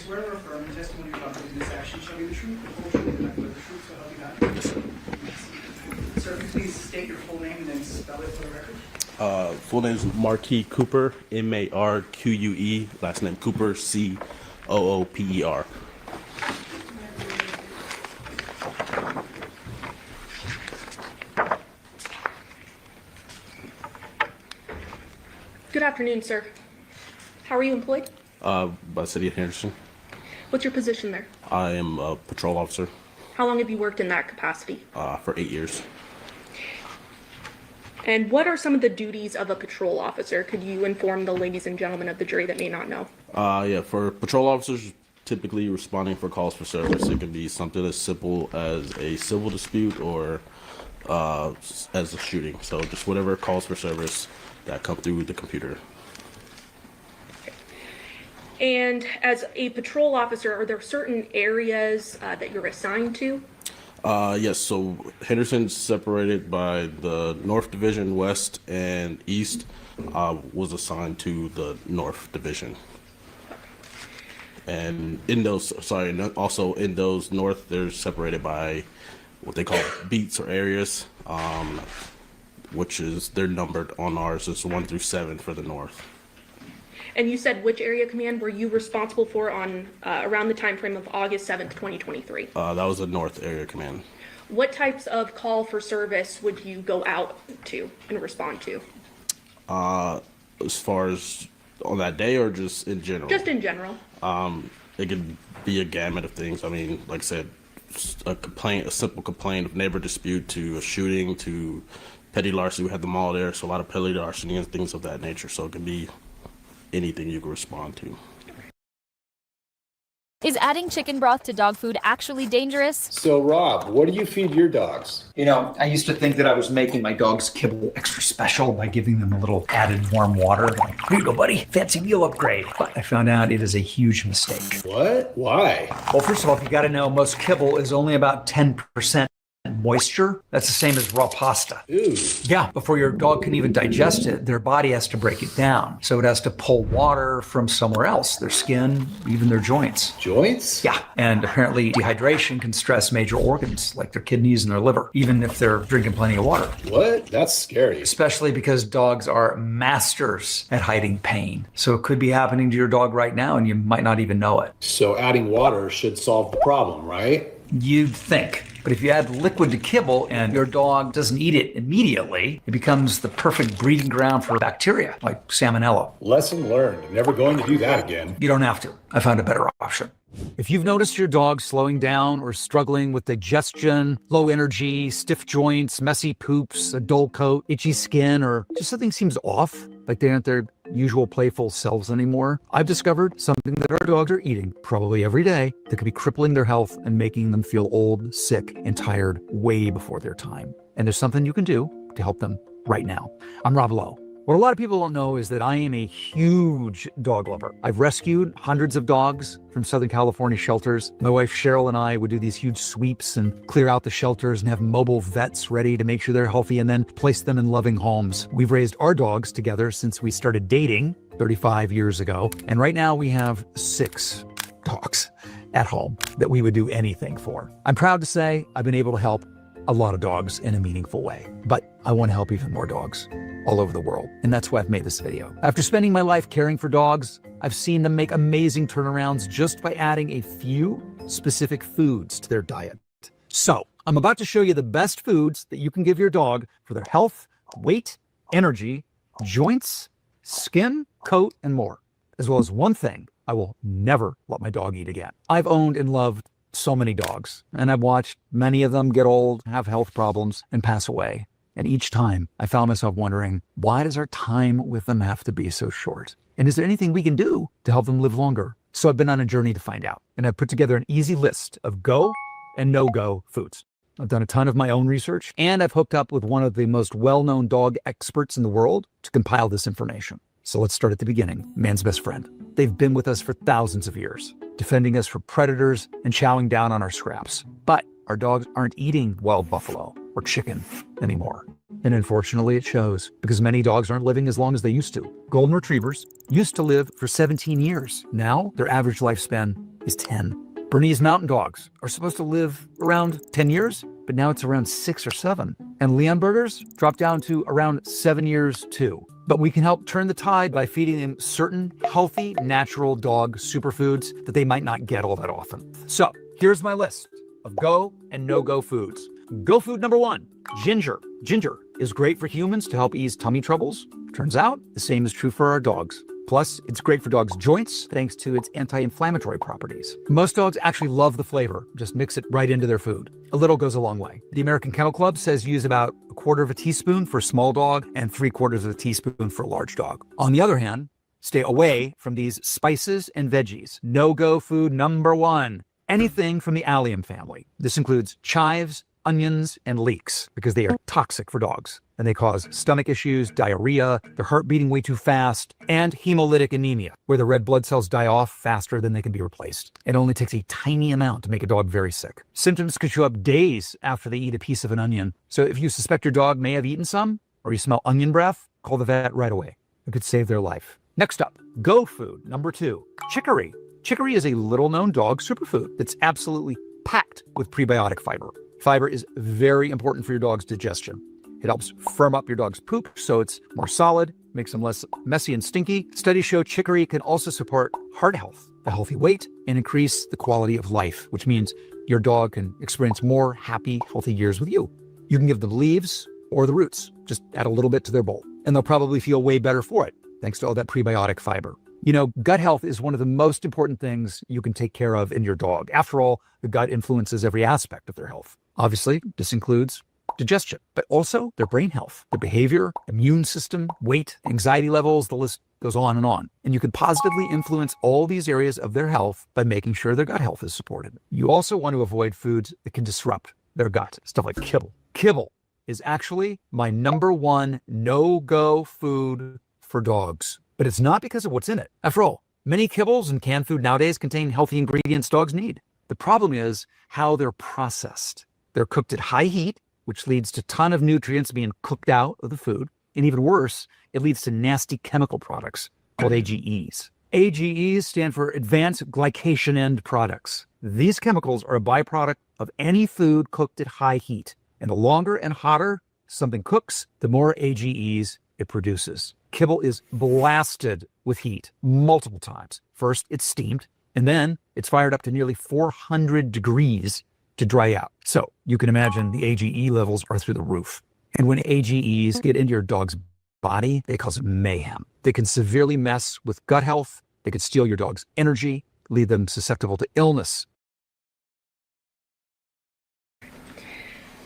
swear or affirm the testimony you're about to give in this action shall be the truth, the whole truth, and nothing but the truth, so help you God? Yes, sir. Sir, please state your full name and then spell it for the record. Full name is Marquis Cooper, Marque, last name Cooper, Cooper. Good afternoon, sir. How are you employed? By the city of Henderson. What's your position there? I am a patrol officer How long have you worked in that capacity? for 8 years. And what are some of the duties of a patrol officer? Could you inform the ladies and gentlemen of the jury that may not know? Yeah, for patrol officers, typically responding for calls for service. It can be something as simple as a civil dispute or as a shooting. So just whatever calls for service that come through the computer. And as a patrol officer, are there certain areas that you're assigned to? Yes, so Henderson's separated by the North Division, West and East, was assigned to the North Division. And in those, also in those North, they're separated by what they call beats or areas, which is, they're numbered on ours. It's 1 through 7 for the North. And you said which area command were you responsible for on around the time frame of August 7th, 2023? That was the North Area Command. What types of call for service would you go out to and respond to? As far as on that day or just in general? Just in general. It could be a gamut of things. I mean, like I said, a simple complaint of neighbor dispute to a shooting to petty larceny. We had them all there, so a lot of petty larceny and things of that nature. So it can be anything you can respond to. Is adding chicken broth to dog food actually dangerous? So, Rob, what do you feed your dogs? You know, I used to think that I was making my dog's kibble extra special by giving them a little added warm water. Like, here you go, buddy, fancy meal upgrade. But I found out it is a huge mistake. What? Why? Well, first of all, you got to know most kibble is only about 10% moisture. That's the same as raw pasta. Ooh. Yeah, before your dog can even digest it, their body has to break it down. So it has to pull water from somewhere else, their skin, even their joints. Joints? Yeah, and apparently dehydration can stress major organs like their kidneys and their liver, even if they're drinking plenty of water. What? That's scary. Especially because dogs are masters at hiding pain. So it could be happening to your dog right now and you might not even know it. So adding water should solve the problem, right? You'd think. But if you add liquid to kibble and your dog doesn't eat it immediately, it becomes the perfect breeding ground for bacteria like salmonella. Lesson learned. I'm never going to do that again. You don't have to. I found a better option. If you've noticed your dog slowing down or struggling with digestion, low energy, stiff joints, messy poops, a dull coat, itchy skin, or just something seems off, like they aren't their usual playful selves anymore, I've discovered something that our dogs are eating probably every day that could be crippling their health and making them feel old, sick, and tired way before their time. And there's something you can do to help them right now. I'm Rob Lowe. What a lot of people don't know is that I am a huge dog lover. I've rescued hundreds of dogs from Southern California shelters. My wife Cheryl and I would do these huge sweeps and clear out the shelters and have mobile vets ready to make sure they're healthy and then place them in loving homes. We've raised our dogs together since we started dating 35 years ago. And right now we have 6 dogs at home that we would do anything for. I'm proud to say I've been able to help a lot of dogs in a meaningful way, but I want to help even more dogs all over the world. And that's why I've made this video. After spending my life caring for dogs, I've seen them make amazing turnarounds just by adding a few specific foods to their diet. So I'm about to show you the best foods that you can give your dog for their health, weight, energy, joints, skin, coat, and more, as well as one thing I will never let my dog eat again. I've owned and loved so many dogs, and I've watched many of them get old, have health problems, and pass away. And each time I found myself wondering, why does our time with them have to be so short? And is there anything we can do to help them live longer? So I've been on a journey to find out. And I've put together an easy list of go and no-go foods. I've done a ton of my own research, and I've hooked up with one of the most well-known dog experts in the world to compile this information. So let's start at the beginning. Man's best friend. They've been with us for thousands of years, defending us from predators and chowing down on our scraps. But our dogs aren't eating wild buffalo or chicken anymore. And unfortunately, it shows because many dogs aren't living as long as they used to. Golden Retrievers used to live for 17 years. Now, their average lifespan is 10. Bernese mountain dogs are supposed to live around 10 years, but now it's around 6 or 7. And Leonbergers drop down to around 7 years too. But we can help turn the tide by feeding them certain healthy, natural dog superfoods that they might not get all that often. So here's my list of go and no-go foods. Go food number 1, ginger. Ginger is great for humans to help ease tummy troubles. Turns out the same is true for our dogs. Plus, it's great for dogs' joints thanks to its anti-inflammatory properties. Most dogs actually love the flavor. Just mix it right into their food. A little goes a long way. The American Kennel Club says use about 1/4 teaspoon for a small dog and 3/4 teaspoon for a large dog. On the other hand, stay away from these spices and veggies. No-go food number 1, anything from the allium family. This includes chives, onions, and leeks because they are toxic for dogs. And they cause stomach issues, diarrhea, their heart beating way too fast, and hemolytic anemia, where the red blood cells die off faster than they can be replaced. It only takes a tiny amount to make a dog very sick. Symptoms can show up days after they eat a piece of an onion. So if you suspect your dog may have eaten some, or you smell onion breath, call the vet right away. It could save their life. Next up, go food number 2, chicory. Chicory is a little-known dog superfood that's absolutely packed with prebiotic fiber. Fiber is very important for your dog's digestion. It helps firm up your dog's poop so it's more solid, makes them less messy and stinky. Studies show chicory can also support heart health, a healthy weight, and increase the quality of life, which means your dog can experience more happy, healthy years with you. You can give them leaves or the roots. Just add a little bit to their bowl, and they'll probably feel way better for it, thanks to all that prebiotic fiber. You know, gut health is one of the most important things you can take care of in your dog. After all, the gut influences every aspect of their health. Obviously, this includes digestion, but also their brain health, their behavior, immune system, weight, anxiety levels, the list goes on. And you can positively influence all these areas of their health by making sure their gut health is supported. You also want to avoid foods that can disrupt their gut, stuff like kibble. Kibble is actually my number 1 no-go food for dogs, but it's not because of what's in it. After all, many kibbles and canned food nowadays contain healthy ingredients dogs need. The problem is how they're processed. They're cooked at high heat, which leads to a ton of nutrients being cooked out of the food. And even worse, it leads to nasty chemical products called AGEs. AGEs stand for Advanced Glycation End Products. These chemicals are a byproduct of any food cooked at high heat. And the longer and hotter something cooks, the more AGEs it produces. Kibble is blasted with heat multiple times. First, it's steamed, and then it's fired up to nearly 400 degrees to dry out. So you can imagine the AGE levels are through the roof. And when AGEs get into your dog's body, they cause mayhem. They can severely mess with gut health. They could steal your dog's energy, leave them susceptible to illness.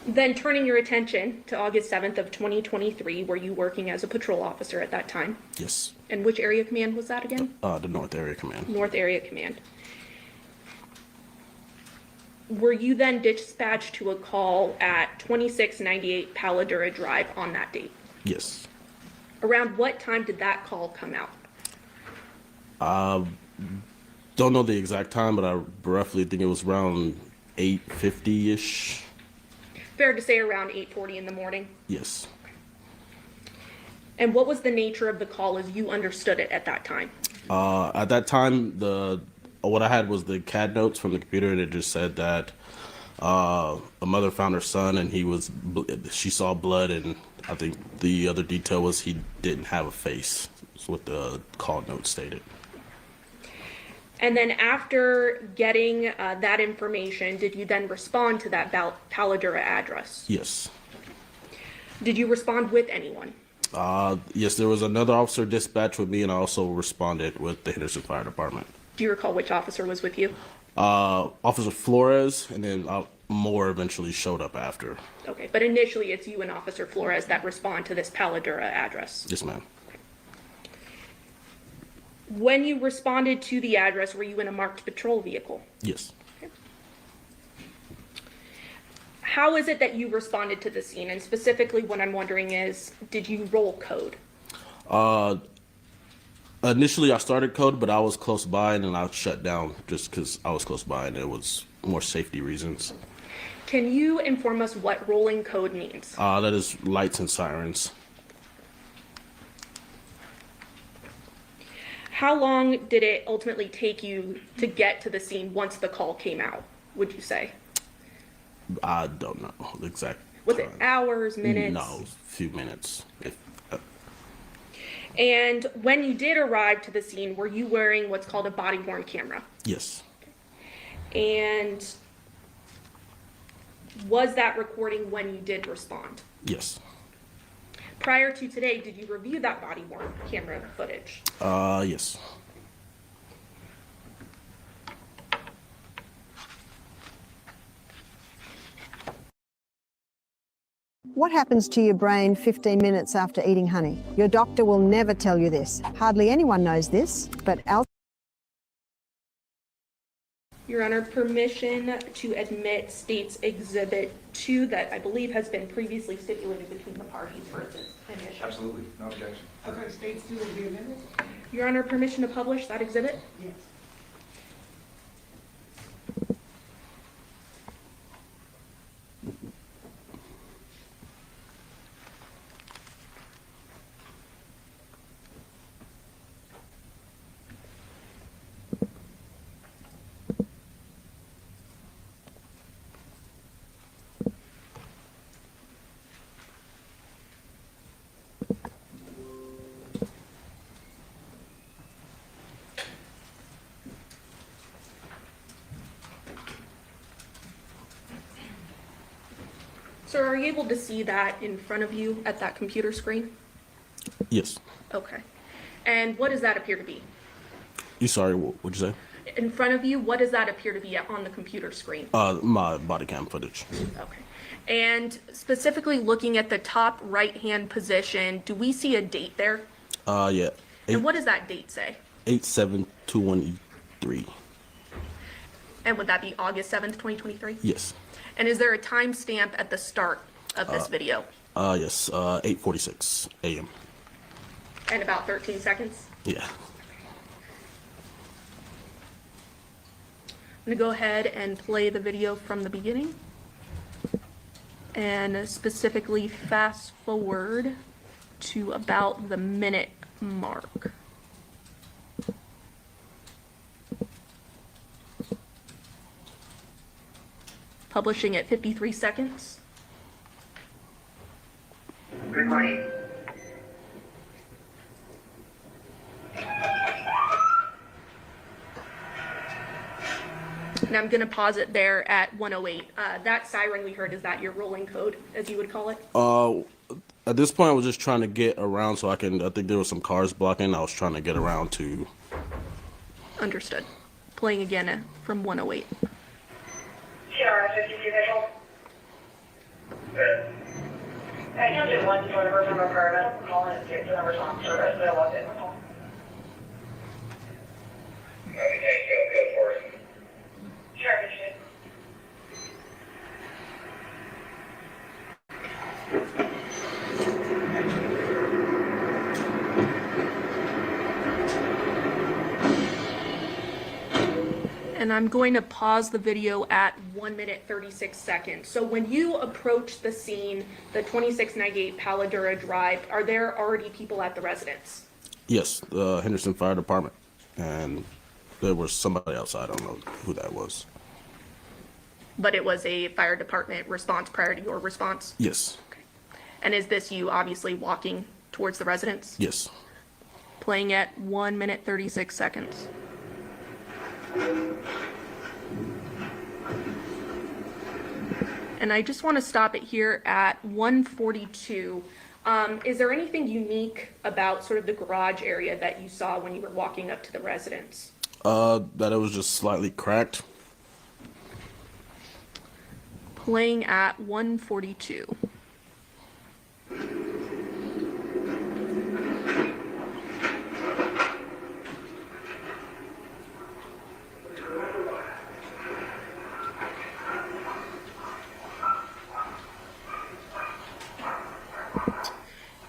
Then turning your attention to August 7th of 2023, were you working as a patrol officer at that time? Yes. And which area command was that again? The North Area Command. North Area Command. Were you then dispatched to a call at 2698 Paladura Drive on that date? Yes. Around what time did that call come out? Don't know the exact time, but I roughly think it was around 8:50-ish. Fair to say around 8:40 in the morning? Yes. And what was the nature of the call as you understood it at that time? At that time, what I had was the CAD notes from the computer, and it just said that a mother found her son, and she saw blood, and I think the other detail was he didn't have a face. That's what the call note stated. And then after getting that information, did you then respond to that Paladura address? Yes. Did you respond with anyone? Yes, there was another officer dispatched with me, and I also responded with the Henderson Fire Department. Do you recall which officer was with you? Officer Flores, and then more eventually showed up after. Okay, but initially it's you and Officer Flores that respond to this Paladura address. Yes, ma'am. When you responded to the address, were you in a marked patrol vehicle? Yes. Okay. How is it that you responded to the scene? And specifically what I'm wondering is, did you roll code? Initially I started code, but I was close by, and then I shut down just because I was close by, and it was more safety reasons. Can you inform us what rolling code means? That is lights and sirens. How long did it ultimately take you to get to the scene once the call came out, would you say? I don't know the exact Was it time. hours, minutes? No, a few minutes. And when you did arrive to the scene, were you wearing what's called a body-worn camera? Yes. And was that recording when you did respond? Yes. Prior to today, did you review that body-worn camera footage? Yes. What happens to your brain 15 minutes after eating honey? Your doctor will never tell you this. Hardly anyone knows this, but Your Honor, permission to admit State's Exhibit 2 that I believe has been previously stipulated between the parties for its admission. Absolutely, no objection. Okay, states do will be amended? Your Honor, permission to publish that exhibit? Yes. Sir, are you able to see that in front of you at that computer screen? Yes. Okay. And what does that appear to be? You sorry? What'd you say? In front of you, what does that appear to be on the computer screen? My body cam footage. Okay. And specifically looking at the top right-hand position, do we see a date there? Yeah. And what does that date say? 8721E3. And would that be August 7th, 2023? Yes. And is there a timestamp at the start of this video? Yes. 8:46 a.m. And about 13 seconds? Yeah. I'm gonna go ahead and play the video from the beginning. And specifically fast forward to about the minute mark. Publishing at 53 seconds. Good morning. And I'm going to pause it there at 108. That siren we heard, is that your rolling code, as you would call it? At this point, I was just trying to get around so I think there was some cars blocking. I was trying to get around to. Understood. Playing again from 108. TR 52 visual. Good. I counted 1 to whatever from a paramedical call and it's the numbers on service, but I logged in the call. Okay, go for it. Sure, appreciate it. And I'm going to pause the video at 1 minute 36 seconds. So when you approach the scene, the 2698 Paladura Drive, are there already people at the residence? Yes, the Henderson Fire Department, and there was somebody outside. I don't know who that was. But it was a fire department response prior to your response? Yes. Okay. And is this you obviously walking towards the residence? Yes. Playing at 1 minute 36 seconds. And I just want to stop it here at 142. Is there anything unique about sort of the garage area that you saw when you were walking up to the residence? That it was just slightly cracked. Playing at 142.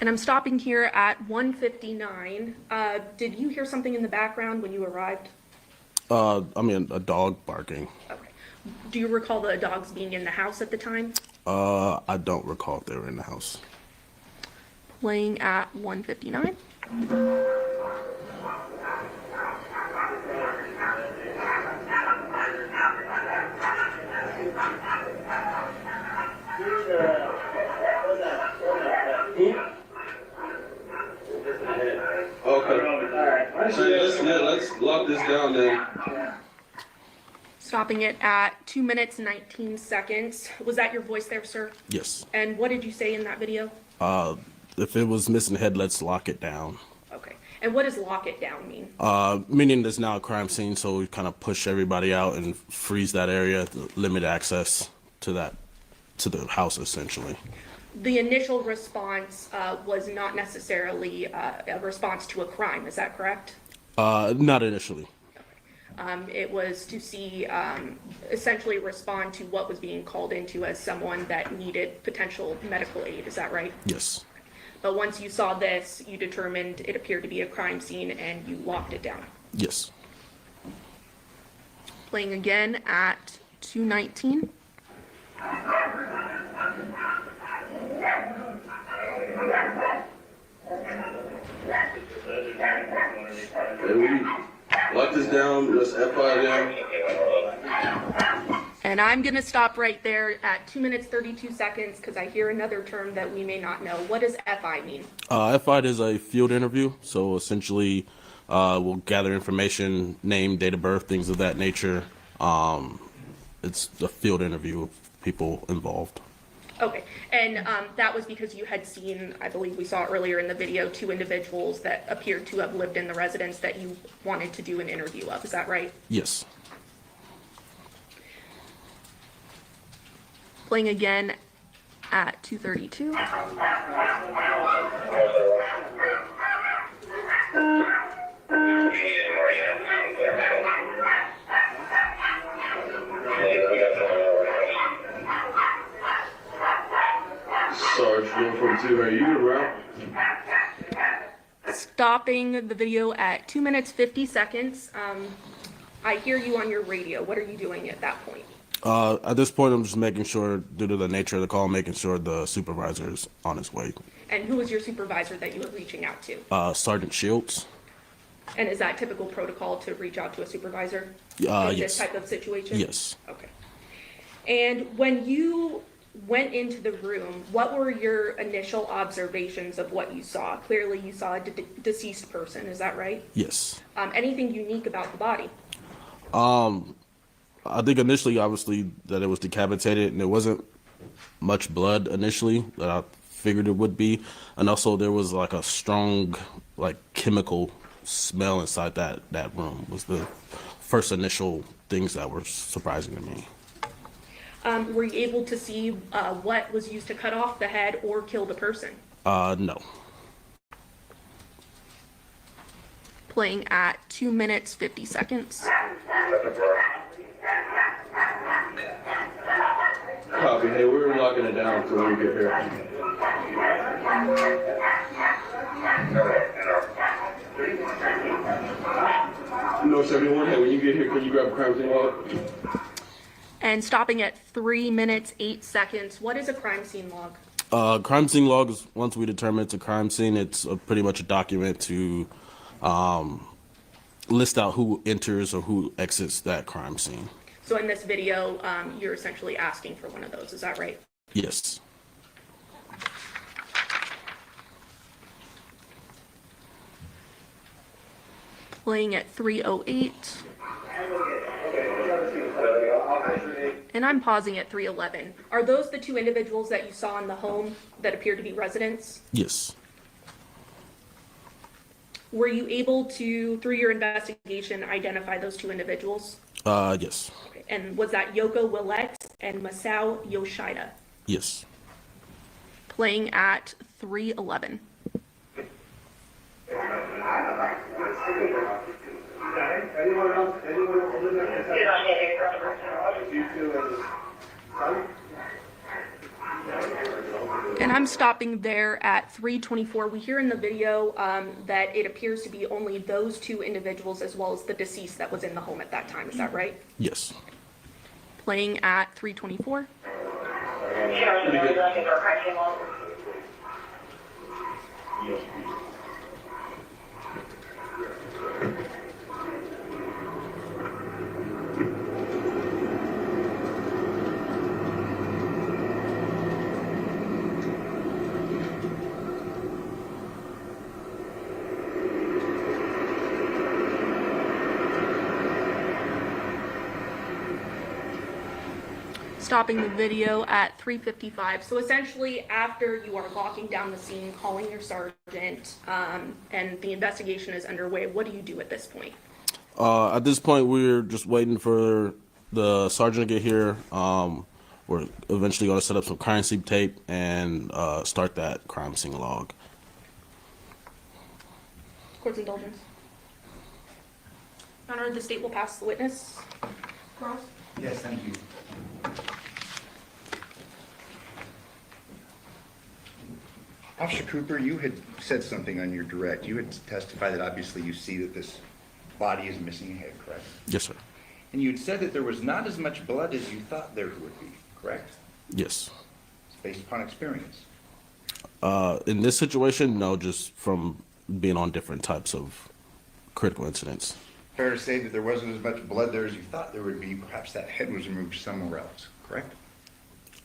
And I'm stopping here at 159. Did you hear something in the background when you arrived? I mean, a dog barking. Okay. Do you recall the dogs being in the house at the time? I don't recall if they were in the house. Playing at 159. Okay. So let's lock this down then. Stopping it at 2 minutes, 19 seconds. Was that your voice there, sir? Yes. And what did you say in that video? If it was missing head, let's lock it down. Okay. And what does lock it down mean? Meaning there's now a crime scene, so we kind of push everybody out and freeze that area, limit access to the house essentially. The initial response was not necessarily a response to a crime, is that correct? Not initially. It was to see, essentially respond to what was being called into as someone that needed potential medical aid, is that right? Yes. But once you saw this, you determined it appeared to be a crime scene and you locked it down. Yes. Playing again at 2:19. Okay, we lock this down. Let's FI them. And I'm going to stop right there at 2 minutes, 32 seconds because I hear another term that we may not know. What does FI mean? FI is a field interview, so essentially we'll gather information, name, date of birth, things of that nature. It's a field interview of people involved. Okay, and that was because you had seen, I believe we saw earlier in the video, 2 individuals that appeared to have lived in the residence that you wanted to do an interview of, is that right? Yes. Playing again at 2:32. Sarge, 442. Are you around? Stopping the video at 2 minutes, 50 seconds. I hear you on your radio. What are you doing at that point? At this point, I'm just making sure, due to the nature of the call, making sure the supervisor is on his way. And who was your supervisor that you were reaching out to? Sergeant Shields. And is that typical protocol to reach out to a supervisor in Yes. this type of situation? Yes. Okay. And when you went into the room, what were your initial observations of what you saw? Clearly, you saw a deceased person. Is that right? Yes. Anything unique about the body? I think initially, obviously, that it was decapitated, and there wasn't much blood initially that I figured it would be, and also there was like a strong, like chemical smell inside that room. Was the first initial things that were surprising to me. Were you able to see what was used to cut off the head or kill the person? No. Playing at 2 minutes, 50 seconds. Copy. Hey, we're locking it down until we get here. No, 71. Hey, when you get here, can you grab a crime scene log? And stopping at 3 minutes, 8 seconds. What is a crime scene log? Crime scene log is, once we determine it's a crime scene, it's pretty much a document to list out who enters or who exits that crime scene. So in this video, you're essentially asking for one of those. Is that right? Yes. Playing at 3:08. And I'm pausing at 3:11. Are those the 2 individuals that you saw in the home that appear to be residents? Yes. Were you able to, through your investigation, identify those 2 individuals? Yes. Okay. And was that Yoko Willette and Masao Yoshida? Yes. Playing at 3:11. Anyone else live And I'm stopping there at 3:24. We hear in the video that it appears to be only those 2 individuals as well as the deceased that was in the home at that time. Is that right? Yes. Playing at 3:24. stopping the video at 3:55. So essentially, after you are locking down the scene, calling your sergeant, and the investigation is underway, what do you do at this point? At this point, we're just waiting for the sergeant to get here. We're eventually going to set up some crime scene tape and start that crime scene log. Court's indulgence. Your Honor, the state will pass the witness. Ross? Yes, thank you. Officer Cooper, you had said something on your direct. You had testified that obviously you see that this body is missing a head, correct? Yes, sir. And you had said that there was not as much blood as you thought there would be, correct? Yes. It's based upon experience. In this situation, no, just from being on different types of critical incidents. Fair to say that there wasn't as much blood there as you thought there would be. Perhaps that head was removed somewhere else, correct?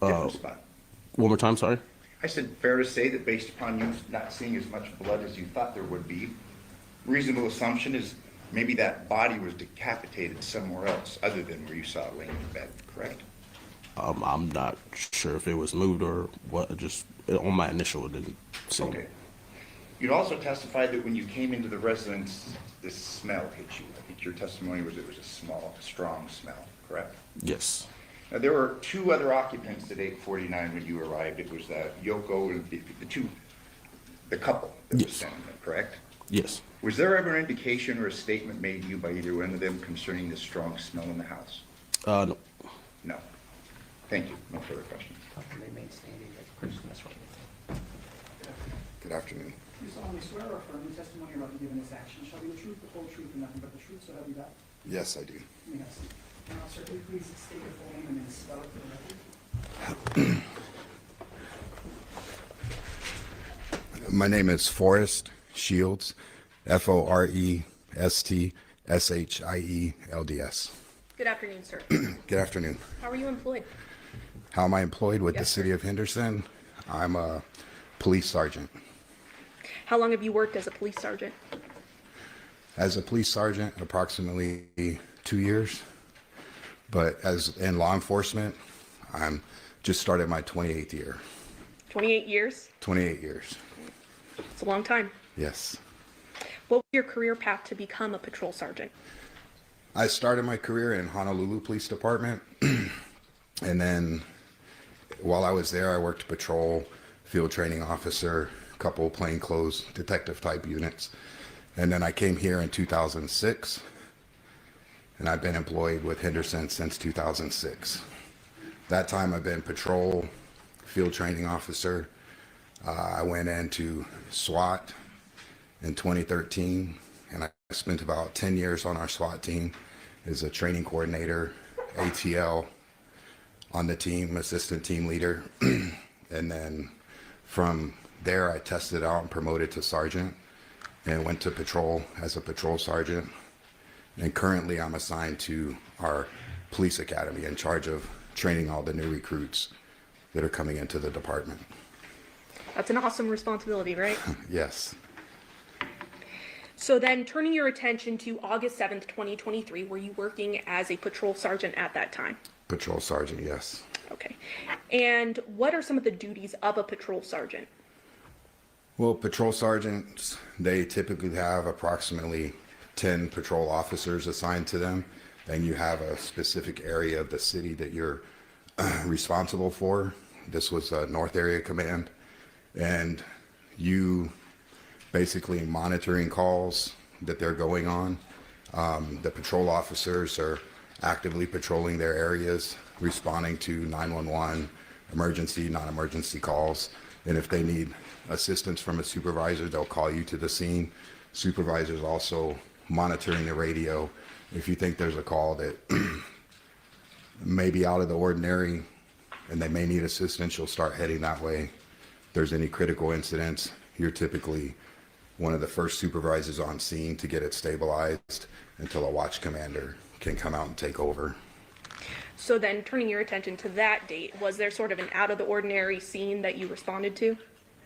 Different spot. One more time, sorry? I said fair to say that based upon you not seeing as much blood as you thought there would be, reasonable assumption is maybe that body was decapitated somewhere else other than where you saw it laying in bed, correct? I'm not sure if it was moved or what, just on my initial, it didn't seem. Okay. You'd also testified that when you came into the residence, this smell hit you. I think your testimony was it was a strong smell, correct? Yes. Now, there were two other occupants at 849 when you arrived. It was Yoko and the couple that was standing there, correct? Yes. Was there ever an indication or a statement made to you by either one of them concerning the strong smell in the house? No. No. Thank you. No further questions. Good afternoon. You solemnly swear or affirm the testimony you're about to give in this action shall be the truth, the whole truth, and nothing but the truth, so help you God? Yes, I do. You may have a seat. And Officer, can you please state your full name and then spell it for the record? My name is Forrest Shields, FORESTSHIELDS. Good afternoon, sir. Good afternoon. How are you employed? How am I employed with the Yes, city sir. of Henderson? I'm a police sergeant. How long have you worked as a police sergeant? As a police sergeant, approximately 2 years. But as in law enforcement, I'm just started my 28th year. 28 years? 28 years. It's a long time. Yes. What was your career path to become a patrol sergeant? I started my career in Honolulu Police Department. And then while I was there, I worked patrol, field training officer, a couple plainclothes detective type units. And then I came here in 2006, and I've been employed with Henderson since 2006. That time I've been patrol, field training officer. I went into SWAT in 2013, and I spent about 10 years on our SWAT team as a training coordinator, ATL on the team, assistant team leader. And then from there, I tested out and promoted to sergeant and went to patrol as a patrol sergeant. And currently I'm assigned to our police academy in charge of training all the new recruits that are coming into the department. That's an awesome responsibility, right? Yes. So then turning your attention to August 7th, 2023, were you working as a patrol sergeant at that time? Patrol sergeant, yes. Okay. And what are some of the duties of a patrol sergeant? Well, patrol sergeants, they typically have approximately 10 patrol officers assigned to them, and you have a specific area of the city that you're responsible for. This was a North Area Command, and you basically monitoring calls that they're going on. The patrol officers are actively patrolling their areas, responding to 911, emergency, non-emergency calls, and if they need assistance from a supervisor, they'll call you to the scene. Supervisors also monitoring the radio. If you think there's a call that may be out of the ordinary and they may need assistance, you'll start heading that way. If there's any critical incidents, you're typically one of the first supervisors on scene to get it stabilized until a watch commander can come out and take over. So then turning your attention to that date, was there sort of an out of the ordinary scene that you responded to?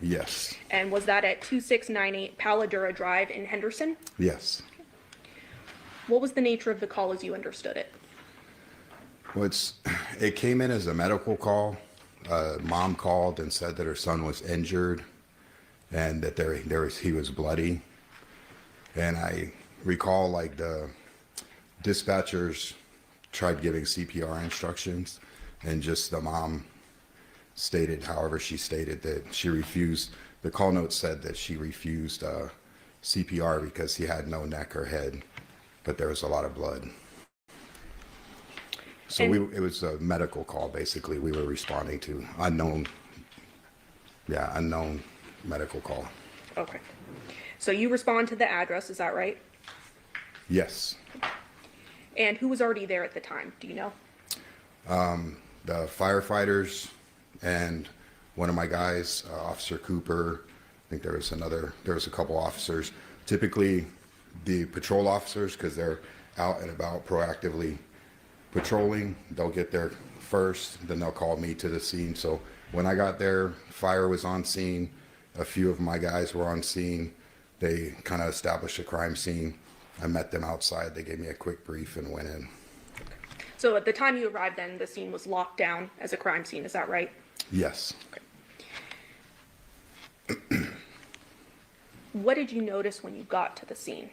Yes. And was that at 2698 Paladura Drive in Henderson? Yes. What was the nature of the call as you understood it? Well, it came in as a medical call. Mom called and said that her son was injured and that he was bloody. And I recall like the dispatchers tried giving CPR instructions, and just the mom stated, however she stated, that she refused. The call note said that she refused CPR because he had no neck or head, but there was a lot of blood. So it was a medical call, basically. We were responding to unknown medical call. Okay. So you respond to the address, is that right? Yes. And who was already there at the time? Do you know? The firefighters and one of my guys, Officer Cooper. I think there was a couple officers. Typically the patrol officers, because they're out and about proactively patrolling, they'll get there first, then they'll call me to the scene. So when I got there, fire was on scene. A few of my guys were on scene. They kind of established a crime scene. I met them outside. They gave me a quick brief and went in. So at the time you arrived then, the scene was locked down as a crime scene, is that right? Yes. Okay. What did you notice when you got to the scene?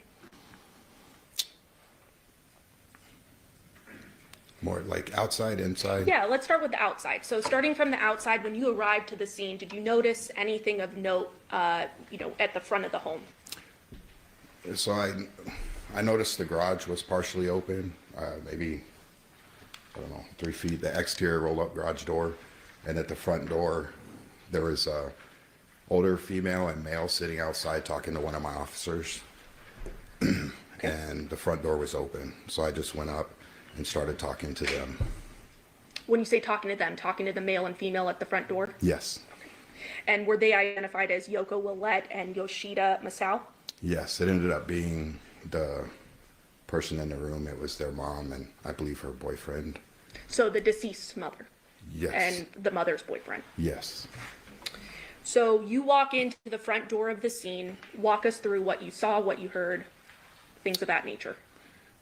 More like outside, inside? Yeah, let's start with the outside. So starting from the outside, when you arrived to the scene, did you notice anything of note, at the front of the home? So I noticed the garage was partially open, maybe, I don't know, 3 feet. The exterior roll-up garage door, and at the front door, there was a older female and male sitting outside talking to one of my officers. And the front door was open, so I just went up and started talking to them. When you say talking to them, talking to the male and female at the front door? Yes. Okay. And were they identified as Yoko Willette and Yoshida Masao? Yes, it ended up being the person in the room. It was their mom and I believe her boyfriend. So the deceased's mother? Yes. And the mother's boyfriend? Yes. So you walk into the front door of the scene, walk us through what you saw, what you heard, things of that nature.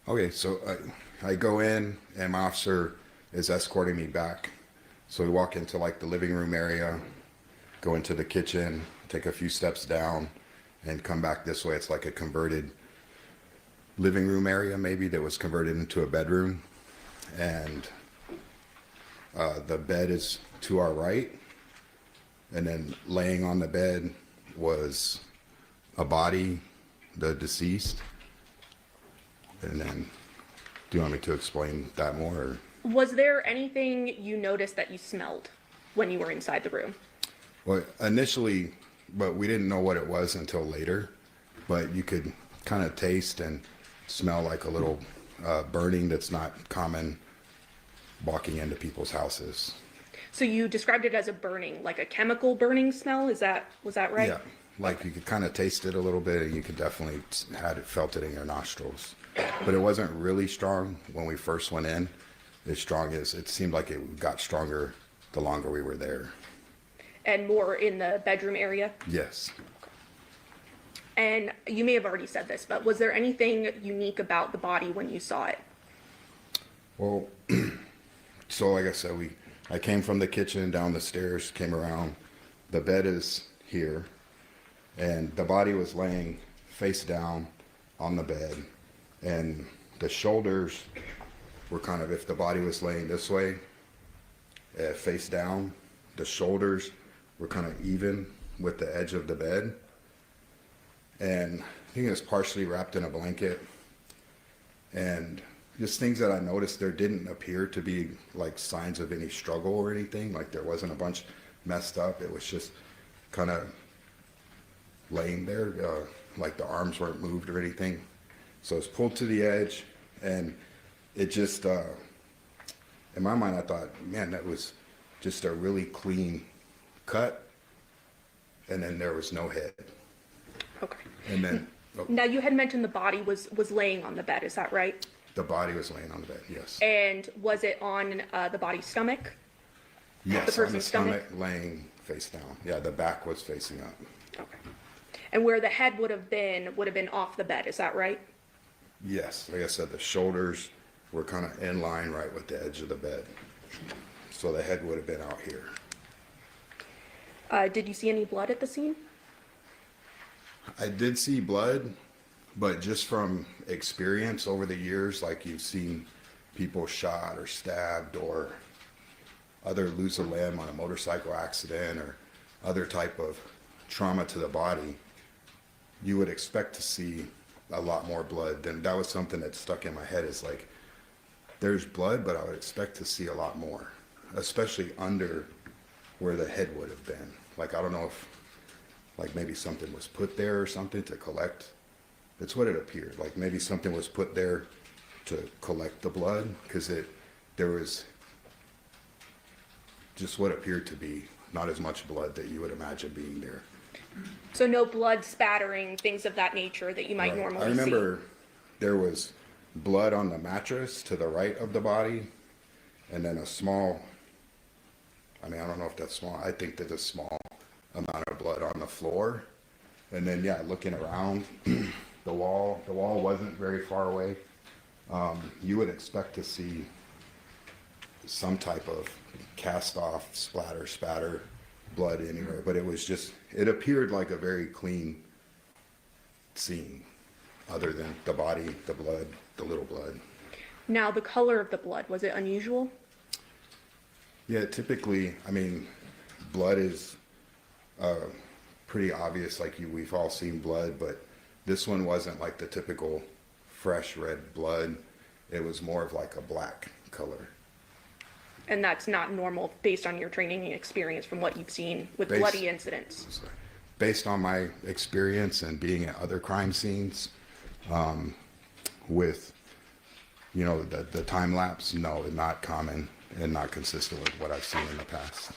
Okay, so I go in and my officer is escorting me back. So we walk into like the living room area, go into the kitchen, take a few steps down and come back this way. It's like a converted living room area maybe that was converted into a bedroom. And the bed is to our right. And then laying on the bed was a body, the deceased. And then, do you want me to explain that more? Or? Was there anything you noticed that you smelled when you were inside the room? Well, initially, but we didn't know what it was until later. But you could kind of taste and smell like a little burning that's not common walking into people's houses. So you described it as a burning, like a chemical burning smell. Was that right? Yeah, like you could kind of taste it a little bit, and you could definitely felt it in your nostrils. But it wasn't really strong when we first went in. As strong as it seemed like it got stronger the longer we were there. And more in the bedroom area? Yes. And you may have already said this, but was there anything unique about the body when you saw it? Well, so like I said, I came from the kitchen down the stairs, came around. The bed is here, and the body was laying face down on the bed, and the shoulders were kind of, if the body was laying this way, face down, the shoulders were kind of even with the edge of the bed. And I think it was partially wrapped in a blanket. And just things that I noticed, there didn't appear to be like signs of any struggle or anything. Like there wasn't a bunch messed up. It was just kind of laying there, like the arms weren't moved or anything. So it's pulled to the edge, and it just, in my mind, I thought, man, that was just a really clean cut, and then there was no head. Okay. And then Now you had mentioned the body was laying on the bed, is that right? The body was laying on the bed, yes. And was it on the body's stomach? Yes, The on the person's stomach, laying face down. Yeah, the back was facing up. Okay. And where the head would have been off the bed, is that right? Yes, like I said, the shoulders were kind of in line right with the edge of the bed. So the head would have been out here. Did you see any blood at the scene? I did see blood, but just from experience over the years, like you've seen people shot or stabbed or other lose a limb on a motorcycle accident or other type of trauma to the body, you would expect to see a lot more blood. Then that was something that stuck in my head, is like, there's blood, but I would expect to see a lot more, especially under where the head would have been. Like, I don't know if like maybe something was put there or something to collect. It's what it appeared, like maybe something was put there to collect the blood, because there was just what appeared to be not as much blood that you would imagine being there. So no blood spattering, things of that nature that you might Right. normally I remember there was blood on the mattress to the right of the body, and then a small, I mean, I don't know if that's small, I think there's a small amount of blood on the floor. And then, yeah, looking around, the wall wasn't very far away. You would expect to see some type of cast off, splatter, spatter, blood anywhere, but it was just, it appeared like a very clean scene, other than the body, the blood, the little blood. Now, the color of the blood, was it unusual? Yeah, typically, I mean, blood is pretty obvious, like we've all seen blood, but this one wasn't like the typical fresh red blood. It was more of like a black color. And that's not normal based on your training and experience from what you've seen with bloody incidents. Based on my experience and being at other crime scenes, with, you know, the time lapse, no, not common and not consistent with what I've seen in the past.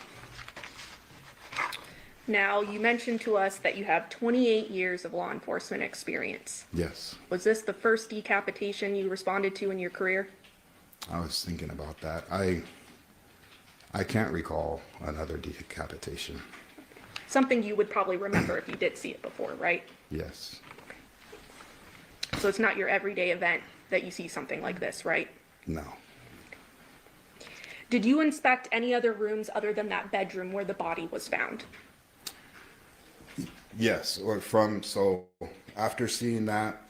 Now, you mentioned to us that you have 28 years of law enforcement experience. Yes, Was this the first decapitation you responded to in your career? I was thinking about that. I can't recall another decapitation. Something you would probably remember if you did see it before, right? Yes. So it's not your everyday event that you see something like this, right? No. Did you inspect any other rooms other than that bedroom where the body was found? Yes, so after seeing that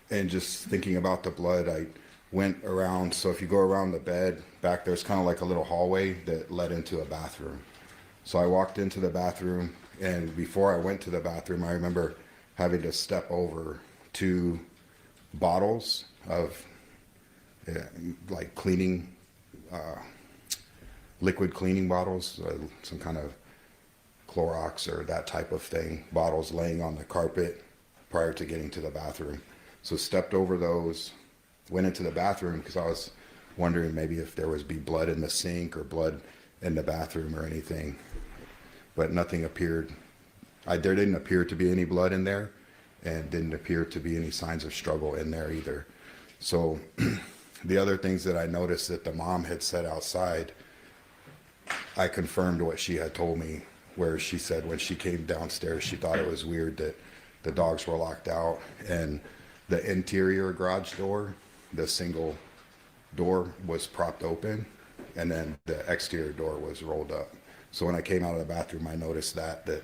and just thinking about the blood, I went around. So if you go around the bed, back there's kind of like a little hallway that led into a bathroom. So I walked into the bathroom, and before I went to the bathroom, I remember having to step over 2 bottles of like cleaning, liquid cleaning bottles, some kind of Clorox or that type of thing, bottles laying on the carpet prior to getting to the bathroom. So stepped over those, went into the bathroom because I was wondering maybe if there was blood in the sink or blood in the bathroom or anything, but nothing appeared. There didn't appear to be any blood in there, and didn't appear to be any signs of struggle in there either. So the other things that I noticed that the mom had said outside, I confirmed what she had told me, where she said when she came downstairs, she thought it was weird that the dogs were locked out, and the interior garage door, the single door, was propped open, and then the exterior door was rolled up. So when I came out of the bathroom, I noticed that the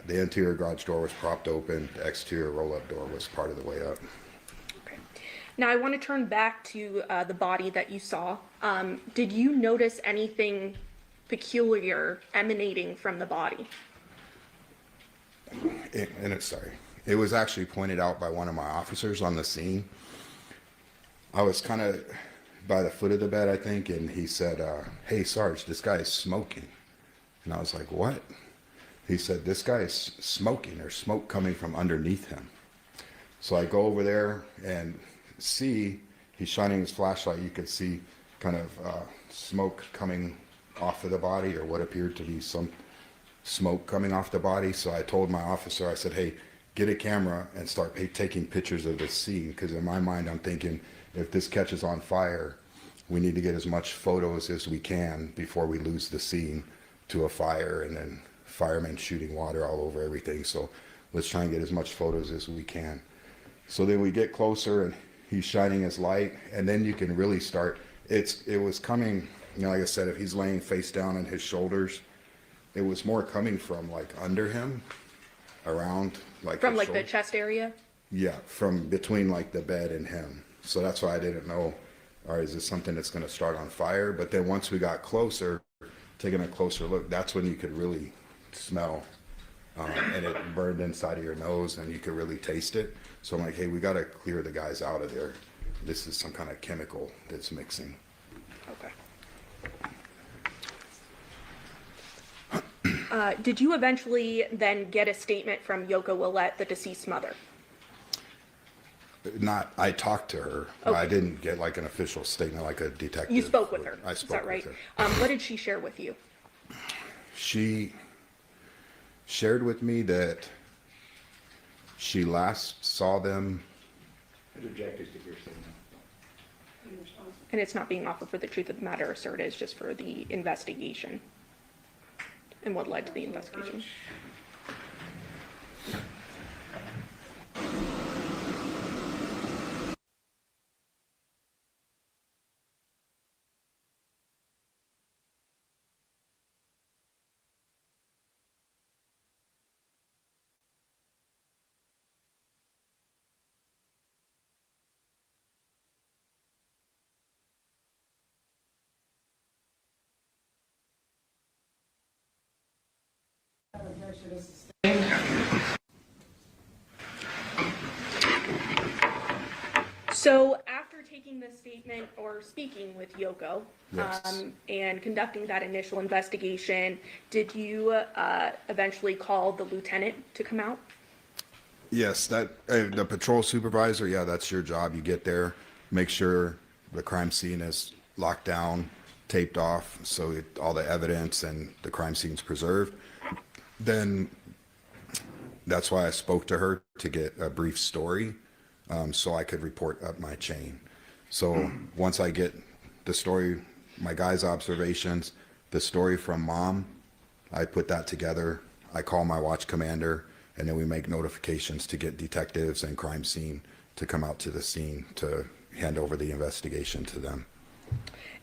interior garage door was propped open, the exterior roll-up door was part of the way up. Okay. Now I want to turn back to the body that you saw. Did you notice anything peculiar emanating from the body? It was actually pointed out by one of my officers on the scene. I was kind of by the foot of the bed, I think, and he said, "Hey, Sarge, this guy is smoking." And I was like, "What?" He said, "This guy is smoking. There's smoke coming from underneath him." So I go over there and see he's shining his flashlight. You could see kind of smoke coming off of the body, or what appeared to be some smoke coming off the body. So I told my officer, I said, "Hey, get a camera and start taking pictures of this scene," because in my mind I'm thinking, if this catches on fire, we need to get as much photos as we can before we lose the scene to a fire, and then firemen shooting water all over everything. So let's try and get as much photos as we can. So then we get closer, and he's shining his light, and then you can really start. It was coming, you know, like I said, if he's laying face down on his shoulders, it was more coming from like under him, around like From his like the shoulder. chest area? Yeah, from between like the bed and him. So that's why I didn't know, all right, is this something that's going to start on fire? But then once we got closer, taking a closer look, that's when you could really smell, and it burned inside of your nose, and you could really taste it. So I'm like, hey, we got to clear the guys out of there. This is some kind of chemical that's mixing. Okay. Did you eventually then get a statement from Yoko Willette, the deceased mother? Not, I talked to her. Okay. I didn't get like an official statement like a detective. You spoke with her. I Is spoke that right? with her. What did she share with you? She shared with me that she last saw them. Interject is the first thing. And it's not being offered for the truth of the matter asserted, it's just for the investigation and what led to the investigation. So after taking this statement or speaking with Yoko, Yes. and conducting that initial investigation, did you eventually call the lieutenant to come out? Yes, that the patrol supervisor. Yeah, that's your job. You get there, make sure the crime scene is locked down, taped off, so all the evidence and the crime scene's preserved. Then that's why I spoke to her to get a brief story, so I could report up my chain. So once I get the story, my guy's observations, the story from mom, I put that together. I call my watch commander, and then we make notifications to get detectives and crime scene to come out to the scene to hand over the investigation to them.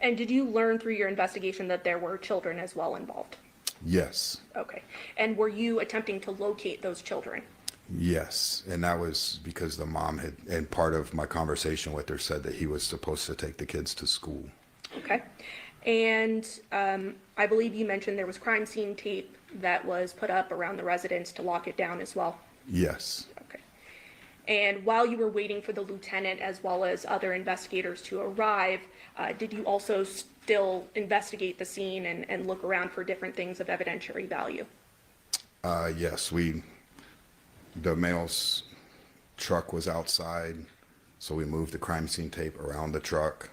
And did you learn through your investigation that there were children as well involved? Yes. Okay. And were you attempting to locate those children? Yes, and that was because the mom had, and part of my conversation with her, said that he was supposed to take the kids to school. Okay. And I believe you mentioned there was crime scene tape that was put up around the residence to lock it down as well. Yes. Okay. And while you were waiting for the lieutenant as well as other investigators to arrive, did you also still investigate the scene and look around for different things of evidentiary value? Yes, the male's truck was outside, so we moved the crime scene tape around the truck.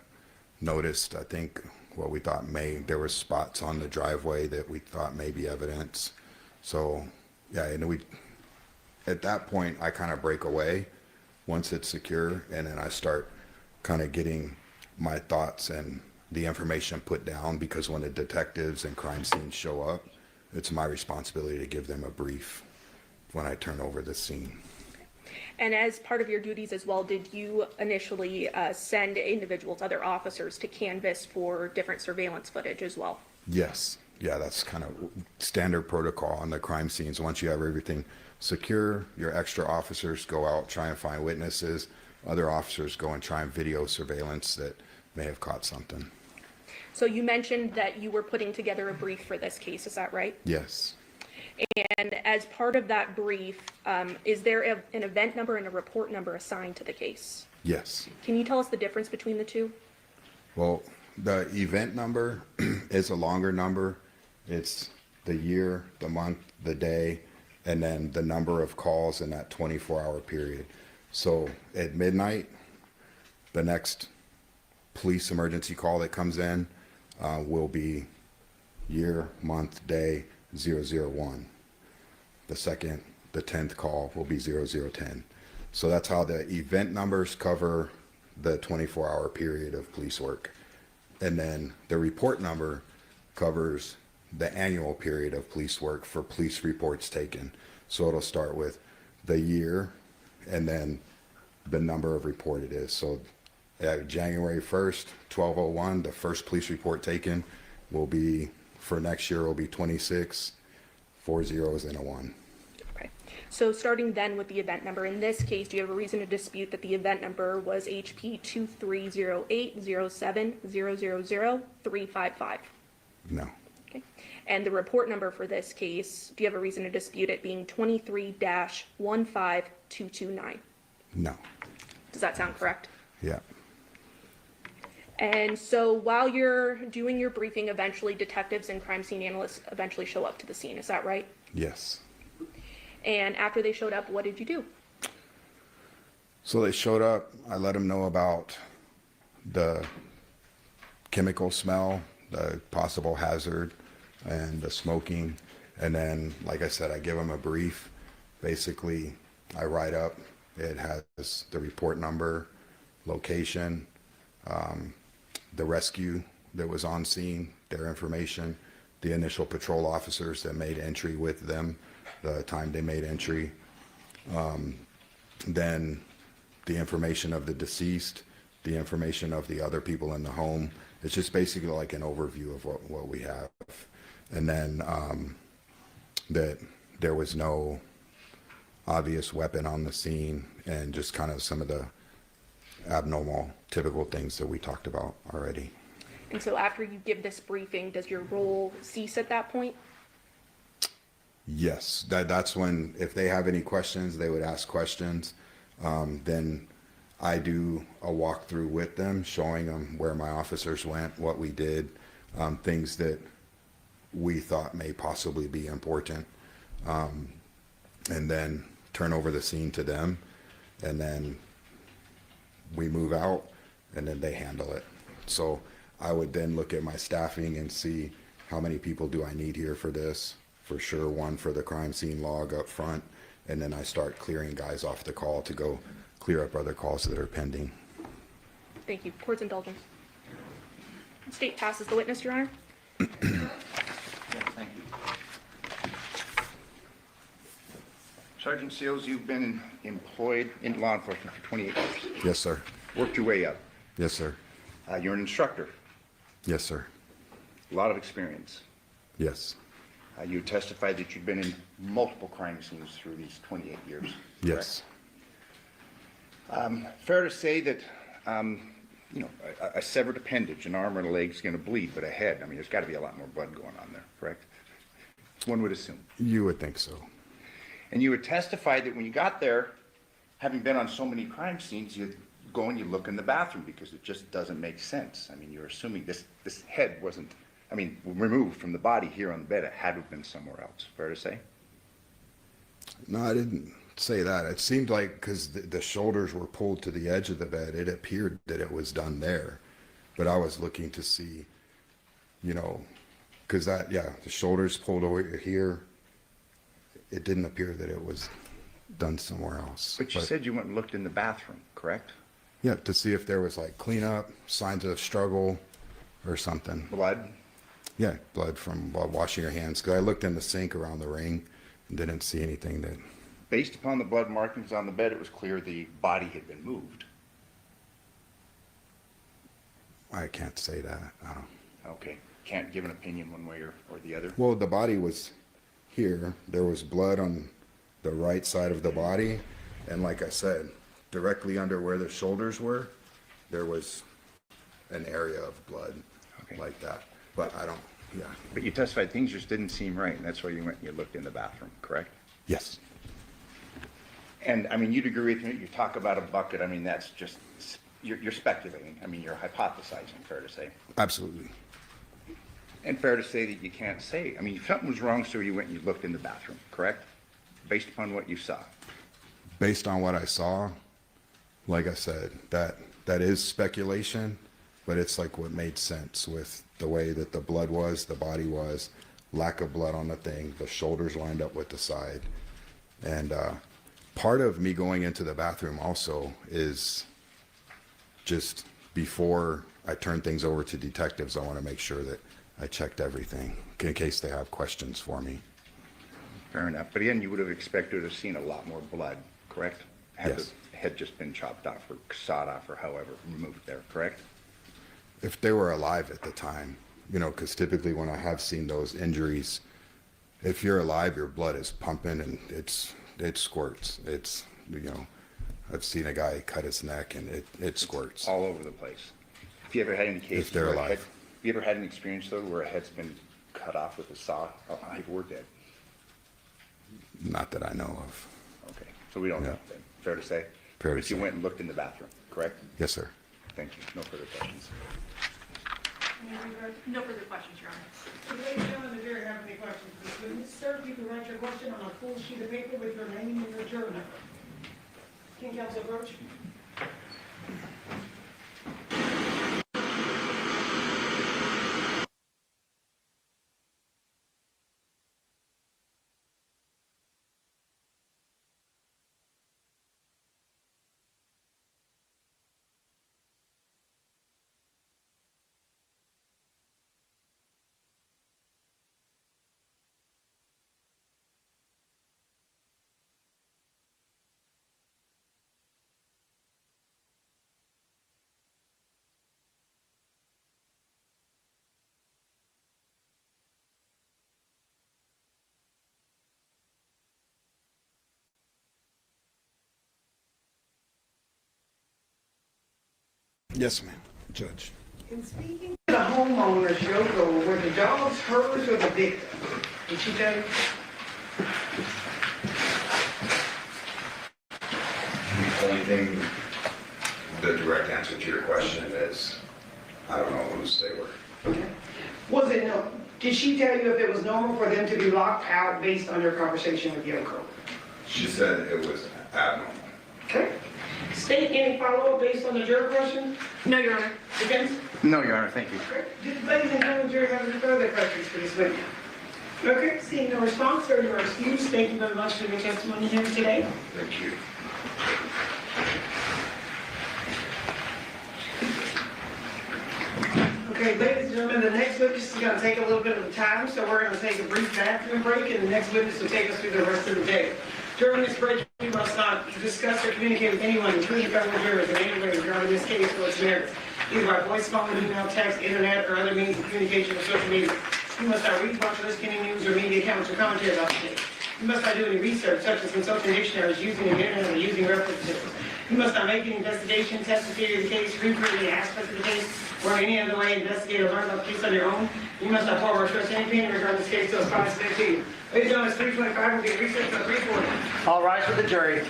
Noticed, I think, what we thought there were spots on the driveway that we thought may be evidence. So, yeah, and at that point, I kind of break away once it's secure, and then I start kind of getting my thoughts and the information put down, because when the detectives and crime scenes show up, it's my responsibility to give them a brief when I turn over the scene. And as part of your duties as well, did you initially send individuals, other officers, to canvass for different surveillance footage as well? Yes. Yeah, that's kind of standard protocol on the crime scenes. Once you have everything secure, your extra officers go out, try and find witnesses. Other officers go and try and video surveillance that may have caught something. So you mentioned that you were putting together a brief for this case, is that right? Yes. And as part of that brief, is there an event number and a report number assigned to the case? Yes. Can you tell us the difference between the two? Well, the event number is a longer number. It's the year, the month, the day, and then the number of calls in that 24-hour period. So at midnight, the next police emergency call that comes in will be year, month, day, 001. The 10th call will be 0010. So that's how the event numbers cover the 24-hour period of police work. And then the report number covers the annual period of police work for police reports taken. So it'll start with the year, and then the number of report it is. So January 1st, 1201, the first police report taken will be, for next year, will be 26, 4 zeros and a 1. Okay. So starting then with the event number, in this case, do you have a reason to dispute that the event number was HP 230807000355? No, Okay. And the report number for this case, do you have a reason to dispute it being 23-15229? no, Does that sound correct? yeah, And so while you're doing your briefing, eventually detectives and crime scene analysts eventually show up to the scene. Is that right? yes. And after they showed up, what did you do? So they showed up, I let them know about the chemical smell, the possible hazard, and the smoking. And then, like I said, I give them a brief. Basically, I write up, it has the report number, location, the rescue that was on scene, their information, the initial patrol officers that made entry with them, the time they made entry, then the information of the deceased, the information of the other people in the home. It's just basically like an overview of what we have. And then that there was no obvious weapon on the scene, and just kind of some of the abnormal, typical things that we talked about already. And so after you give this briefing, does your role cease at that point? Yes, that's when, if they have any questions, they would ask questions. Then I do a walkthrough with them, showing them where my officers went, what we did, things that we thought may possibly be important, and then turn over the scene to them, and then we move out, and then they handle it. So I would then look at my staffing and see how many people do I need here for this. For sure, one for the crime scene log up front, and then I start clearing guys off the call to go clear up other calls that are pending. Thank you. Court's indulgence. State passes the witness, Your Honor. Yeah, thank you. Sergeant Seals, you've been employed in law enforcement for 28 years. Yes, sir. Worked your way up. Yes, sir. You're an instructor. Yes, sir. A lot of experience. Yes. You testified that you've been in multiple crime scenes through these 28 years. Yes. Fair to say that, you know, a severed appendage, an arm or a leg is going to bleed, but a head, I mean, there's got to be a lot more blood going on there, correct? One would assume. You would think so. And you would testify that when you got there, having been on so many crime scenes, you go and you look in the bathroom because it just doesn't make sense. I mean, you're assuming this head wasn't, I mean, removed from the body here on the bed. It had to have been somewhere else. Fair to say? No, I didn't say that. It seemed like, because the shoulders were pulled to the edge of the bed, it appeared that it was done there. But I was looking to see, you know, because that, yeah, the shoulders pulled over here. It didn't appear that it was done somewhere else. But you said you went and looked in the bathroom, correct? Yeah, to see if there was like cleanup, signs of struggle or something. Blood? Yeah, blood from washing your hands. Because I looked in the sink around the ring and didn't see anything that... Based upon the blood markings on the bed, it was clear the body had been moved. I can't say that. I don't... Okay. Can't give an opinion one way or the other? Well, the body was here. There was blood on the right side of the body. And like I said, directly under where the shoulders were, there was an area of blood like that. But I don't, yeah. But you testified things just didn't seem right, and that's why you went and you looked in the bathroom, correct? Yes. And, I mean, you'd agree with me, you talk about a bucket, I mean, that's just, you're speculating. I mean, you're hypothesizing, fair to say. Absolutely. And fair to say that you can't say. I mean, if something was wrong, so you went and you looked in the bathroom, correct? Based upon what you saw. Based on what I saw, like I said, that is speculation, but it's like what made sense with the way that the blood was, the body was, lack of blood on the thing, the shoulders lined up with the side. And part of me going into the bathroom also is just before I turn things over to detectives, I want to make sure that I checked everything in case they have questions for me. Fair enough. But again, you would have expected to have seen a lot more blood, correct? Had Yes. the had just been chopped off or sawed off or however removed there, correct? If they were alive at the time, you know, because typically when I have seen those injuries, if you're alive, your blood is pumping and it squirts. It's, you know, I've seen a guy cut his neck and it squirts. All over the place. Have you ever had any cases? If they're where alive. have you ever had an experience though where a head's been cut off with a saw? Oh, people were dead. Not that I know of. Okay, so we don't know then. Fair to say? Fair to But you say. went and looked in the bathroom, correct? Yes, sir. Thank you. No further questions. No further questions, Your Honor. Ladies and gentlemen, the jury have any questions? Would Ms. Sir, you can write your question on a full sheet of paper with your name and your juror number. Can counsel approach? Yes, ma'am. Judge. In speaking to the homeowners, Yoko, were the dogs hers or the victim? Did she tell you? The only thing, the direct answer to your question is, I don't know whose they were. Okay. Was it no? Did she tell you if it was normal for them to be locked out based on your conversation with Yoko? She said it was abnormal. Okay. State any follow-up based on the juror question? No, Your Honor. Defense? No, Your Honor, thank you. Did ladies and gentlemen, jury have any further questions for this witness? Okay, seeing no response, sir, you are excused. Thank you very much for your testimony here today. Thank you. Okay, ladies and gentlemen, the next witness is going to take a little bit of time, so we're going to take a brief bathroom break, and the next witness will take us through the rest of the day. During this break, we must not discuss or communicate with anyone, including fellow jurors, in any way regarding this case or its merits, either by voice, phone, email, text, internet, or other means of communication or social media. You must not read, watch, or listen to any news or media accounts or commentary about the case. You must not do any research, such as consulting dictionaries, using the internet, or using references. You must not make any investigation, test the theory of the case, reprove any aspect of the case, or in any other way investigate or learn about the case on your own. You must not form or trust any opinion regarding this case until it's finally submitted to you. Ladies and gentlemen, it's 3:25. We'll be at recess until 3:40. All rise for the jury.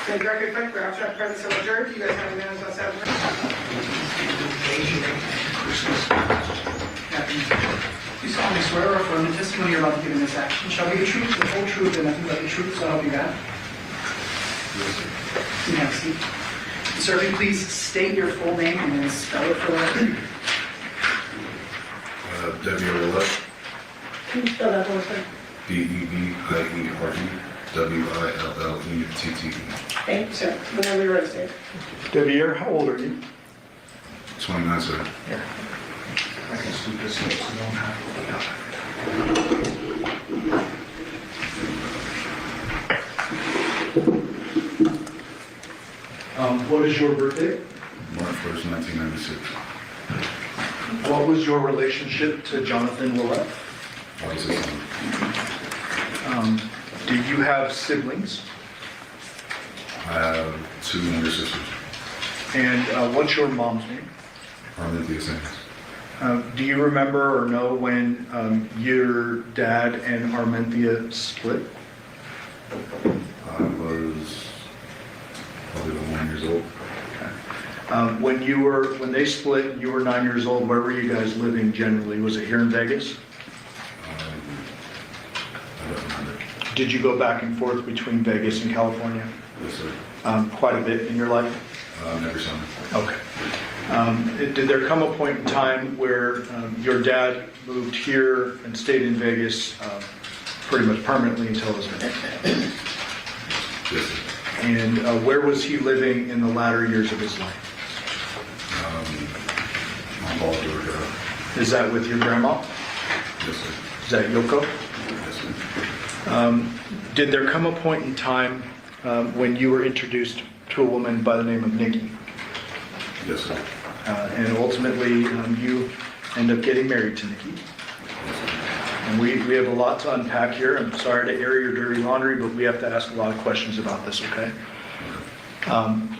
Take record effect for outside presence of the jury. Do you guys have any matters outside the You solemnly swear or affirm the testimony you're about to give in this action shall be the truth, the whole truth, and nothing but the truth, so help you God? Yes, sir. You have a seat. Sir, if you please state your full name and then spell it for the record. Devyn Willette, Can you spell that for us, sir? DEVIERLLETTE. Thank you, sir. Whenever you're ready, sir. Devyn, how old are you? 29, sir. Here. I can scoop this so you don't have to What is your birthday? March 1st, 1996. What was your relationship to Johnathan Willette? I was his son. Do you have siblings? I have 2 younger sisters. And what's your mom's name? Arminthia Sands. Do you remember or know when your dad and Arminthia split? I was probably about 1 year old. When they split and you were 9 years old, where were you guys living generally? Was it here in Vegas? I don't remember. Did you go back and forth between Vegas and California? Yes, sir. Quite a bit in your life? Never saw him. Okay. Did there come a point in time where your dad moved here and stayed in Vegas pretty much permanently until his death? Yes, sir. And where was he living in the latter years of his life? Ball, Georgia. Is that with your grandma? Yes, sir. Is that Yoko? Yes, sir. Did there come a point in time when you were introduced to a woman by the name of Nikki? Yes, sir. And ultimately, you end up getting married to Nikki. Yes, sir. And we have a lot to unpack here. I'm sorry to air your dirty laundry, but we have to ask a lot of questions about this, okay?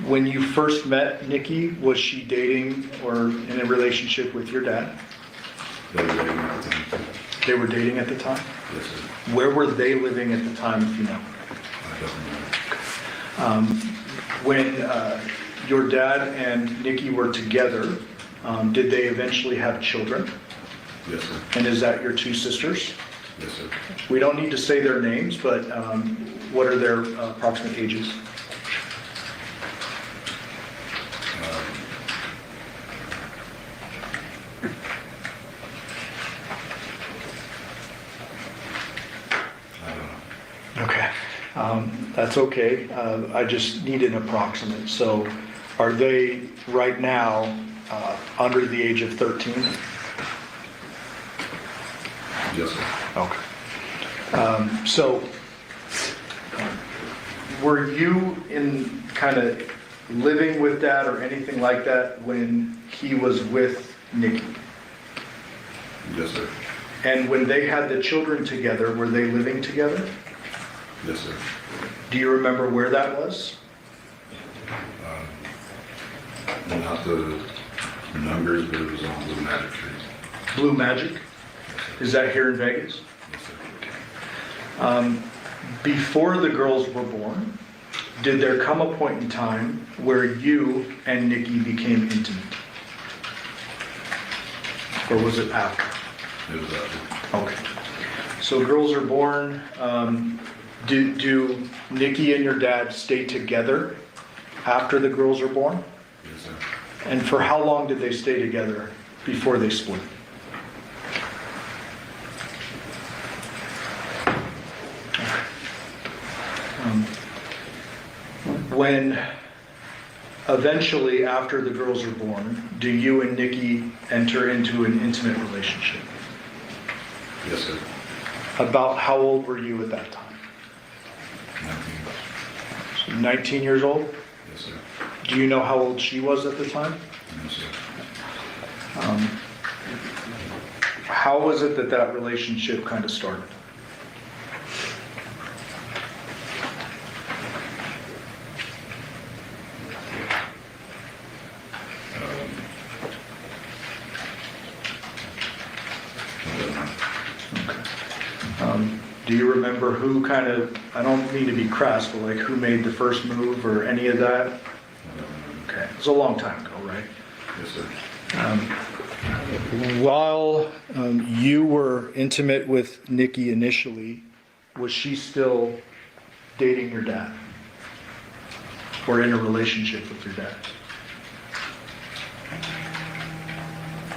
When you first met Nikki, was she dating or in a relationship with your dad? They were dating at the time. They were dating at the time? Yes, sir. Where were they living at the time, if you know? I don't know. When your dad and Nikki were together, did they eventually have children? Yes, sir. And is that your two sisters? Yes, sir. We don't need to say their names, but what are their approximate ages? Okay, that's okay. I just need an approximate. So are they right now under the age of 13? Yes, sir. Okay. So were you in kind of living with Dad or anything like that when he was with Nikki? Yes, sir. And when they had the children together, were they living together? Yes, sir. Do you remember where that was? Not the numbers, but it was on Blue Magic Street. Blue Magic? Is that here in Vegas? Yes, sir. Before the girls were born, did there come a point in time where you and Nikki became intimate? Or was it after? It was after. Okay. So girls are born. Do Nikki and your dad stay together after the girls are born? Yes, sir. And for how long did they stay together before they split? When eventually, after the girls are born, do you and Nikki enter into an intimate relationship? Yes, sir. About how old were you at that time? 19. 19 years old? Yes, sir. Do you know how old she was at the time? Yes, sir. How was it that that relationship kind of started? Do you remember who kind of, I don't mean to be crass, but like who made the first move or any of that? Okay, it was a long time ago, right? Yes, sir. While you were intimate with Nikki initially, was she still dating your dad? Or in a relationship with your dad?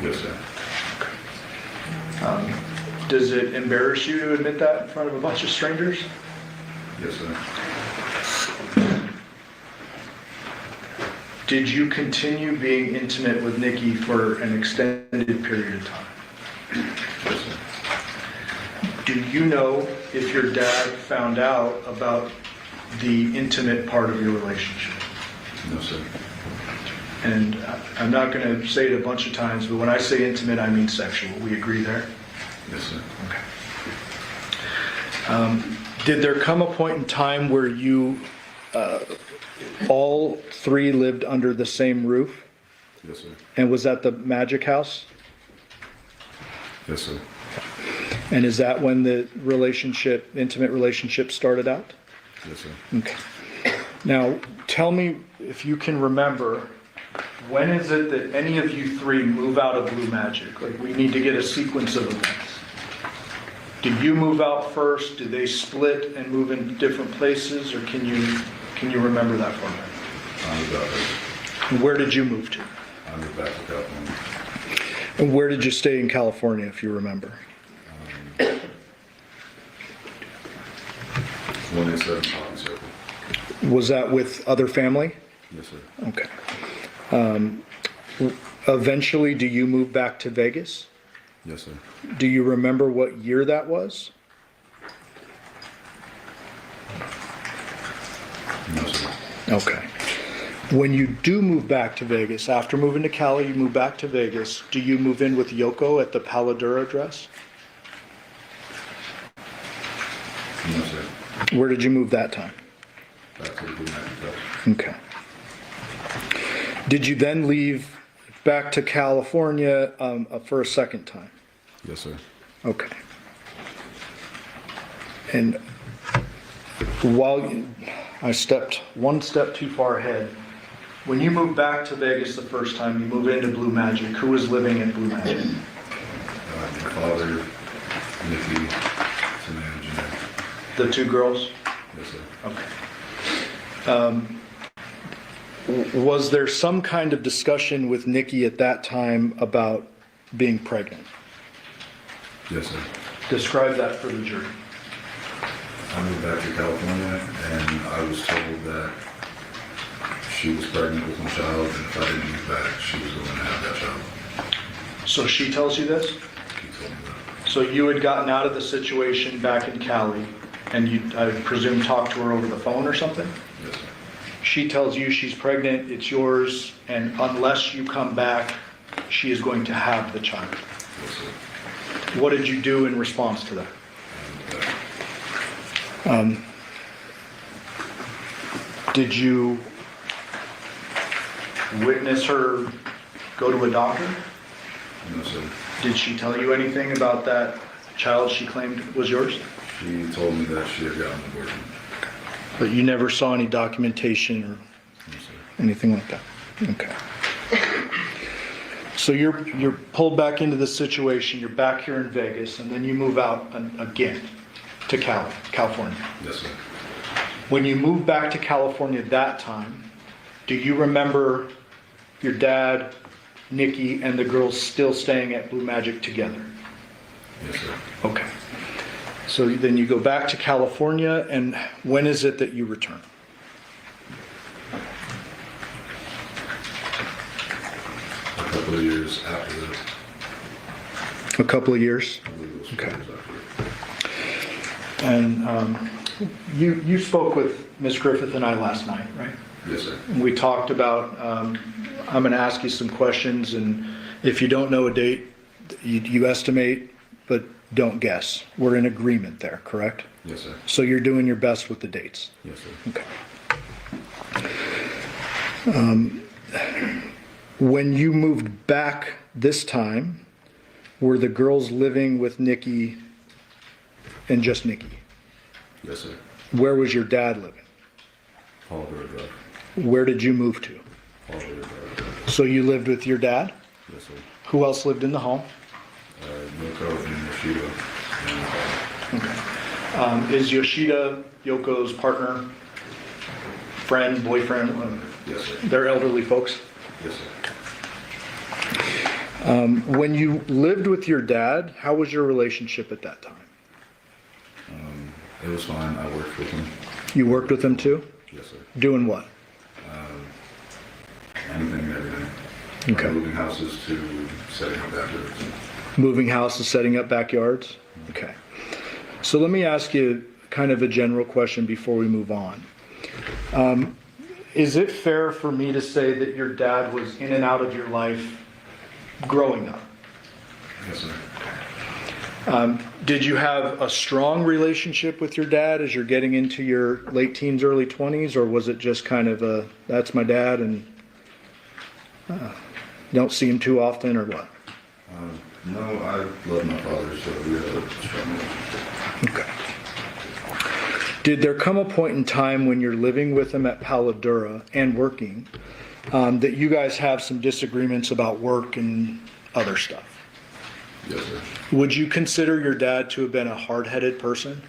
Yes, sir. Does it embarrass you to admit that in front of a bunch of strangers? Yes, sir. Did you continue being intimate with Nikki for an extended period of time? Yes, sir. Do you know if your dad found out about the intimate part of your relationship? No, sir. And I'm not going to say it a bunch of times, but when I say intimate, I mean sexual. We agree there? Yes, sir. Okay. Did there come a point in time where you all three lived under the same roof? Yes, sir. And was that the Magic House? Yes, sir. And is that when the relationship, intimate relationship started out? Yes, sir. Okay. Now, tell me if you can remember when is it that any of you three move out of Blue Magic? Like, we need to get a sequence of events. Do you move out first? Do they split and move in different places? Or can you remember that for me? I moved out first. And where did you move to? I moved back to California. And where did you stay in California, if you remember? 187 Poppy Circle. Was that with other family? Yes, sir. Okay. Eventually, do you move back to Vegas? Yes, sir. Do you remember what year that was? No, sir. Okay. When you do move back to Vegas, after moving to Cali, you move back to Vegas, do you move in with Yoko at the Palo Duro address? No, sir. Where did you move that time? Back to the Blue Magic Club. Okay. Did you then leave back to California for a second time? Yes, sir. Okay. And I stepped one step too far ahead. When you moved back to Vegas the first time, you moved into Blue Magic. Who was living at Blue Magic? My father, Nikki, Samantha, Jeanette. The two girls? Yes, sir. Okay. Was there some kind of discussion with Nikki at that time about being pregnant? Yes, sir. Describe that for the jury. I moved back to California, and I was told that she was pregnant with my child, and if I didn't move back, she was going to have that child. So she tells you this? She told me that. So you had gotten out of the situation back in Cali, and you, I presume, talked to her over the phone or something? Yes, sir. She tells you she's pregnant, it's yours, and unless you come back, she is going to have the child. Yes, sir. What did you do in response to that? Did you witness her go to a doctor? No, sir. Did she tell you anything about that child she claimed was yours? She told me that she had gotten an abortion. But you never saw any documentation or No, sir. anything like that? Okay. So you're pulled back into this situation, you're back here in Vegas, and then you move out again to California. Yes, sir. When you moved back to California that time, do you remember your dad, Nikki, and the girls still staying at Blue Magic together? Yes, sir. Okay. So then you go back to California, and when is it that you return? A couple of years after that. A couple of years? I believe it was 4 Okay. years after. And you spoke with Ms. Griffith and I last night, right? Yes, sir. We talked about, I'm going to ask you some questions, and if you don't know a date, you estimate, but don't guess. We're in agreement there, correct? Yes, sir. So you're doing your best with the dates? Yes, sir. Okay. When you moved back this time, were the girls living with Nikki and just Nikki? Yes, sir. Where was your dad living? Paul Drive. Where did you move to? Paul Drive. So you lived with your dad? Yes, sir. Who else lived in the home? Yoko and Yoshida. Okay. Is Yoshida Yoko's partner, friend, boyfriend? Yes, sir. They're elderly folks. Yes, sir. When you lived with your dad, how was your relationship at that time? It was fine. I worked with him. You worked with him too? Yes, sir. Doing what? Anything and everything. Okay. From moving houses to setting up backyards. Moving houses, setting up backyards? Okay. So let me ask you kind of a general question before we move on. Is it fair for me to say that your dad was in and out of your life growing up? Yes, sir. Did you have a strong relationship with your dad as you're getting into your late teens, early 20s, or was it just kind of a, that's my dad and don't see him too often, or what? No, I love my father, so we have a strong relationship. Okay. Did there come a point in time when you're living with him at Palo Duro and working that you guys have some disagreements about work and other stuff. Yes, sir. Would you consider your dad to have been a hard-headed person?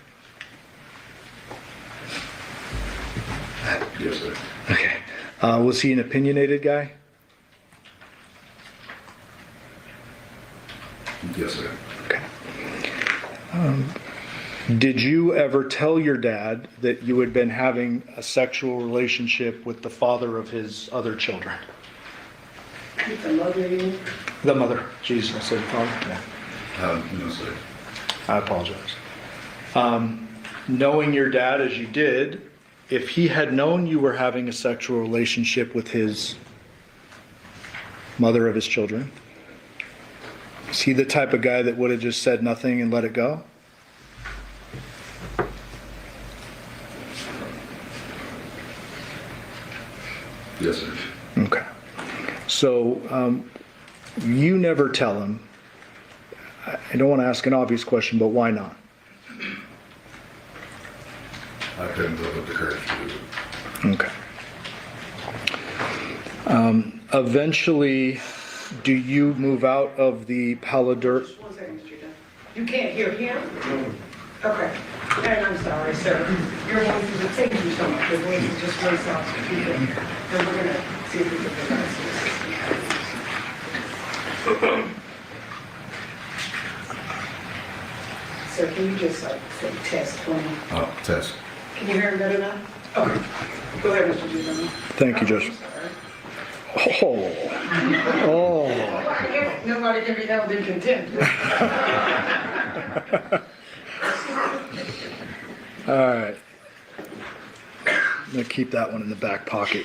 Yes, sir. Okay. Was he an opinionated guy? Yes, sir. Okay. Did you ever tell your dad that you had been having a sexual relationship with the father of his other children? The mother, you mean? The mother. Jesus, I said father. Yeah. No, sir. I apologize. Knowing your dad as you did, if he had known you were having a sexual relationship with his mother of his children, is he the type of guy that would have just said nothing and let it go? Yes, sir. Okay. So you never tell him. I don't want to ask an obvious question, but why not? I couldn't build up the courage to do it. Okay. Eventually, do you move out of the Paladura? 1 second, Mr. Dunn. You can't hear him? Okay. And I'm sorry, sir. Your voice is, thank you so much. Your voice is just really soft to people. And we're going to see if we can figure out this. Sir, can you just say test for me? Oh, test. Can you hear him better now? Okay. Go ahead, Mr. Dunn. Thank you, Judge. Oh. Nobody can be held in contempt. All right. I'm going to keep that one in the back pocket.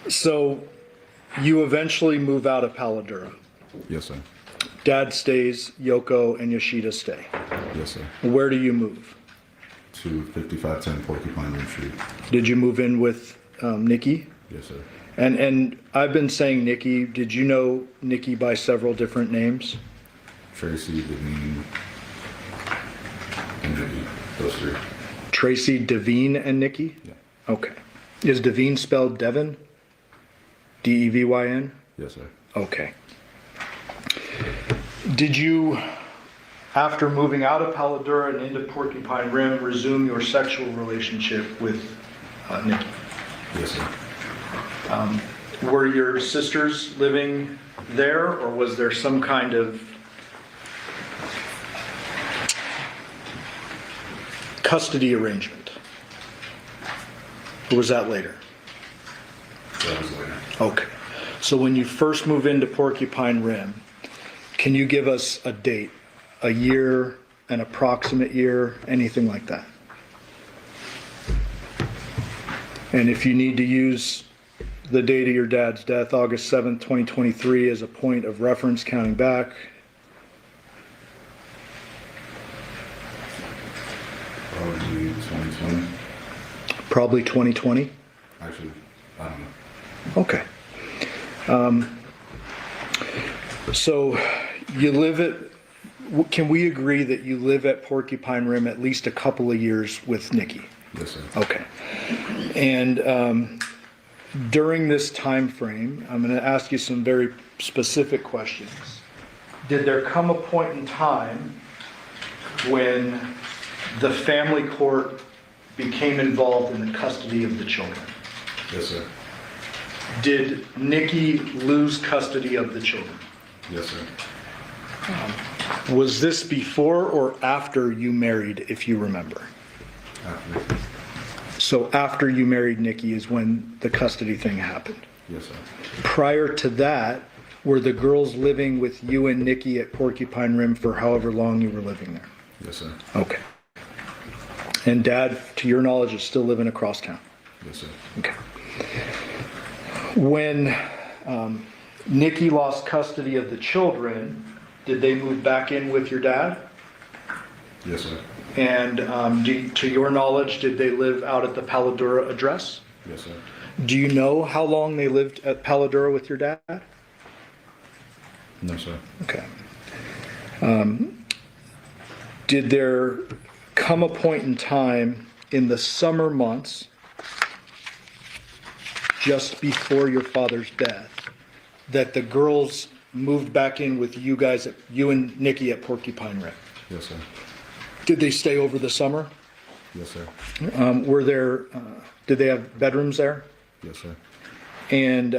So you eventually move out of Paladura. Yes, sir. Dad stays, Yoko and Yoshida stay. Yes, sir. Where do you move? To 5510 Porcupine Rim Street. Did you move in with Nikki? Yes, sir. And I've been saying Nikki. Did you know Nikki by several different names? Tracy, Devyn, and Nikki. Those three. Tracy, Devyn, and Nikki? Yeah. Okay. Is Devyn spelled Devyn? D-E-V-Y-N? Yes, sir. Okay. Did you, after moving out of Paladura and into Porcupine Rim, resume your sexual relationship with Nikki? Yes, sir. Were your sisters living there, or was there some kind of custody arrangement? Or was that later? That was later. Okay. So when you first move into Porcupine Rim, can you give us a date, a year, an approximate year, anything like that? And if you need to use the date of your dad's death, August 7th, 2023, as a point of reference counting back. Probably 2020. Probably 2020? Actually, I don't know. Okay. So you live at, can we agree that you live at Porcupine Rim at least a couple of years with Nikki? Yes, sir. Okay. And during this time frame, I'm going to ask you some very specific questions. Did there come a point in time when the family court became involved in the custody of the children? Yes, sir. Did Nikki lose custody of the children? Yes, sir. Was this before or after you married, if you remember? After. So after you married Nikki is when the custody thing happened. Yes, sir. Prior to that, were the girls living with you and Nikki at Porcupine Rim for however long you were living there? Yes, sir. Okay. And Dad, to your knowledge, is still living across town? Yes, sir. Okay. When Nikki lost custody of the children, did they move back in with your dad? Yes, sir. And to your knowledge, did they live out at the Paladura address? Yes, sir. Do you know how long they lived at Paladura with your dad? No, sir. Okay. Did there come a point in time in the summer months just before your father's death, that the girls moved back in with you guys, you and Nikki at Porcupine Rim. Yes, sir. Did they stay over the summer? Yes, sir. Did they have bedrooms there? Yes, sir. And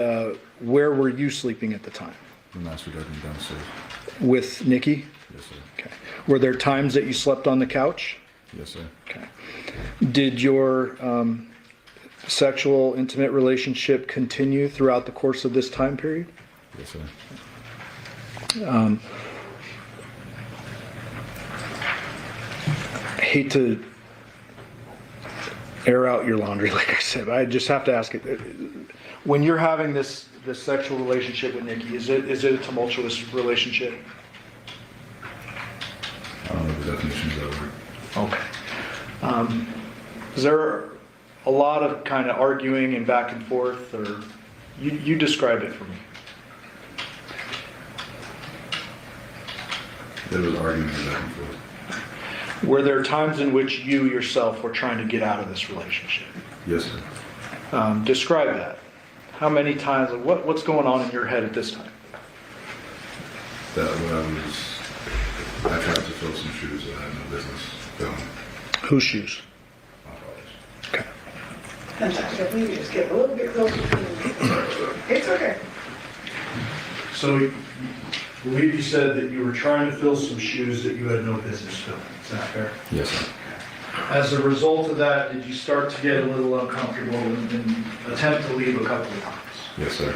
where were you sleeping at the time? The master bedroom downstairs. With Nikki? Yes, sir. Okay. Were there times that you slept on the couch? Yes, sir. Okay. Did your sexual intimate relationship continue throughout the course of this time period? Yes, sir. I hate to air out your laundry, like I said, but I just have to ask it. When you're having this sexual relationship with Nikki, is it a tumultuous relationship? I don't know the definition of that word. Okay. Is there a lot of kind of arguing and back and forth, or you describe it for me? There was arguing back and forth. Were there times in which you yourself were trying to get out of this relationship? Yes, sir. Describe that. How many times? What's going on in your head at this time? That I tried to fill some shoes that I had no business filling. Whose shoes? My father's. Okay. Fantastic. I believe you just get a little bit closer. It's okay. So, I believe you said that you were trying to fill some shoes that you had no business filling. Is that fair? Yes, sir. As a result of that, did you start to get a little uncomfortable and attempt to leave a couple of times? Yes, sir.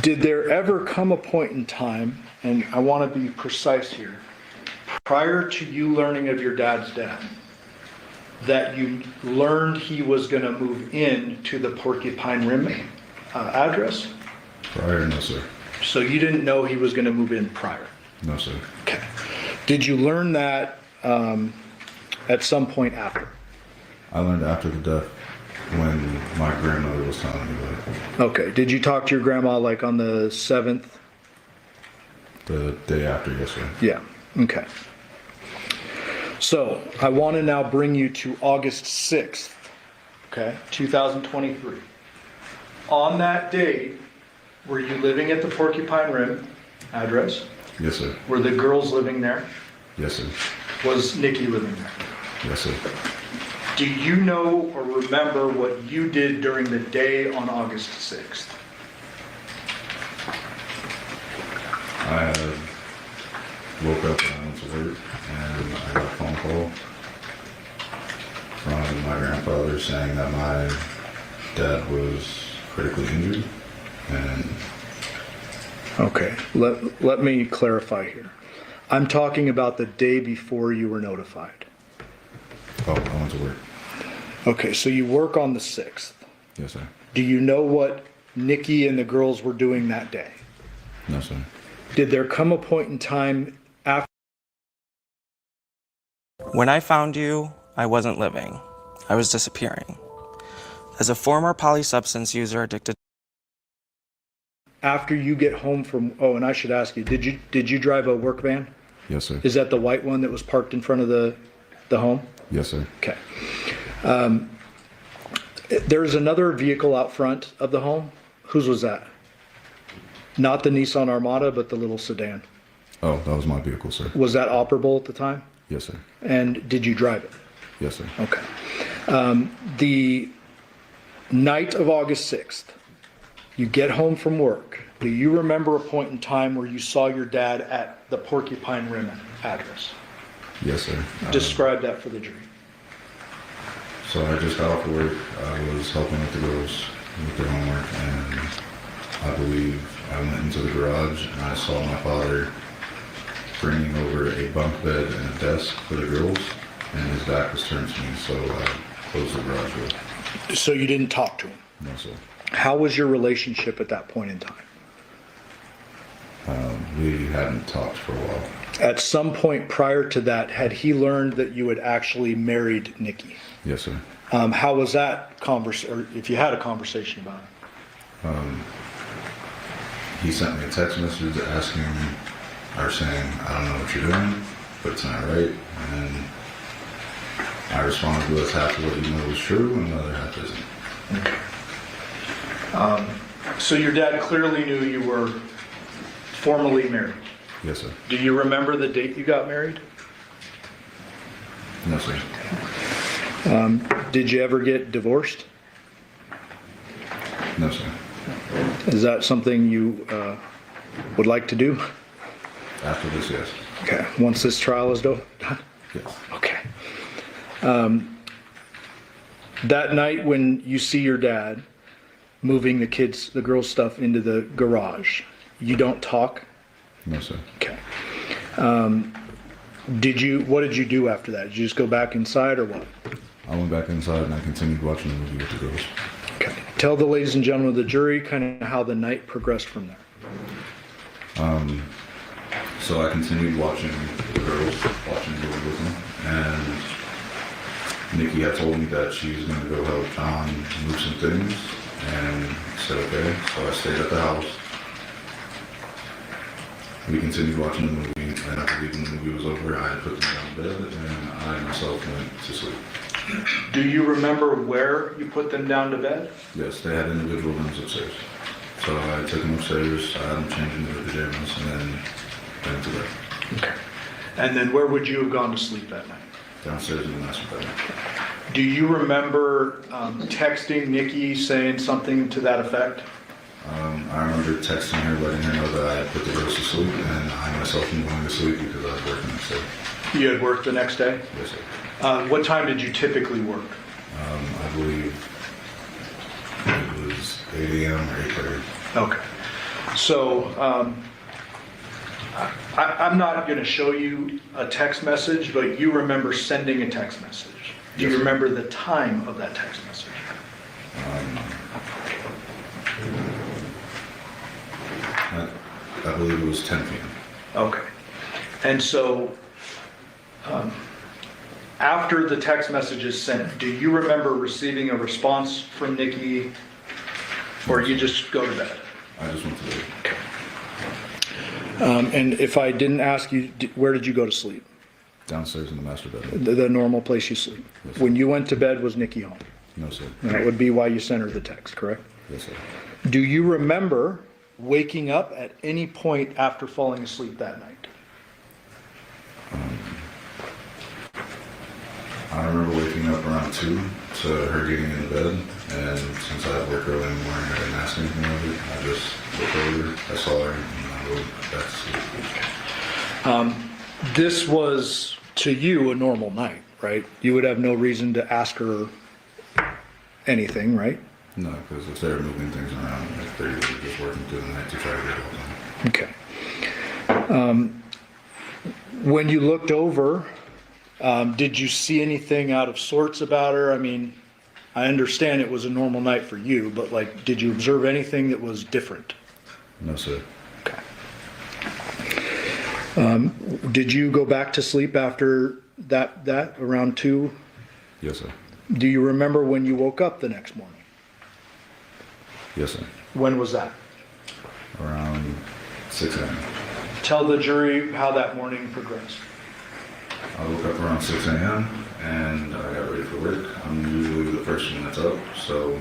Did there ever come a point in time, and I want to be precise here, prior to you learning of your dad's death, that you learned he was going to move in to the Porcupine Rim address? Prior, no, sir. So you didn't know he was going to move in prior? No, sir. Okay. Did you learn that at some point after? I learned after the death when my grandmother was telling me about it. Okay. Did you talk to your grandma like on the 7th? The day after, yes, sir. Yeah. Okay. So I want to now bring you to August 6th, okay, 2023. On that date, were you living at the Porcupine Rim address? Yes, sir. Were the girls living there? Yes, sir. Was Nikki living there? Yes, sir. Do you know or remember what you did during the day on August 6th? I woke up and I went to work, and I got a phone call from my grandfather saying that my dad was critically injured, and Okay, let me clarify here. I'm talking about the day before you were notified. I went to work. Okay, so you work on the 6th. Yes, sir. Do you know what Nikki and the girls were doing that day? No, sir. Did there come a point in time after? When I found you, I wasn't living. I was disappearing. As a former polysubstance user addicted. After you get home from, oh, and I should ask you, did you drive a work van? Yes, sir. Is that the white one that was parked in front of the home? Yes, sir. Okay. There's another vehicle out front of the home. Whose was that? Not the Nissan Armada, but the little sedan. Oh, that was my vehicle, sir. Was that operable at the time? Yes, sir. And did you drive it? Yes, sir. Okay. The night of August 6th, you get home from work. Do you remember a point in time where you saw your dad at the Porcupine Rim address? Yes, sir. Describe that for the jury. So I just got off work. I was helping with the girls with their homework, and I believe I went into the garage and I saw my father bringing over a bunk bed and a desk for the girls, and his back was turned to me, so I closed the garage door. So you didn't talk to him? No, sir. How was your relationship at that point in time? We hadn't talked for a while. At some point prior to that, had he learned that you had actually married Nikki? Yes, sir. How was that conversation, or if you had a conversation about it? he sent me a text message asking or saying, I don't know what you're doing, but it's not right. And I responded with half of what you know is true and the other half isn't. So your dad clearly knew you were formally married. Yes, sir. Do you remember the date you got married? No, sir. Did you ever get divorced? No, sir. Is that something you would like to do? After this, yes. Okay, once this trial is done? Yes. Okay. That night when you see your dad moving the girls' stuff into the garage, you don't talk? No, sir. Okay. What did you do after that? Did you just go back inside or what? I went back inside and I continued watching the movie with the girls. Okay. Tell the ladies and gentlemen of the jury kind of how the night progressed from there. So I continued watching the girls, watching the movie with them, and Nikki had told me that she was going to go help John move some things, and I said okay, so I stayed at the house. We continued watching the movie, and after when the movie was over, I had put them down to bed, and I myself went to sleep. Do you remember where you put them down to bed? Yes, they had individual rooms upstairs. So I took them upstairs, I had them change into their pajamas, and then went to bed. Okay. And then where would you have gone to sleep that night? Downstairs in the master bedroom. Do you remember texting Nikki saying something to that effect? I remember texting her, letting her know that I had put the girls to sleep, and I myself am going to sleep because I was working next day. You had worked the next day? Yes, sir. What time did you typically work? I believe it was 8 a.m. or 8:30. Okay. So I'm not going to show you a text message, but you remember sending a text message. Do you remember the time of that text message? I believe it was 10 p.m. Okay. And so after the text message is sent, do you remember receiving a response from Nikki, or you just go to bed? I just went to bed. Okay. And if I didn't ask you, where did you go to sleep? Downstairs in the master bedroom. The normal place you sleep. Yes, when you went to bed, was Nikki home? No, sir. And that would be why you sent her the text, correct? Yes, sir. Do you remember waking up at any point after falling asleep that night? I remember waking up around 2 to her getting into bed, and since I had work early in the morning, I didn't ask anything of it. I just looked over, I saw her, and I went back to sleep. This was, to you, a normal night, right? You would have no reason to ask her anything, right? No, because if they were moving things around, like they were just working through the night to try to get it all done. Okay. When you looked over, did you see anything out of sorts about her? I mean, I understand it was a normal night for you, but like, did you observe anything that was different? No, sir. Okay. Did you go back to sleep after that around 2? Yes, sir. Do you remember when you woke up the next morning? Yes, sir. When was that? Around 6 a.m. Tell the jury how that morning progressed. I woke up around 6 a.m. and I got ready for work. I'm usually the first one that's up, so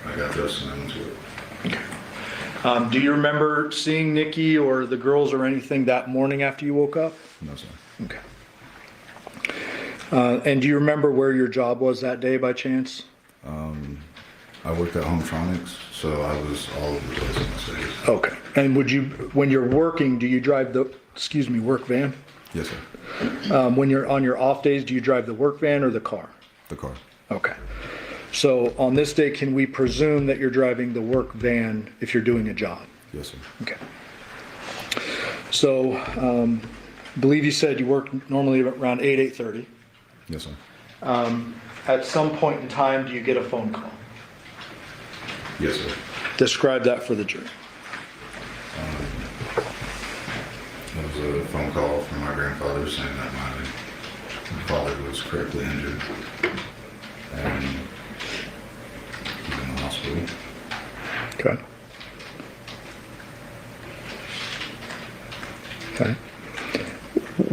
I got dressed and I went to work. Okay. Do you remember seeing Nikki or the girls or anything that morning after you woke up? No, sir. Okay. And do you remember where your job was that day by chance? I worked at Hometronics, so I was all over the place in the city. Okay. And when you're working, do you drive the, work van? Yes, sir. When you're on your off days, do you drive the work van or the car? The car. Okay. So on this day, can we presume that you're driving the work van if you're doing a job? Yes, sir. Okay. So, I believe you said you work normally around 8:30. Yes, sir. At some point in time, do you get a phone call? Yes, sir. Describe that for the jury. It was a phone call from my grandfather saying that my father was critically injured and he's in the hospital. Okay.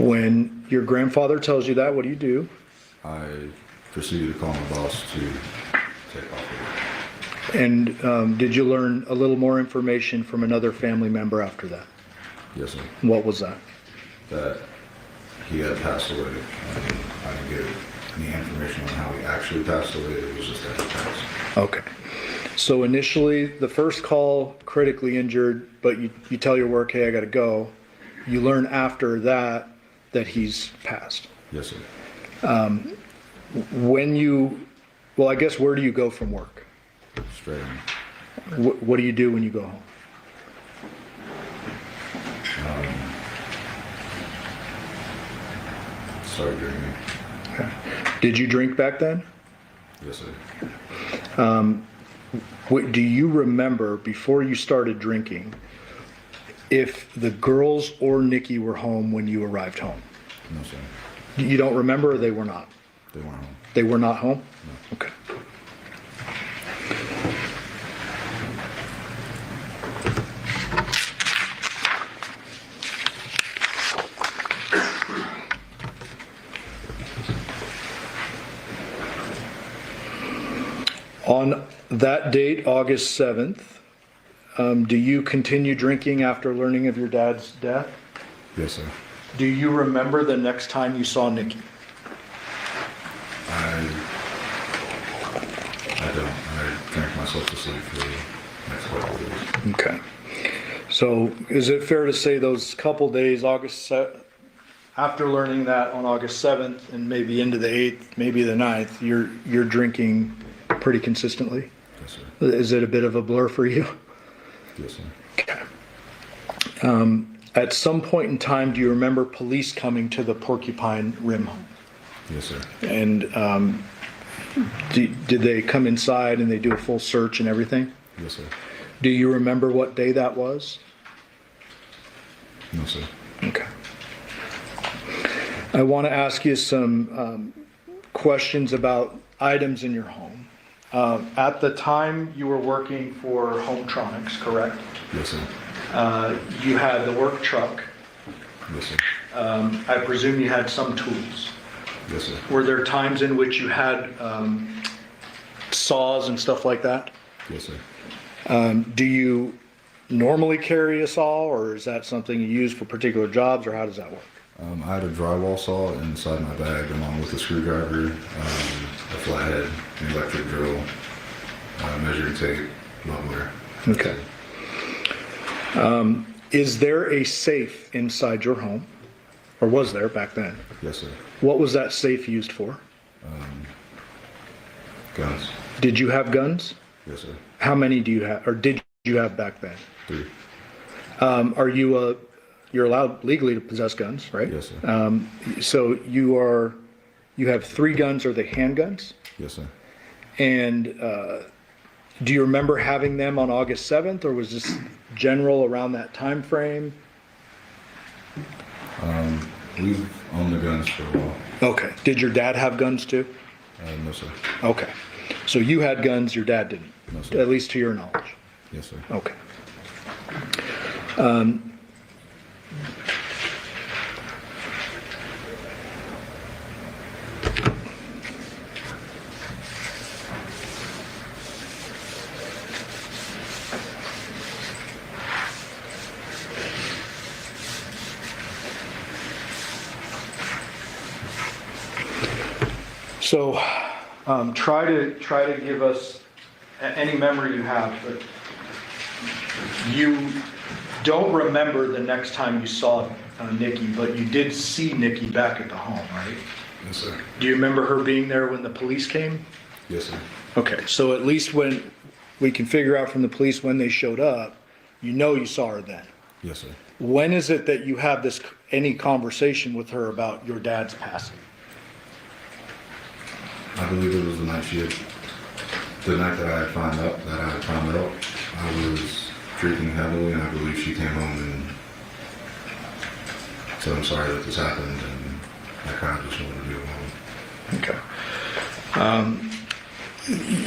When your grandfather tells you that, what do? I proceeded to call my boss to take off of And did you learn a little more information from another family member after that? Yes, sir. What was that? That he had passed away. I didn't get any information on how he actually passed away. It was just that he passed. Okay. So initially, the first call, critically injured, but you tell your work, hey, I got to go. You learn after that he's passed. Yes, sir. Well, I guess where do you go from work? Straight on. What do you do when you go home? Started drinking. Okay. Did you drink back then? Yes, sir. Do you remember, before you started drinking, if the girls or Nikki were home when you arrived home? No, sir. You don't remember, or they were not? They weren't home. They were not home? No. Okay. On that date, August 7th, do you continue drinking after learning of your dad's death? Yes, sir. Do you remember the next time you saw Nikki? I don't. I drank myself to sleep for the next couple of days. Okay. So is it fair to say those couple days, after learning that on August 7th and maybe into the 8th, maybe the 9th, you're drinking pretty consistently? Yes, sir. Is it a bit of a blur for you? Yes, sir. Okay. At some point in time, do you remember police coming to the Porcupine Rim home? Yes, sir. And did they come inside and they do a full search and everything? Yes, sir. Do you remember what day that was? No, sir. Okay. I want to ask you some questions about items in your home. At the time you were working for Hometronics, correct? Yes, sir. You had the work truck. Yes, sir. I presume you had some tools. Yes, sir. Were there times in which you had saws and stuff like that? Yes, sir. Do you normally carry a saw, or is that something you use for particular jobs, or how does that work? I had a drywall saw inside my bag along with a screwdriver, a flathead, an electric drill, measuring tape, leveler. Okay. Is there a safe inside your home, or was there back then? Yes, sir. What was that safe used for? Guns. Did you have guns? Yes, sir. How many do you have, or did you have back then? 3. Are you you're allowed legally to possess guns, right? Yes, sir. So you have 3 guns. Are they handguns? Yes, sir. And do you remember having them on August 7th, or was this general around that time frame? We've owned the guns for a while. Okay. Did your dad have guns too? No, sir. Okay. So you had guns, your dad didn't? No, sir. At least to your knowledge? Yes, sir. Okay. So try to give us any memory you have, but you don't remember the next time you saw Nikki, but you did see Nikki back at the home, right? Yes, sir. Do you remember her being there when the police came? Yes, sir. Okay, so at least when we can figure out from the police when they showed up, you know you saw her then. Yes, sir. When is it that you have any conversation with her about your dad's passing? I believe it was the night the night that I had found out, I was drinking heavily, and I believe she came home and said, I'm sorry that this happened, and I kind of just wanted to be alone. Okay.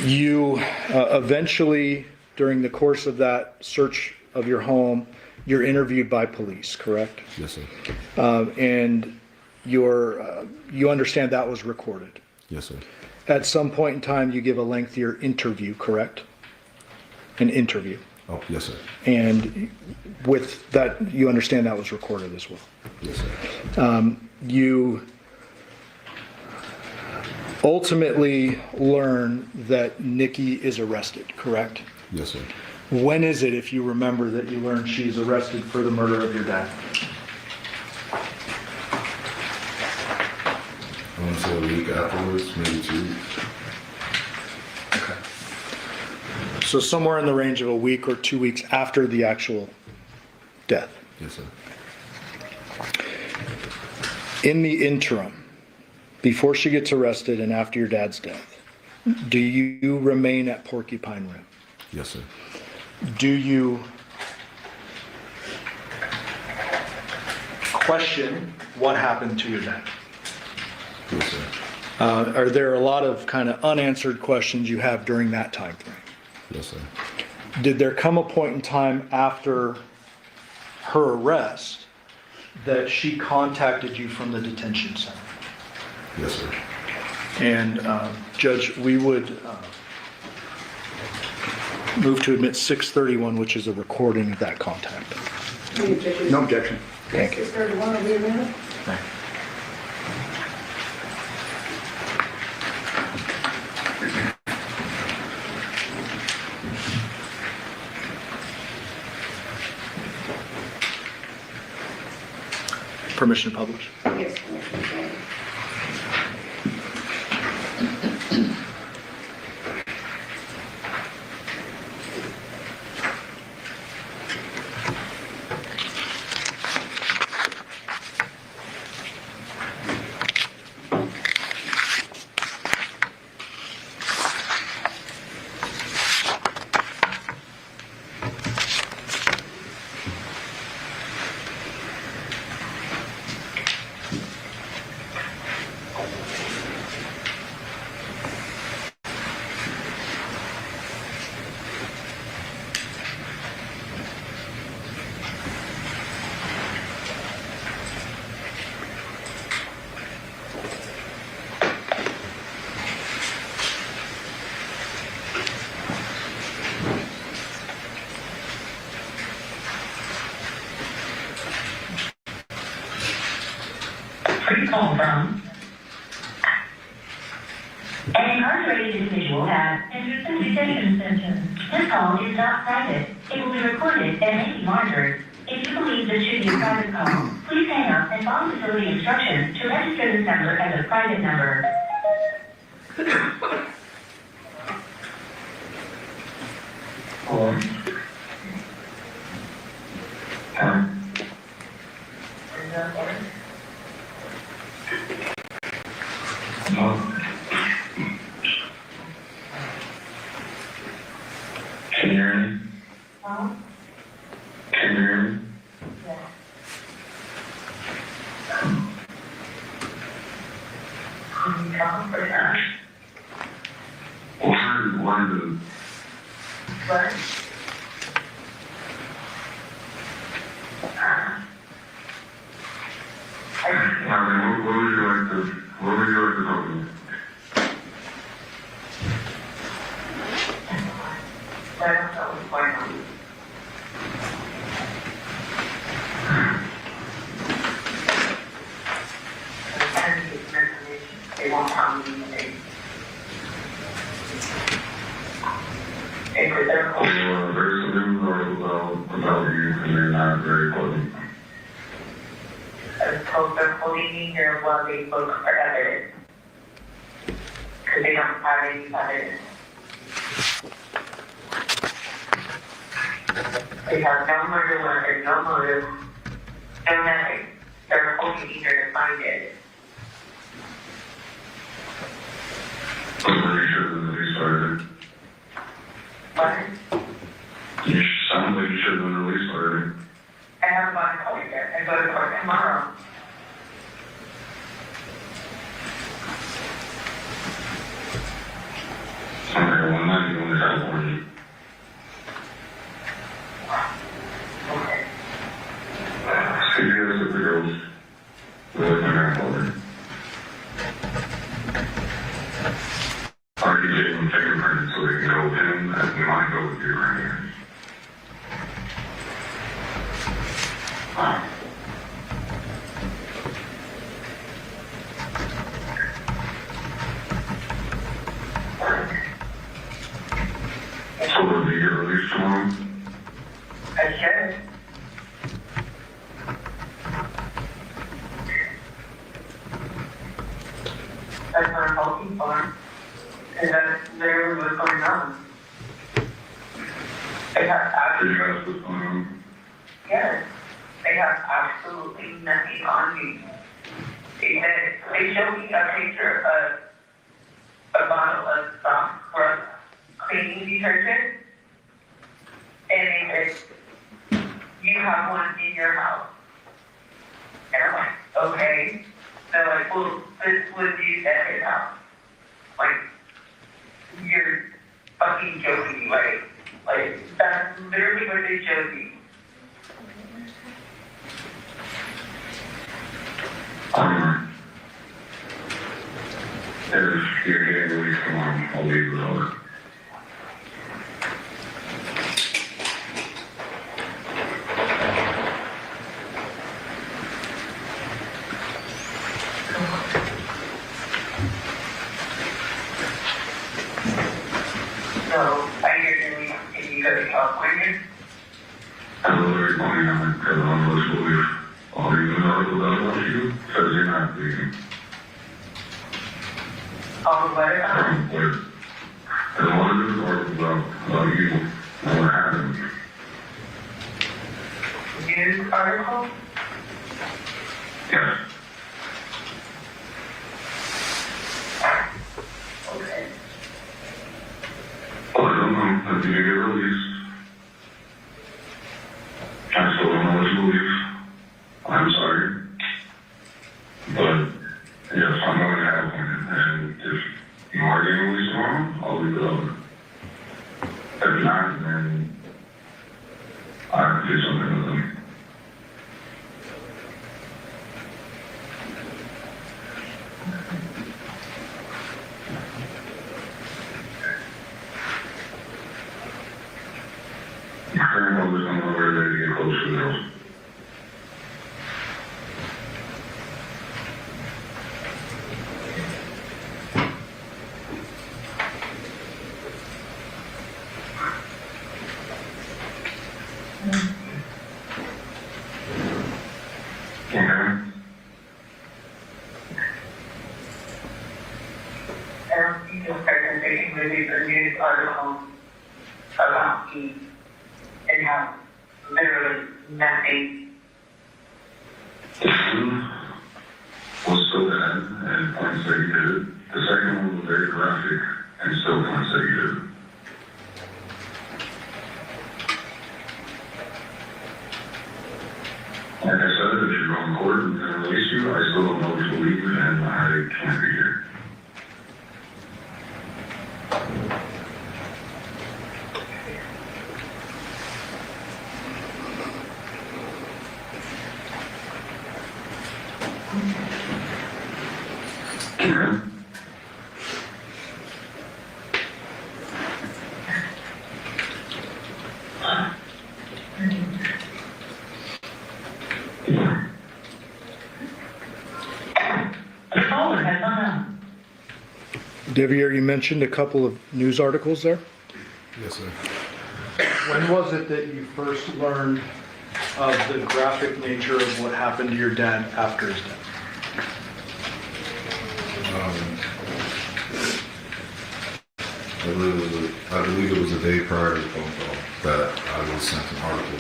You eventually, during the course of that search of your home, you're interviewed by police, correct? Yes, sir. And you understand that was recorded. Yes, sir. At some point in time, you give a lengthier interview, correct? An interview. Oh, yes, sir. And with that, you understand that was recorded as well. Yes, sir. You ultimately learn that Nikki is arrested, correct? Yes, sir. When is it, if you remember, that you learn she's arrested for the murder of your dad? I want to say a week afterwards, maybe 2 weeks. Okay. So somewhere in the range of a week or 2 weeks after the actual death. Yes, sir. In the interim, before she gets arrested and after your dad's death, do you remain at Porcupine Rim? Yes, sir. Do you question what happened to your dad? Yes, sir. Are there a lot of kind of unanswered questions you have during that time frame? Yes, sir. Did there come a point in time after her arrest that she contacted you from the detention center? Yes, sir. And Judge, we would move to admit 631, which is a recording of that contact. No objection. Thank you. 631 will be a minute. Thank you. Permission to publish? Yes. Please call from an incarcerated individual has entered the detention center. This call is not private. It will be recorded and may be monitored. If you believe this should be a private call, please hang up and follow facility instructions to register this number as a private number. Can you hear me? Can you hear me? Where did what would you like to talk about? They won't tell me anything. There's some news about you, and they're not very pleasant. I was told they're holding me here while they look for evidence. Because they don't have any evidence. They have no murder weapon, no motive, no nothing. They're holding me here to find it. You should have released already. What? You sound like you should have been released already. I haven't gone to court yet. I go to court tomorrow. Okay, well, now you only have 1 week. Okay. CPS at the girls. Really, my grandfather. get him fingerprinted so they can go with him, and we might go with you right here. So will you get released tomorrow? I should. That's what I'm hoping for. And that's literally what's going on. They have absolutely, yes, they have absolutely nothing on me. They said, they showed me a picture of a bottle of scrub cleaning detergent. And they said, you have one in your house. And I'm like, okay. They're like, well, this was used at his house. Like, you're fucking joking, right? Like, that's literally what they showed me. If you're getting released tomorrow, I'll leave it over. So, I hear you, can you go to California? I'm very funny, I'm because I'm supposed to leave. All these articles about you says you're not leaving. Oh, what about? And a lot of these articles about you and what happened. News article? Yes. Okay. Well, I don't know if you get released. I still don't know what to believe. I'm sorry. But, yes, I'm going to have one. And if you are getting released tomorrow, I'll leave it over. If not, then I have to do something with them. My current hope is I'm going to ready to get close to the girls. I don't think this presentation released a news article about me and have literally nothing. The one was so bad and points that you did it. The second one was very graphic and still points that you did it. Like I said, if you're going to court and going to release you, I still don't know what to believe and I can't be here. Devyn, you mentioned a couple of news articles there. Yes, sir. When was it that you first learned of the graphic nature of what happened to your dad after his death? I believe it was a day prior to the phone call that I was sent an article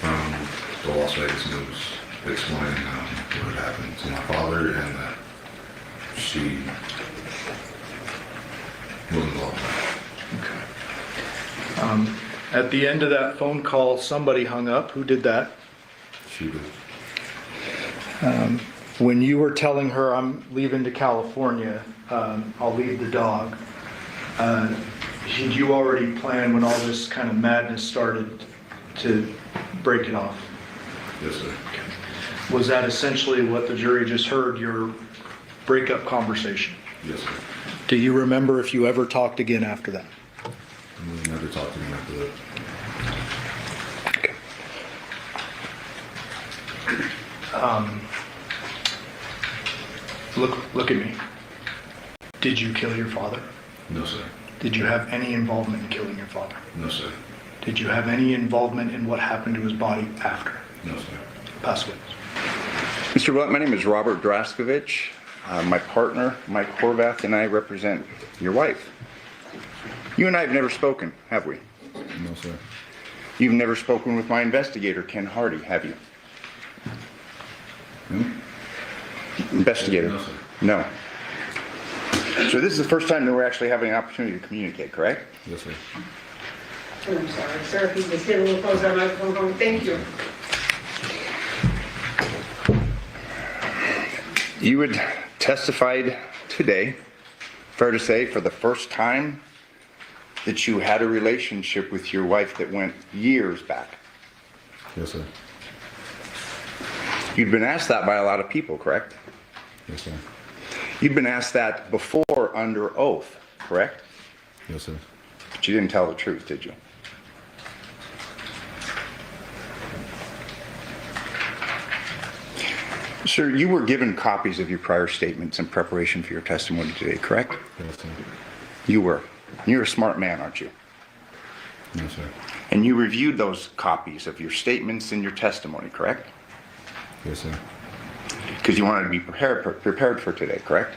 from the Las Vegas News explaining what had happened to my father and that she was involved. Okay. At the end of that phone call, somebody hung up. Who did that? She did. When you were telling her, I'm leaving to California, I'll leave the dog, did you already plan when all this kind of madness started to break it off? Yes, sir. Okay. Was that essentially what the jury just heard, your breakup conversation? Yes, sir. Do you remember if you ever talked again after that? We never talked to him after that. Look at me. Did you kill your father? No, sir. Did you have any involvement in killing your father? No, sir. Did you have any involvement in what happened to his body after? No, sir. Pass witness. Mr. Willette, my name is Robert Draskovich. My partner, Mike Horvath, and I represent your wife. You and I have never spoken, have we? No, sir. You've never spoken with my investigator, Ken Hardy, have you? Investigator? No, sir. No. So this is the first time that we're actually having an opportunity to communicate, correct? Yes, sir. I'm sorry, sir, if you just get a little closer on the microphone, thank you. You had testified today, fair to say, for the first time, that you had a relationship with your wife that went years back. Yes, sir. You'd been asked that by a lot of people, correct? Yes, sir. You'd been asked that before under oath, correct? Yes, sir. But you didn't tell the truth, did you? Sir, you were given copies of your prior statements in preparation for your testimony today, correct? Yes, sir. You were. You're a smart man, aren't you? No, sir. And you reviewed those copies of your statements in your testimony, correct? Yes, sir. Because you wanted to be prepared for today, correct?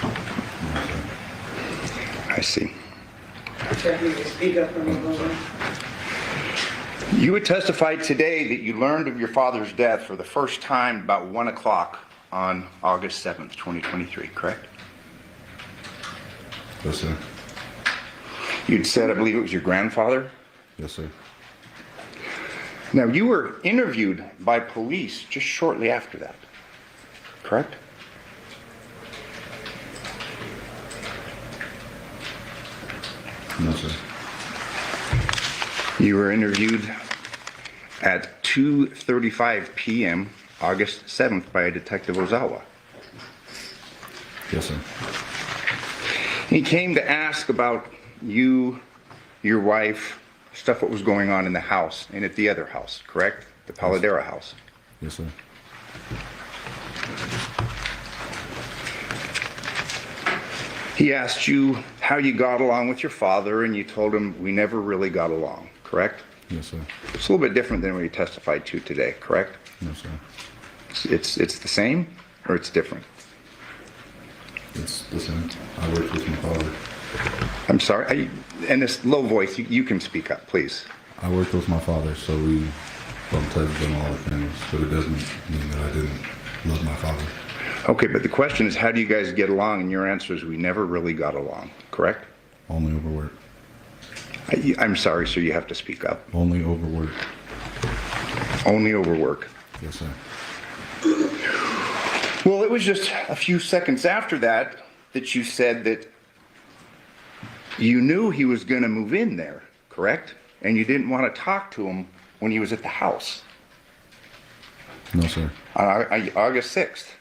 No, sir. I see. Sir, if you could speak up from the podium. You had testified today that you learned of your father's death for the first time about 1 o'clock on August 7th, 2023, correct? Yes, sir. You'd said, I believe it was your grandfather? Yes, sir. Now, you were interviewed by police just shortly after that, correct? No, sir. You were interviewed at 2:35 p.m. August 7th by Detective Ozawa. Yes, sir. He came to ask about you, your wife, stuff what was going on in the house and at the other house, correct? The Paladera house. Yes, sir. He asked you how you got along with your father, and you told him we never really got along, correct? Yes, sir. It's a little bit different than what you testified to today, correct? No, sir. It's the same, or it's different? It's the same. I worked with my father. I'm sorry, and this low voice, you can speak up, please. I worked with my father, so we bumped heads on all the things, but it doesn't mean that I didn't love my father. Okay, but the question is, how do you guys get along? And your answer is, we never really got along, correct? Only over work. I'm sorry, sir, you have to speak up. Only over work. Only over work. Yes, sir. Well, it was just a few seconds after that that you said that you knew he was going to move in there, correct? And you didn't want to talk to him when he was at the house. No, sir. On August 6th.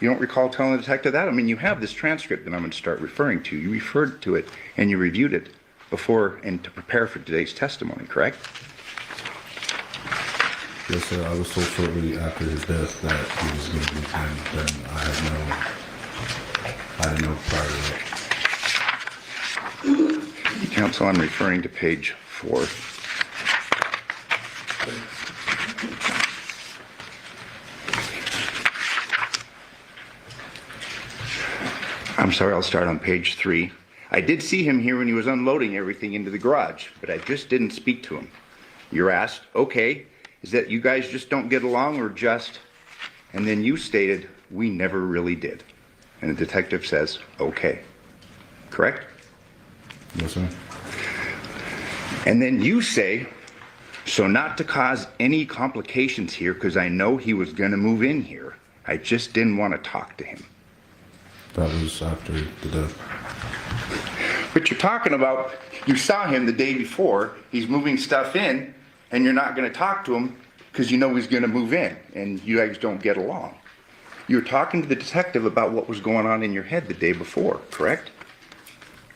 You don't recall telling the detective that? I mean, you have this transcript that I'm going to start referring to. You referred to it and you reviewed it before and to prepare for today's testimony, correct? Yes, sir. I was told shortly after his death that he was going to be in, and I didn't know prior to that. Counsel, I'm referring to page 4. I'm sorry, I'll start on page 3. I did see him here when he was unloading everything into the garage, but I just didn't speak to him. You're asked, okay, is that you guys just don't get along or just? And then you stated, we never really did. And the detective says, okay. Correct? Yes, sir. And then you say, so not to cause any complications here, because I know he was going to move in here, I just didn't want to talk to him. That was after the death. But you're talking about, you saw him the day before, he's moving stuff in, and you're not going to talk to him because you know he's going to move in, and you guys don't get along. You were talking to the detective about what was going on in your head the day before, correct?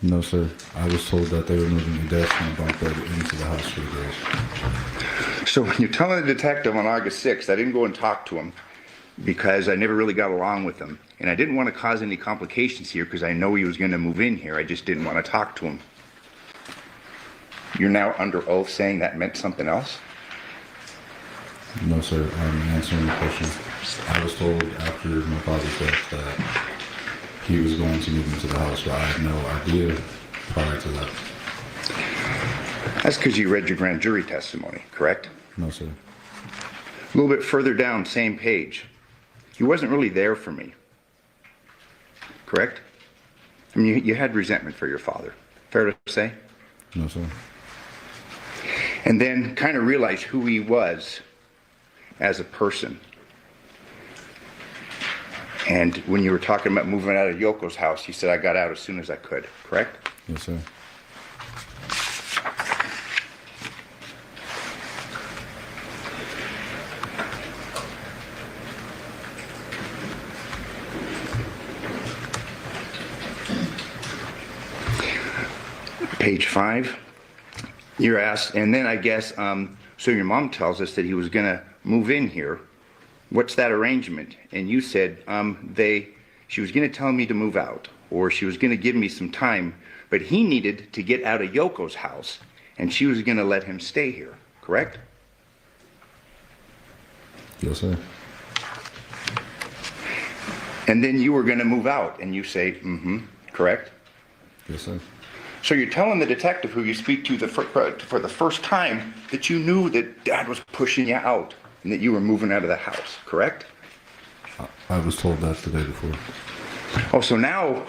No, sir. I was told that they were moving the desk from the bunk bed into the house for the girls. So when you're telling the detective on August 6th, I didn't go and talk to him because I never really got along with him. And I didn't want to cause any complications here because I know he was going to move in here. I just didn't want to talk to him. You're now under oath saying that meant something else? No, sir. I'm answering the question. I was told after my father's death that he was going to move into the house, but I had no idea prior to that. That's because you read your grand jury testimony, correct? No, sir. A little bit further down, same page. He wasn't really there for me, correct? I mean, you had resentment for your father, fair to say? No, sir. And then kind of realized who he was as a person. And when you were talking about moving out of Yoko's house, you said, I got out as soon as I could, correct? Yes, sir. Page 5, you're asked, and then I guess, so your mom tells us that he was gonna move in here. What's that arrangement? And you said she was gonna tell me to move out, or she was gonna give me some time, but he needed to get out of Yoko's house, and she was gonna let him stay here, correct? Yes, sir. And then you were gonna move out, and you say, correct? Yes, sir. So you're telling the detective who you speak to for the first time that you knew that Dad was pushing you out and that you were moving out of the house, correct? I was told that the day before. Oh, so now,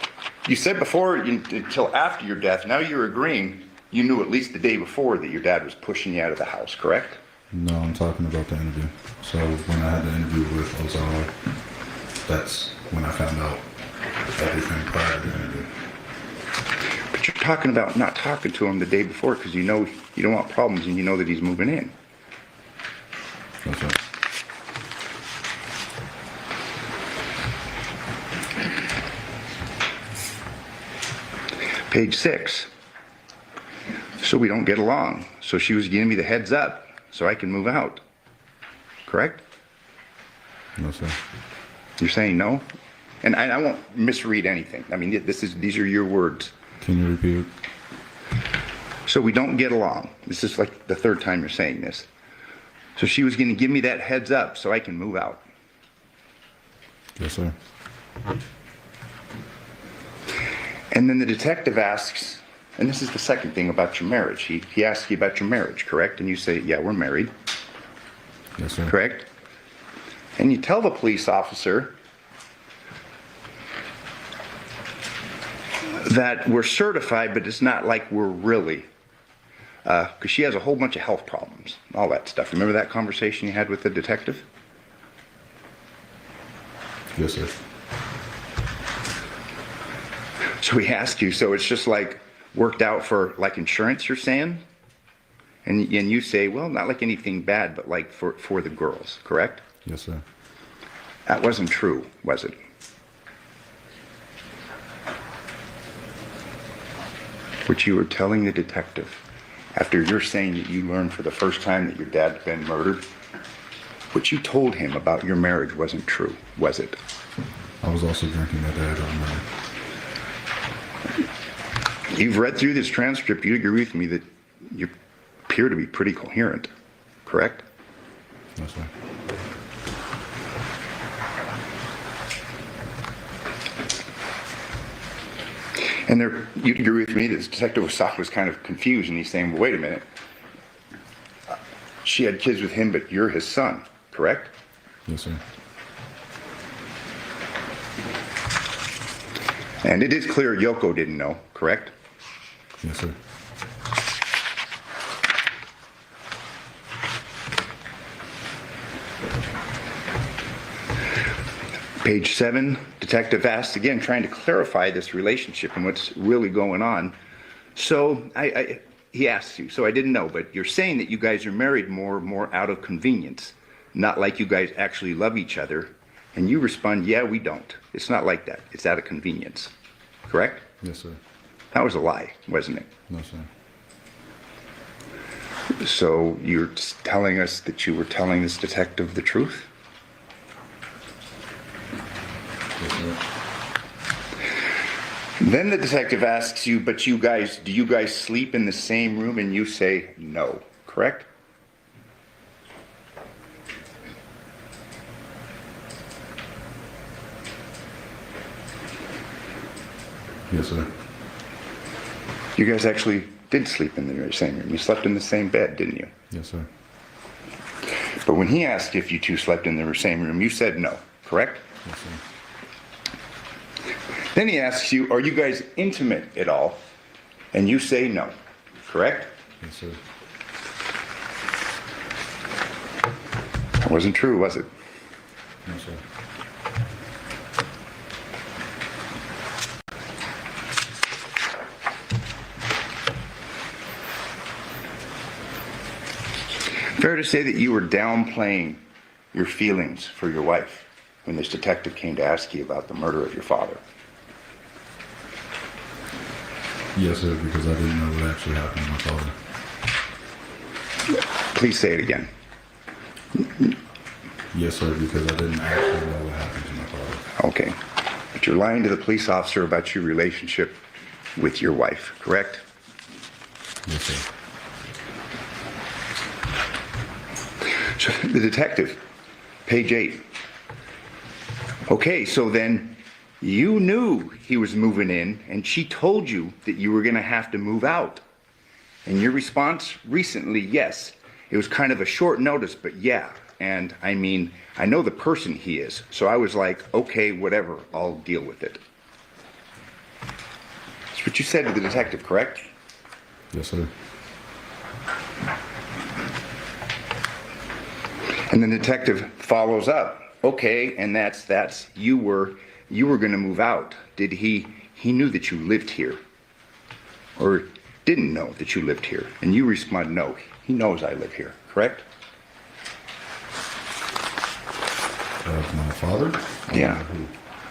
you said before, until after your death, now you're agreeing you knew at least the day before that your dad was pushing you out of the house, correct? No, I'm talking about the interview. So when I had the interview with Ozawa, that's when I found out everything prior to the interview. But you're talking about not talking to him the day before because you know you don't want problems and you know that he's moving in. That's right. Page 6. So we don't get along. So she was giving me the heads up so I can move out. Correct? No, sir. You're saying no? And I won't misread anything. I mean, these are your words. Can you repeat it? So we don't get along. This is like the third time you're saying this. So she was going to give me that heads up so I can move out. Yes, sir. And then the detective asks, and this is the second thing about your marriage. He asks you about your marriage, correct? And you say, yeah, we're married. Yes, sir. Correct? And you tell the police officer that we're certified, but it's not like we're really. Because she has a whole bunch of health problems, all that stuff. Remember that conversation you had with the detective? Yes, sir. So he asked you, so it's just like worked out for like insurance, you're saying? And you say, well, not like anything bad, but like for the girls, correct? Yes, sir. That wasn't true, was it? Which you were telling the detective after you're saying that you learned for the first time that your dad's been murdered. What you told him about your marriage wasn't true, was it? I was also drinking that day. I don't remember. You've read through this transcript. You agree with me that you appear to be pretty coherent, correct? Yes, sir. And you agree with me that Detective Osaka was kind of confused, and he's saying, well, wait a minute. She had kids with him, but you're his son, correct? Yes, sir. And it is clear Yoko didn't know, correct? Yes, sir. Page 7, detective asks again, trying to clarify this relationship and what's really going on. So he asks you, so I didn't know, but you're saying that you guys are married more out of convenience, not like you guys actually love each other And you respond, yeah, we don't. It's not like that. It's out of convenience. Correct? Yes, sir. That was a lie, wasn't it? No, sir. So you're telling us that you were telling this detective the truth? Yes, sir. Then the detective asks you, but do you guys sleep in the same room? And you say no, correct? Yes, sir. You guys actually did sleep in the same room. You slept in the same bed, didn't you? Yes, sir. But when he asked if you two slept in the same room, you said no, correct? Yes, sir. Then he asks you, are you guys intimate at all? And you say no, correct? Yes, sir. That wasn't true, was it? No, sir. Fair to say that you were downplaying your feelings for your wife when this detective came to ask you about the murder of your father. Yes, sir, because I didn't know what actually happened to my father. Please say it again. Yes, sir, because I didn't actually know what happened to my father. Okay. But you're lying to the police officer about your relationship with your wife, correct? Yes, sir. So the detective, page 8. Okay, so then you knew he was moving in, and she told you that you were going to have to move out. And your response recently, yes. It was kind of a short notice, but yeah. And I mean, I know the person he is, so I was like, okay, whatever, I'll deal with it. That's what you said to the detective, correct? Yes, sir. And the detective follows up. Okay, and that's you were going to move out. Did he knew that you lived here, or didn't know that you lived here? And you respond, no, he knows I live here, correct? My father? Yeah.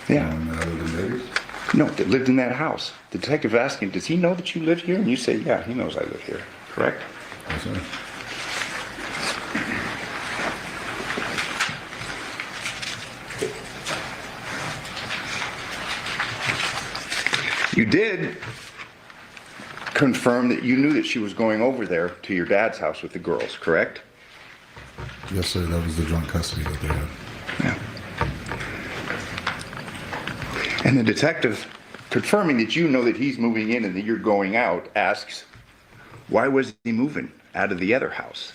Yeah. Other than neighbors? No, that lived in that house. The detective asked him, does he know that you live here? And you say, yeah, he knows I live here, correct? Yes, sir. You did confirm that you knew that she was going over there to your dad's house with the girls, correct? Yes, sir. That was the joint custody that they had. Yeah. And the detective, confirming that you know that he's moving in and that you're going out, asks, why was he moving out of the other house?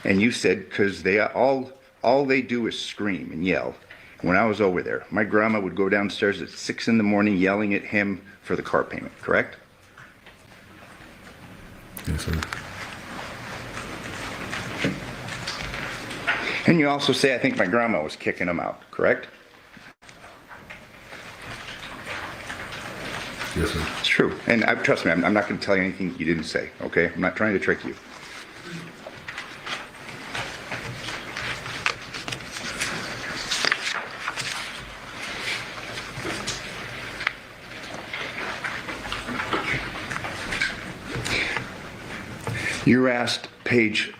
And you said, because they all they do is scream and yell. When I was over there, my grandma would go downstairs at 6 in the morning yelling at him for the car payment, correct? Yes, sir. And you also say, I think my grandma was kicking him out, correct? Yes, sir. It's true. And trust me, I'm not going to tell you anything you didn't say, okay? I'm not trying to trick you. You're asked, page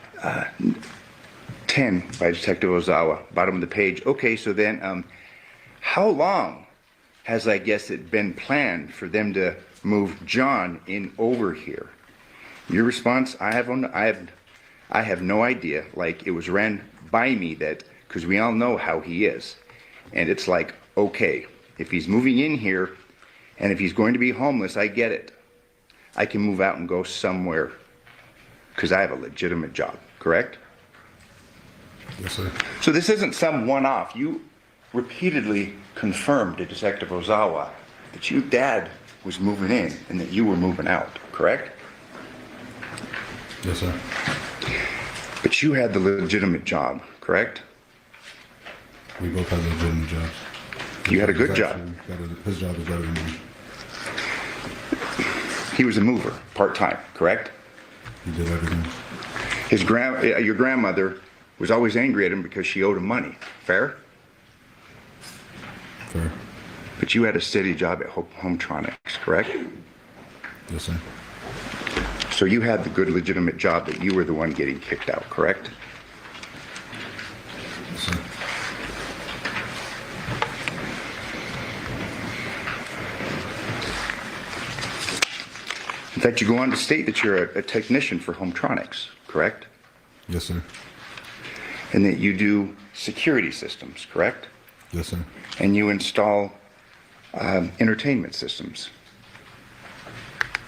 10 by Detective Ozawa, bottom of the page. Okay, so then how long has, I guess, it been planned for them to move John in over here? Your response, I have no idea. Like, it was ran by me that, because we all know how he is. And it's like, okay, if he's moving in here and if he's going to be homeless, I get it. I can move out and go somewhere because I have a legitimate job, correct? Yes, sir. So this isn't some one-off. You repeatedly confirmed to Detective Ozawa that your dad was moving in and that you were moving out, correct? Yes, sir. But you had the legitimate job, correct? We both had legitimate jobs. You had a good job. His job was better than mine. He was a mover, part-time, correct? He did everything. Your grandmother was always angry at him because she owed him money. Fair? But you had a steady job at Hometronics, correct? Yes, sir. So you had the good legitimate job that you were the one getting kicked out, correct? Yes, sir. In fact, you go on to state that you're a technician for Hometronics, correct? Yes, sir. And that you do security systems, correct? Yes, sir. And you install entertainment systems.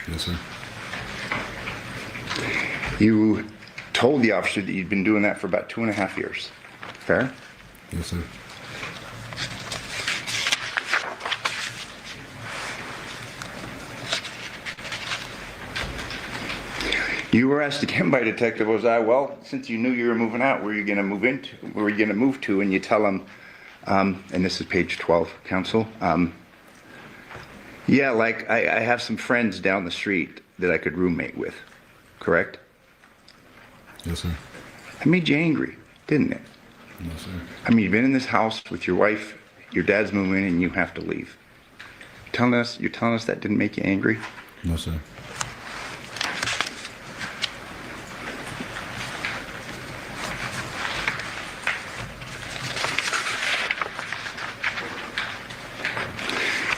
Yes, sir. You told the officer that you'd been doing that for about 2.5 years. Fair? Yes, sir. You were asked again by Detective Ozai, well, since you knew you were moving out, where are you going to move into? Where are you going to move to? And you tell him, and this is page 12, counsel. Yeah, like I have some friends down the street that I could roommate with, correct? Yes, sir. That made you angry, didn't it? Yes, sir. I mean, you've been in this house with your wife, your dad's moving in, and you have to leave. You're telling us that didn't make you angry? No, sir.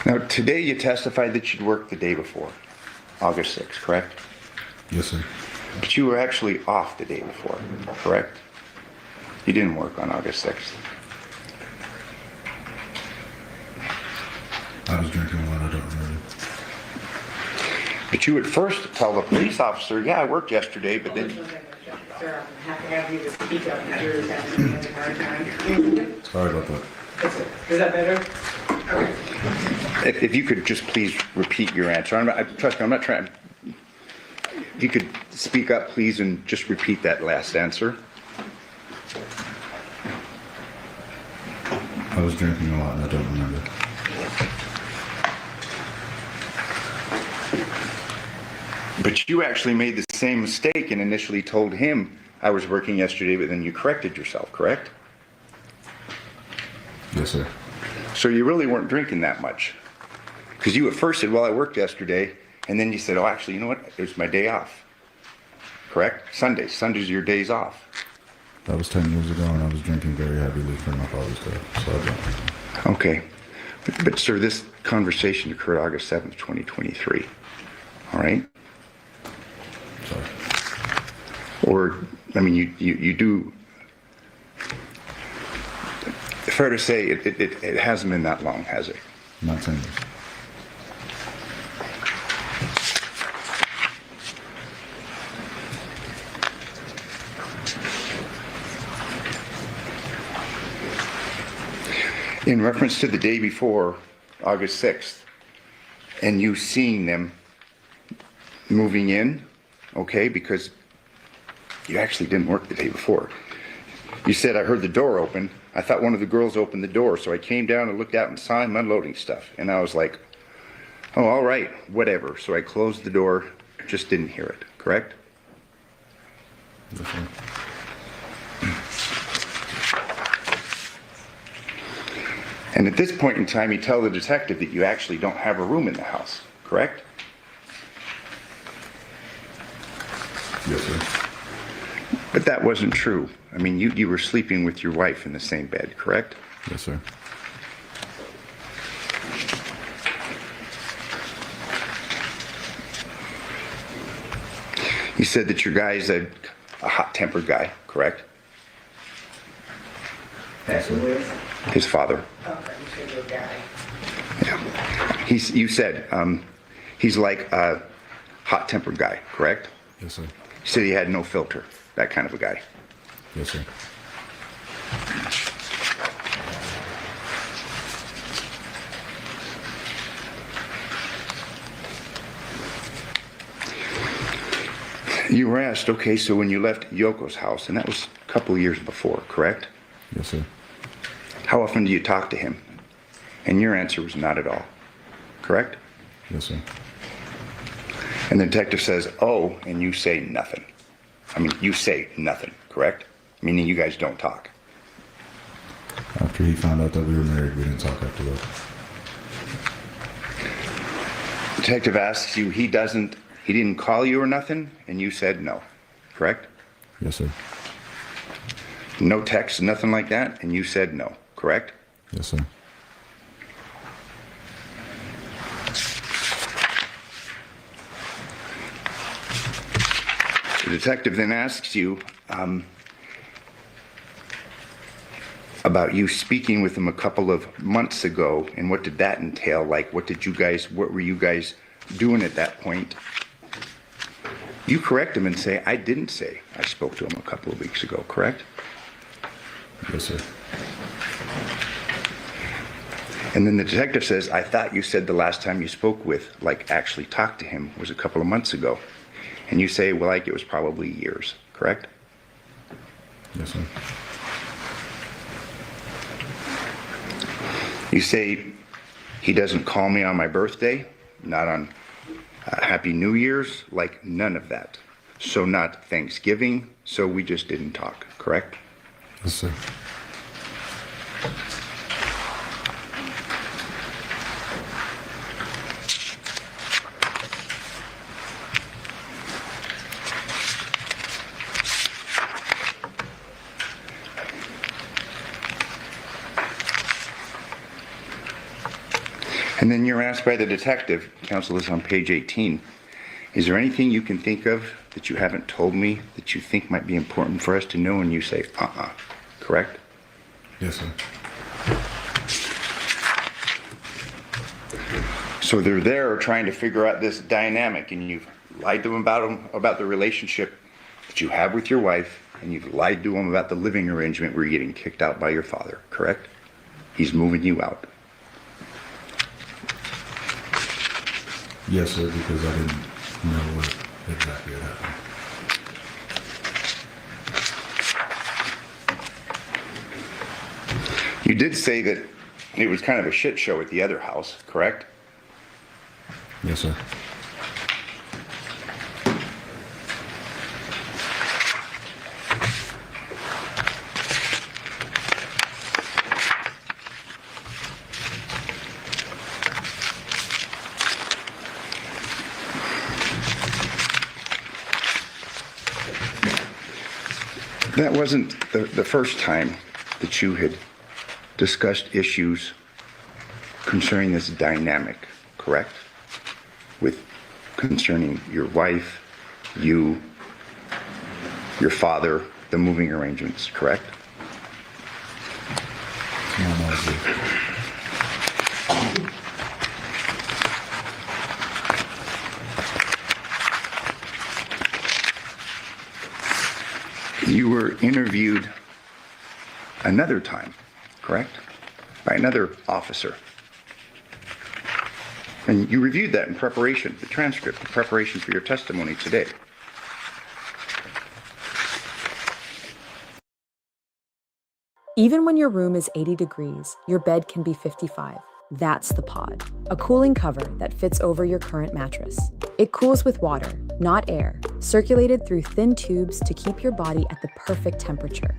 Now, today you testified that you'd worked the day before, August 6th, correct? Yes, sir. But you were actually off the day before, correct? You didn't work on August 6th. I was drinking wine, I don't remember. But you would first tell the police officer, yeah, I worked yesterday, but then... Sir, I have to have you to speak up. The jury's having a hard time. Sorry about that. Is that better? Okay. If you could just please repeat your answer. Trust me, I'm not trying... If you could speak up, please, and just repeat that last answer. I was drinking a lot and I don't remember. But you actually made the same mistake and initially told him I was working yesterday, but then you corrected yourself, correct? Yes, sir. So you really weren't drinking that much. Because you at first said, well, I worked yesterday, and then you said, oh, actually, you know what? It was my day off. Correct? Sundays. Sundays are your days off. That was 10 years ago and I was drinking very heavily for my father's death, so I don't. Okay. But sir, this conversation occurred August 7th, 2023. All right? Sorry. Or, I mean, you do... Fair to say, it hasn't been that long, has it? Not 10 years. In reference to the day before, August 6th, and you seeing them moving in, okay, because you actually didn't work the day before. You said, I heard the door open. I thought one of the girls opened the door, so I came down and looked out and saw him unloading stuff. And I was like, oh, all right, whatever. So I closed the door, just didn't hear it, correct? Yes, sir. And at this point in time, you tell the detective that you actually don't have a room in the house, correct? Yes, sir. But that wasn't true. I mean, you were sleeping with your wife in the same bed, correct? Yes, sir. You said that your guy is a hot-tempered guy, correct? That's who it is? His father. Okay, you said your guy. Yeah. You said he's like a hot-tempered guy, correct? Yes, sir. You said he had no filter, that kind of a guy. Yes, sir. You were asked, okay, so when you left Yoko's house, and that was a couple of years before, correct? Yes, sir. How often do you talk to him? And your answer was not at all, correct? Yes, sir. And the detective says, oh, and you say nothing. I mean, you say nothing, correct? Meaning you guys don't talk. After he found out that we were married, we didn't talk after that. detective asks you, he didn't call you or nothing, and you said no, correct? Yes, sir. No text, nothing like that, and you said no, correct? Yes, sir. The detective then asks you about you speaking with him a couple of months ago, and what did that entail? Like, what were you guys doing at that point? You correct him and say, I didn't say I spoke to him a couple of weeks ago, correct? Yes, sir. And then the detective says, I thought you said the last time you spoke with, like actually talked to him, was a couple of months ago. And you say, well, like it was probably years, correct? Yes, sir. You say, he doesn't call me on my birthday, not on Happy New Year's, like none of that. So not Thanksgiving, so we just didn't talk, correct? Yes, sir. And then you're asked by the detective, counsel is on page 18, is there anything you can think of that you haven't told me that you think might be important for us to know? And you say, correct? Yes, sir. So they're there trying to figure out this dynamic, and you've lied to them about the relationship that you have with your wife, and you've lied to them about the living arrangement where you're getting kicked out by your father, correct? He's moving you out. Yes, sir, because I didn't know what exactly had happened. You did say that it was kind of a shit show at the other house, correct? Yes, sir. That wasn't the first time that you had discussed issues concerning this dynamic, correct? Concerning your wife, you, your father, the moving arrangements, correct? You were interviewed another time, correct? By another officer. And you reviewed that in preparation, the transcript, in preparation for your testimony today. Even when your room is 80 degrees, your bed can be 55. That's the Pod, a cooling cover that fits over your current mattress. It cools with water, not air, circulated through thin tubes to keep your body at the perfect temperature.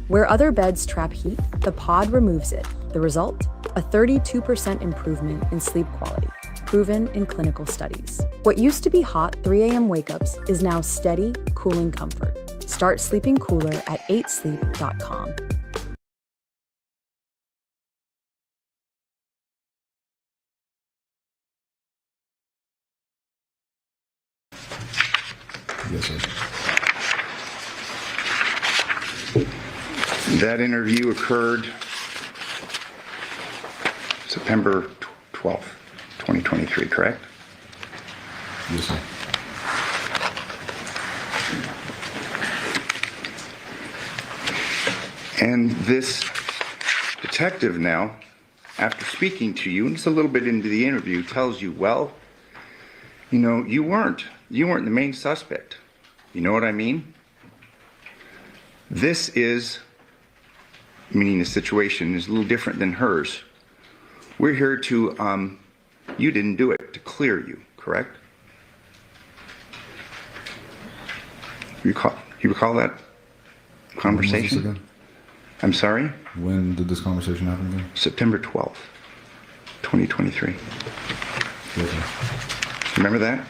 Where other beds trap heat, the Pod removes it. The result? A 32% improvement in sleep quality, proven in clinical studies. What used to be hot 3 a.m. wake-ups is now steady, cooling comfort. Start sleeping cooler at 8sleep.com. Yes, sir. That interview occurred September 12th, 2023, correct? Yes, sir. And this detective now, after speaking to you, and it's a little bit into the interview, tells you, well, you know, you weren't the main suspect. You know what I mean? This is, meaning the situation is a little different than hers. We're here to, you didn't do it, to clear you, correct? You recall that conversation? When was this again? I'm sorry? When did this conversation happen again? September 12th, 2023. Yes, sir. Remember that?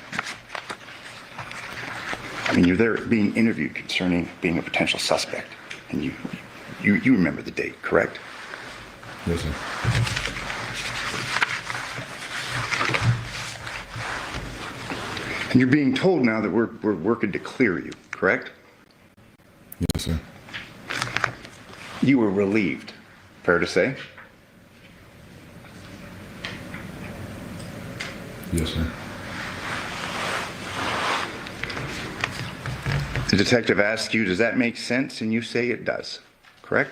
I mean, you're there being interviewed concerning being a potential suspect, and you remember the date, correct? Yes, sir. And you're being told now that we're working to clear you, correct? Yes, sir. You were relieved, fair to say? Yes, sir. The detective asks you, does that make sense? And you say it does, correct?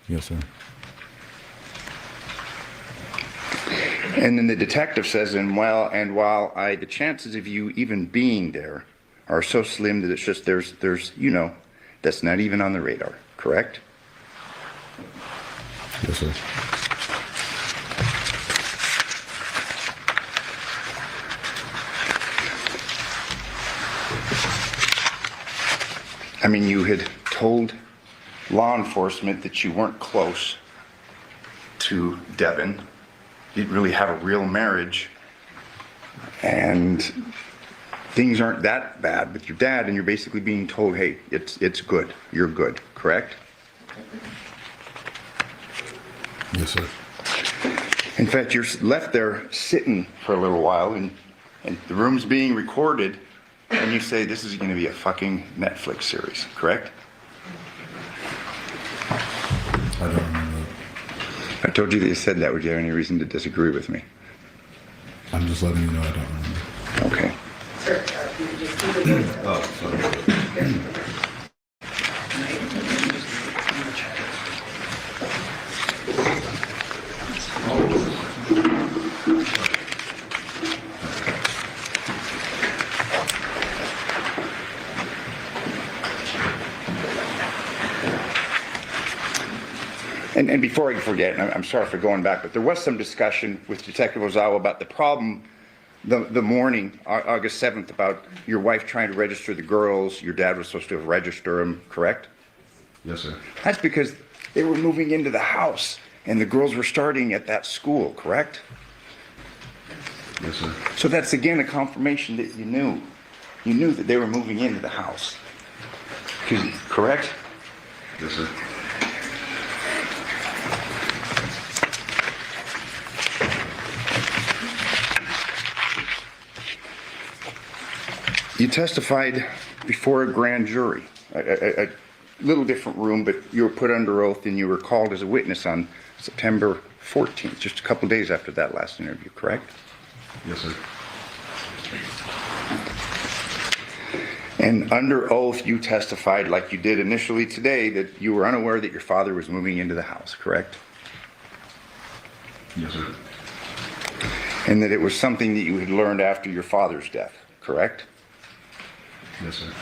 Yes, sir. And then the detective says, and while the chances of you even being there are so slim that it's just there's that's not even on the radar, correct? Yes, sir. I mean, you had told law enforcement that you weren't close to Devyn. You didn't really have a real marriage. And things aren't that bad with your dad, and you're basically being told, hey, it's good. You're good, correct? Yes, sir. In fact, you're left there sitting for a little while, and the room's being recorded, and you say, this is going to be a fucking Netflix series, correct? I don't remember. I told you that you said that. Would you have any reason to disagree with me? I'm just letting you know I don't remember. Okay. Sir, you can just keep it. Oh, sorry. And before I forget, and I'm sorry for going back, but there was some discussion with Detective Ozawa about the problem the morning, August 7th, about your wife trying to register the girls. Your dad was supposed to have registered them, correct? Yes, sir. That's because they were moving into the house, and the girls were starting at that school, correct? Yes, sir. So that's again a confirmation that you knew. You knew that they were moving into the house. Correct? Yes, sir. You testified before a grand jury, a little different room, but you were put under oath and you were called as a witness on September 14th, just a couple days after that last interview, correct? Yes, sir. And under oath, you testified, like you did initially today, that you were unaware that your father was moving into the house, correct? Yes, sir. And that it was something that you had learned after your father's death, correct? Yes, sir.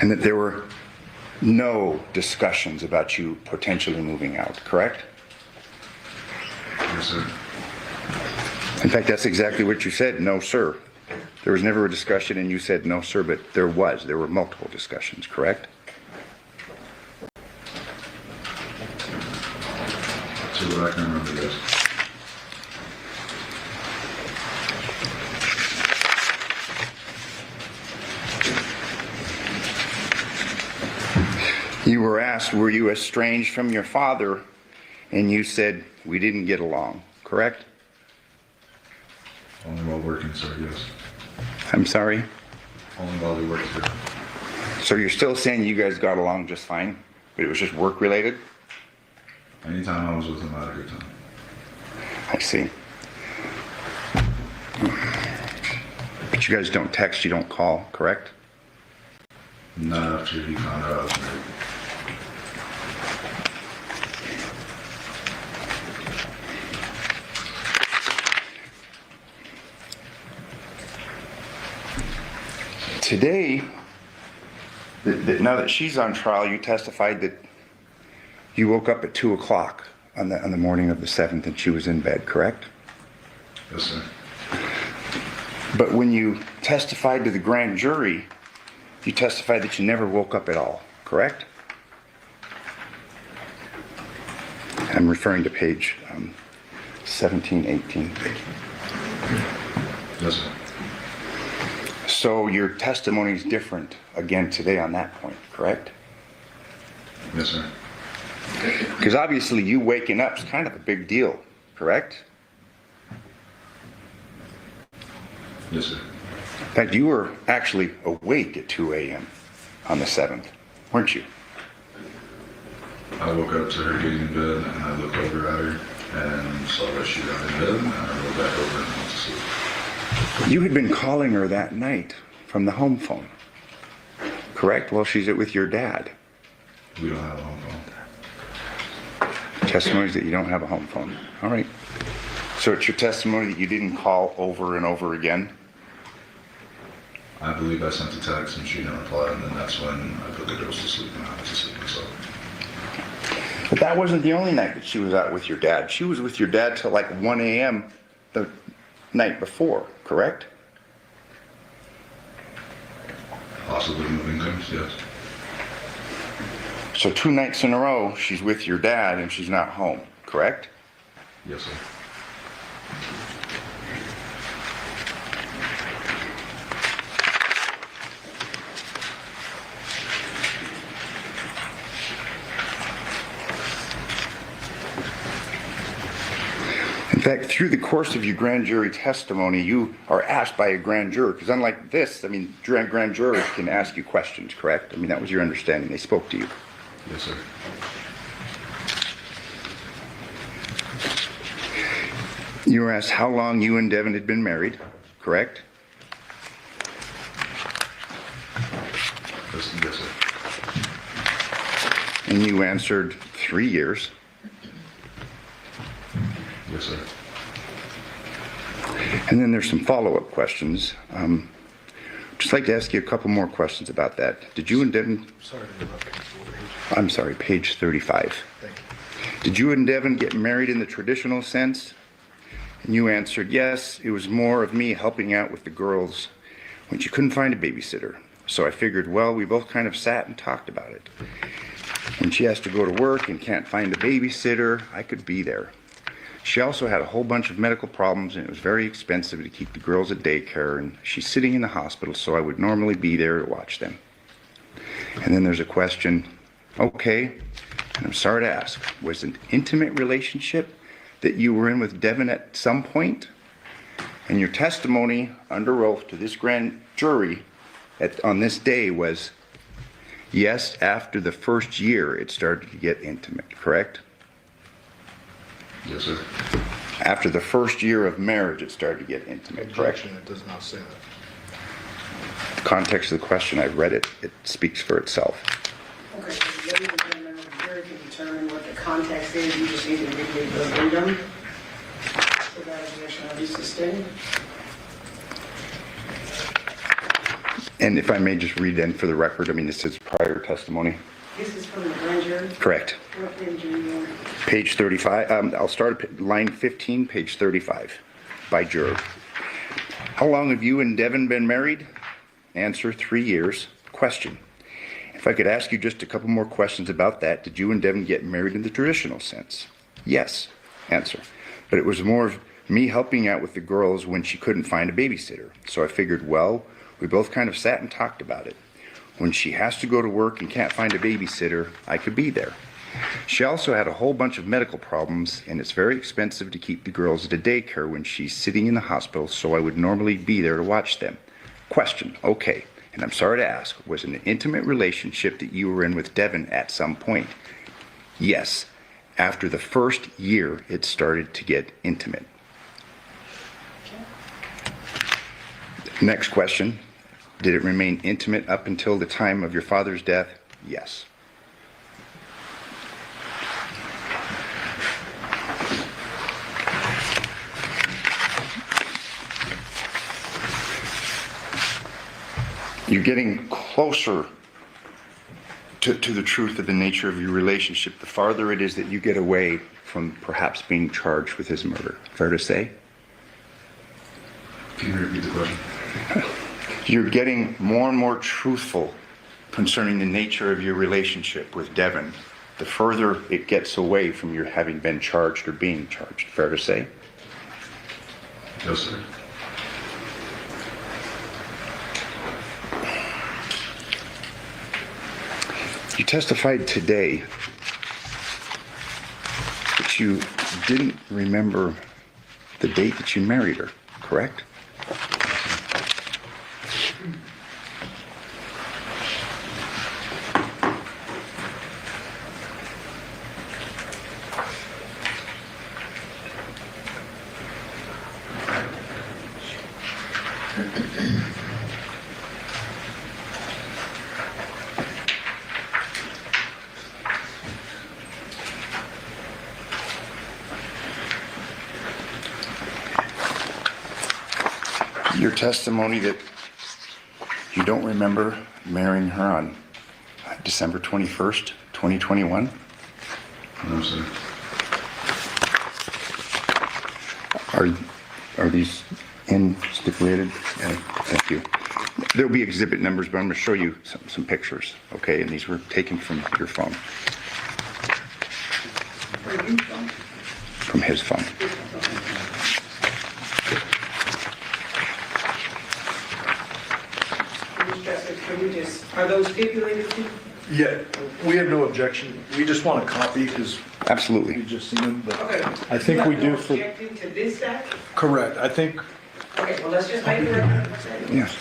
And that there were no discussions about you potentially moving out, correct? Yes, sir. In fact, that's exactly what you said, no, sir. There was never a discussion and you said no, sir, but there were multiple discussions, correct? So that I can remember this. You were asked, were you estranged from your father? And you said, we didn't get along, correct? Only while working, sir, yes. I'm sorry? Only while we worked here. So you're still saying you guys got along just fine, but it was just work related? Anytime I was with him, I had a good time. I see. But you guys don't text, you don't call, correct? Not after he found out I was married. Today, now that she's on trial, you testified that you woke up at 2 o'clock on the morning of the 7th and she was in bed, correct? Yes, sir. But when you testified to the grand jury, you testified that you never woke up at all, correct? I'm referring to page 17, 18. Yes, sir. So your testimony is different again today on that point, correct? Yes, sir. Because obviously you waking up is kind of a big deal, correct? Yes, sir. In fact, you were actually awake at 2 a.m. on the 7th, weren't you? I woke up to her getting in bed, and I looked over at her and saw that she got in bed, and I rolled back over and went to sleep. You had been calling her that night from the home phone, correct? Well, she's with your dad. We don't have a home phone. Testimony is that you don't have a home phone. All right. So it's your testimony that you didn't call over and over again? I believe I sent a text and she didn't reply, and then that's when I put the girls to sleep and I went to sleep myself. But that wasn't the only night that she was out with your dad. She was with your dad till like 1 a.m. the night before, correct? Possibly moving things, yes. So 2 nights in a row, she's with your dad and she's not home, correct? Yes, sir. In fact, through the course of your grand jury testimony, you are asked by a grand juror, because unlike this, I mean, grand jurors can ask you questions, correct? I mean, that was your understanding. They spoke to you. Yes, sir. You were asked how long you and Devyn had been married, correct? Yes, sir. And you answered 3 years. Yes, sir. And then there's some follow-up questions. Just like to ask you a couple more questions about that. Did you and Devyn... I'm sorry, page 35. Thank you. Did you and Devyn get married in the traditional sense? And you answered, yes, it was more of me helping out with the girls when she couldn't find a babysitter. So I figured, well, we both kind of sat and talked about it. When she has to go to work and can't find a babysitter, I could be there. She also had a whole bunch of medical problems, and it was very expensive to keep the girls at daycare, and she's sitting in the hospital, so I would normally be there to watch them. And then there's a question, okay, and I'm sorry to ask, was an intimate relationship that you were in with Devyn at some point? And your testimony under oath to this grand jury on this day was, yes, after the first year it started to get intimate, correct? Yes, sir. After the first year of marriage, it started to get intimate, correct? Objection, it does not say that. The context of the question, I've read it, it speaks for itself. Okay, so ladies and gentlemen, the jury can determine what the context is. You just need to read the verbatim. So that objection will be sustained. And if I may just read in for the record, I mean, this is prior testimony. This is from the grand jury? Correct. What page are you on? Page 35, I'll start at line 15, page 35, by juror. How long have you and Devyn been married? Answer, 3 years. Question. If I could ask you just a couple more questions about that, did you and Devyn get married in the traditional sense? Yes. Answer. But it was more of me helping out with the girls when she couldn't find a babysitter. So I figured, well, we both kind of sat and talked about it. When she has to go to work and can't find a babysitter, I could be there. She also had a whole bunch of medical problems, and it's very expensive to keep the girls at a daycare when she's sitting in the hospital, so I would normally be there to watch them. Question, okay, and I'm sorry to ask, was it an intimate relationship that you were in with Devyn at some point? Yes. After the first year, it started to get intimate. Next question. Did it remain intimate up until the time of your father's death? Yes. You're getting closer to the truth of the nature of your relationship the farther it is that you get away from perhaps being charged with his murder. Fair to say? Can you repeat the question? You're getting more and more truthful concerning the nature of your relationship with Devyn the further it gets away from your having been charged or being charged. Fair to say? Yes, sir. You testified today that you didn't remember the date that you married her, correct? Your testimony that you don't remember marrying her on December 21st, 2021? No, sir. Are these in stipulated? Thank you. There'll be exhibit numbers, but I'm going to show you some pictures, okay? And these were taken from your phone. From his phone. Are those stipulated to? Yeah, we have no objection. We just want a copy because Absolutely. we've just seen them, but Okay. I think we You do have no for, objecting to this stack? correct. I think, Okay, well, let's just make it right. Yes.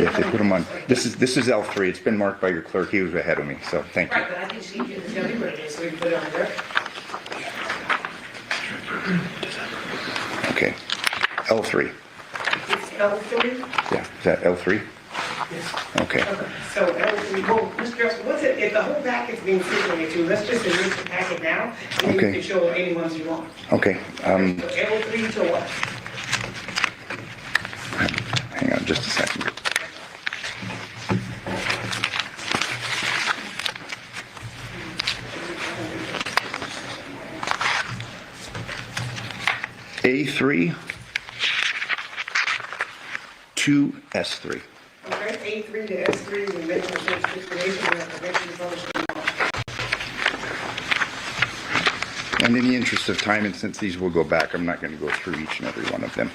Yes, they put them on. This is L3. It's been marked by your clerk. He was ahead of me, so thank you. Right, but I think she can tell me what it is, so we can put it on the record. Okay. L3. It's L3? Yeah, is that L3? Okay. Okay, so L3, well, Mr. Drexel, what's it, if the whole packet's being stipulated to, let's just erase the packet now, and then you Okay. can show any ones you want. Okay. So L3 to what? Hang on just a second. A3 to S3. Okay, A3 to S3 is the mental stipulation and prevention of publishing. And in the interest of time, and since these will go back, I'm not going to go through each and every one of them.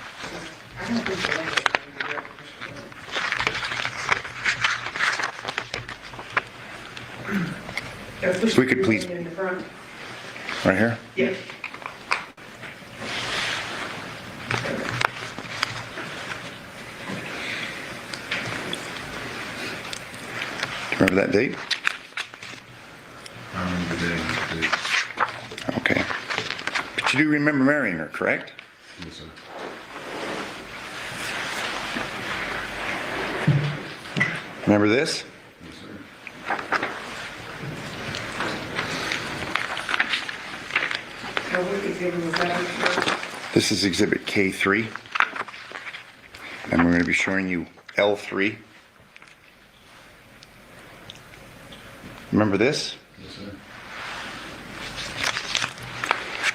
If we could please, In the front. right here? Yeah. Remember that date? I remember the date. Okay. But you do remember marrying her, correct? Yes, sir. Remember this? Yes, sir. Now, what exhibit was that? This is exhibit K3. And we're going to be showing you L3. Remember this? Yes, sir.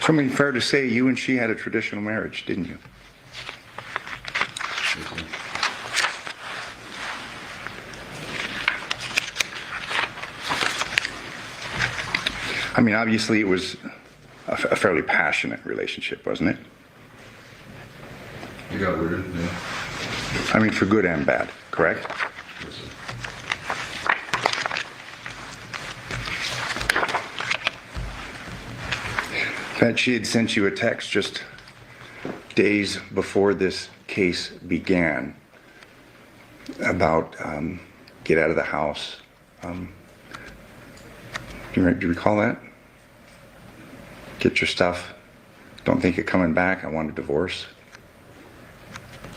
So, I mean, fair to say you and she had a traditional marriage, didn't you? Yes, sir. I mean, obviously it was a fairly passionate relationship, wasn't it? You got weird, yeah. I mean, for good and bad, correct? Yes, sir. In fact, she had sent you a text just days before this case began about get out of the house. Do you recall that? Get your stuff. Don't think you're coming back. I want a divorce.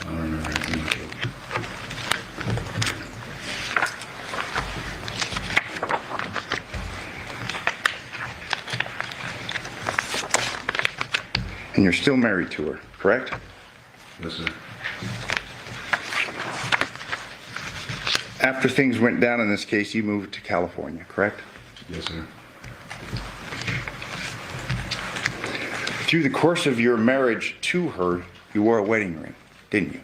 I don't remember anything like that. And you're still married to her, correct? Yes, sir. After things went down in this case, you moved to California, correct? Yes, sir. Through the course of your marriage to her, you wore a wedding ring, didn't you?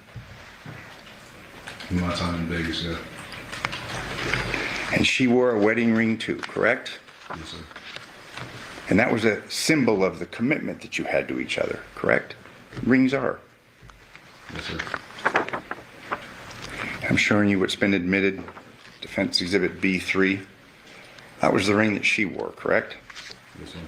In my time in Vegas, yeah. And she wore a wedding ring too, correct? Yes, sir. And that was a symbol of the commitment that you had to each other, correct? Rings are. Yes, sir. I'm showing you what's been admitted, Defense Exhibit B3. That was the ring that she wore, correct? Yes, sir.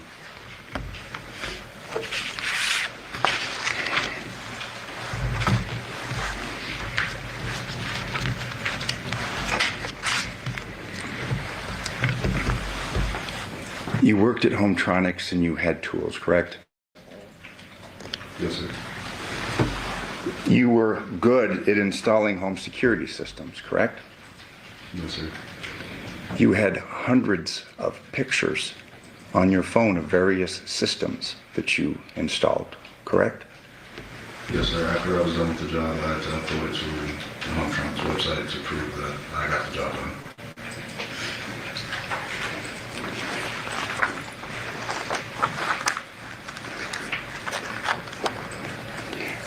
You worked at Hometronics and you had tools, correct? Yes, sir. You were good at installing home security systems, correct? Yes, sir. You had hundreds of pictures on your phone of various systems that you installed, correct? Yes, sir. After I was done with the job, I had to upload it to the Hometronics website to prove that I got the job done.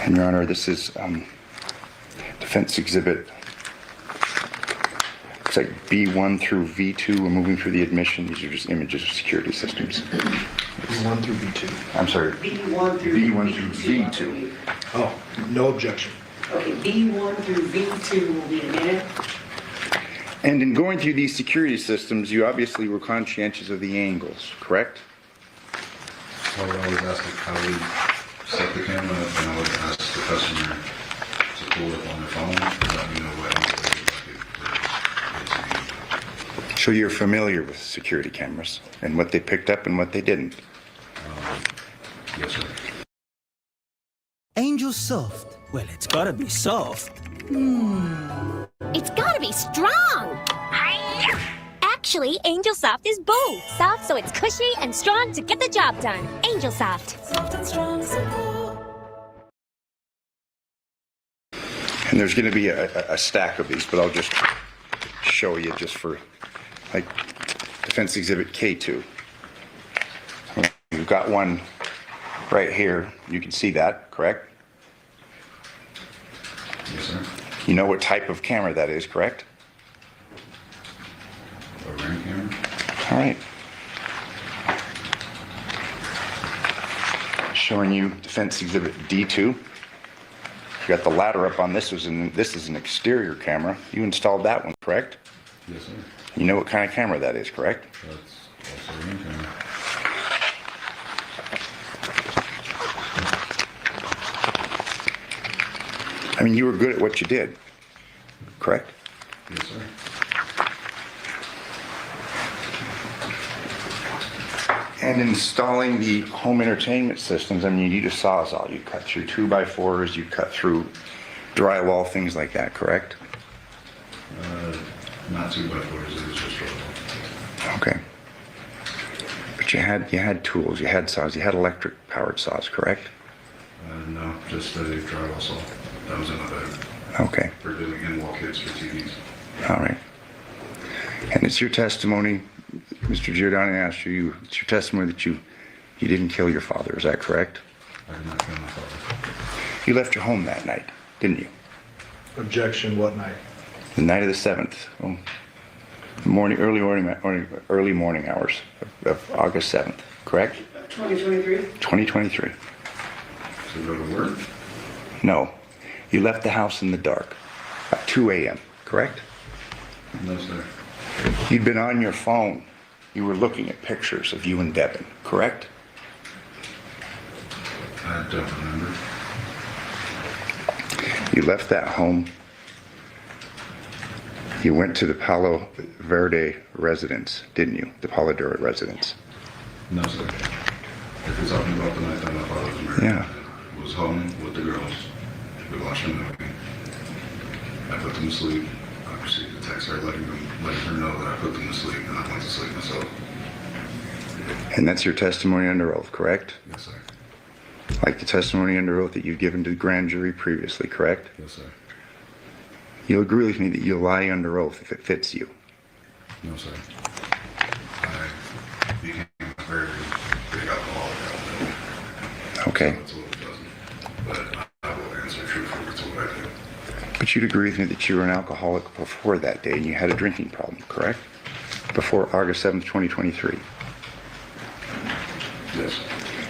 And Your Honor, this is Defense Exhibit, looks like B1 through V2. We're moving through the admission. These are just images of security systems. B1 through B2. I'm sorry. B1 through B1 through V2. Oh, no objection. Okay, B1 through V2 will be a minute. And in going through these security systems, you obviously were conscientious of the angles, correct? So I was asked how we set the camera up, and I would ask the customer to pull it up on their phone and let me know what angle they would like it. So you're familiar with security cameras and what they picked up and what they didn't? Yes, sir. Angel soft. Well, it's gotta be soft. It's gotta be strong! Actually, Angel Soft is both. Soft so it's cushy and strong to get the job done. Angel Soft. Soft and strong, so cool. And there's going to be a stack of these, but I'll just show you just for, like, Defense Exhibit K2. You've got one right here. You can see that, correct? Yes, sir. You know what type of camera that is, correct? A ring camera? All right. Showing you Defense Exhibit D2. You got the ladder up on this. This is an exterior camera. You installed that one, correct? Yes, sir. You know what kind of camera that is, correct? That's also a ring camera. I mean, you were good at what you did, correct? Yes, sir. And installing the home entertainment systems, I mean, you need a sawzall. You cut through 2x4s, you cut through drywall, things like that, correct? Not 2x4s, it was just drywall. Okay. But you had tools, you had saws, you had electric powered saws, correct? No, just a drywall saw. That was in my bag. Okay. For doing in-wall kits for TVs. All right. And it's your testimony, Mr. Giordani asked you, it's your testimony that you didn't kill your father, is that correct? I did not kill my father. You left your home that night, didn't you? Objection, what night? The night of the 7th, early morning hours of August 7th, correct? 2023? 2023. To go to work? No. You left the house in the dark at 2 a.m., correct? No, sir. You'd been on your phone. You were looking at pictures of you and Devyn, correct? I don't remember. You left that home. You went to the Palo Verde residence, didn't you? The Palo Verde residence. No, sir. If you're talking about the night that my father was murdered, Yeah. I was home with the girls. We watched a movie. I put them to sleep. I received a text her letting her know that I put them to sleep, and I went to sleep myself. And that's your testimony under oath, correct? Yes, sir. Like the testimony under oath that you've given to the grand jury previously, correct? Yes, sir. You'll agree with me that you'll lie under oath if it fits you. No, sir. I became a very big alcoholic. Okay. So it's a little dozen. But I will answer truthfully to what I do. But you'd agree with me that you were an alcoholic before that day and you had a drinking problem, correct? Before August 7th, 2023. Yes.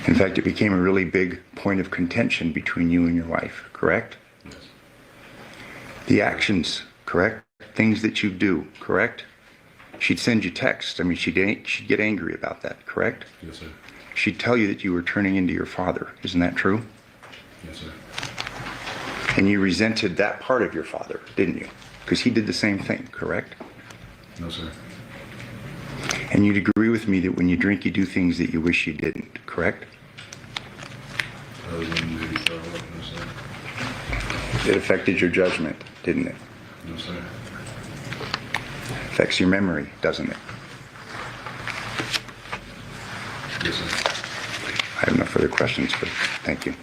In fact, it became a really big point of contention between you and your wife, correct? Yes. The actions, correct? Things that you do, correct? She'd send you texts. I mean, she'd get angry about that, correct? Yes, sir. She'd tell you that you were turning into your father. Isn't that true? Yes, sir. And you resented that part of your father, didn't you? Because he did the same thing, correct? No, sir. And you'd agree with me that when you drink, you do things that you wish you didn't, correct? Other than maybe throw up, no, sir. It affected your judgment, didn't it? No, sir. Affects your memory, doesn't it? Yes, sir. I have no further questions, but thank you.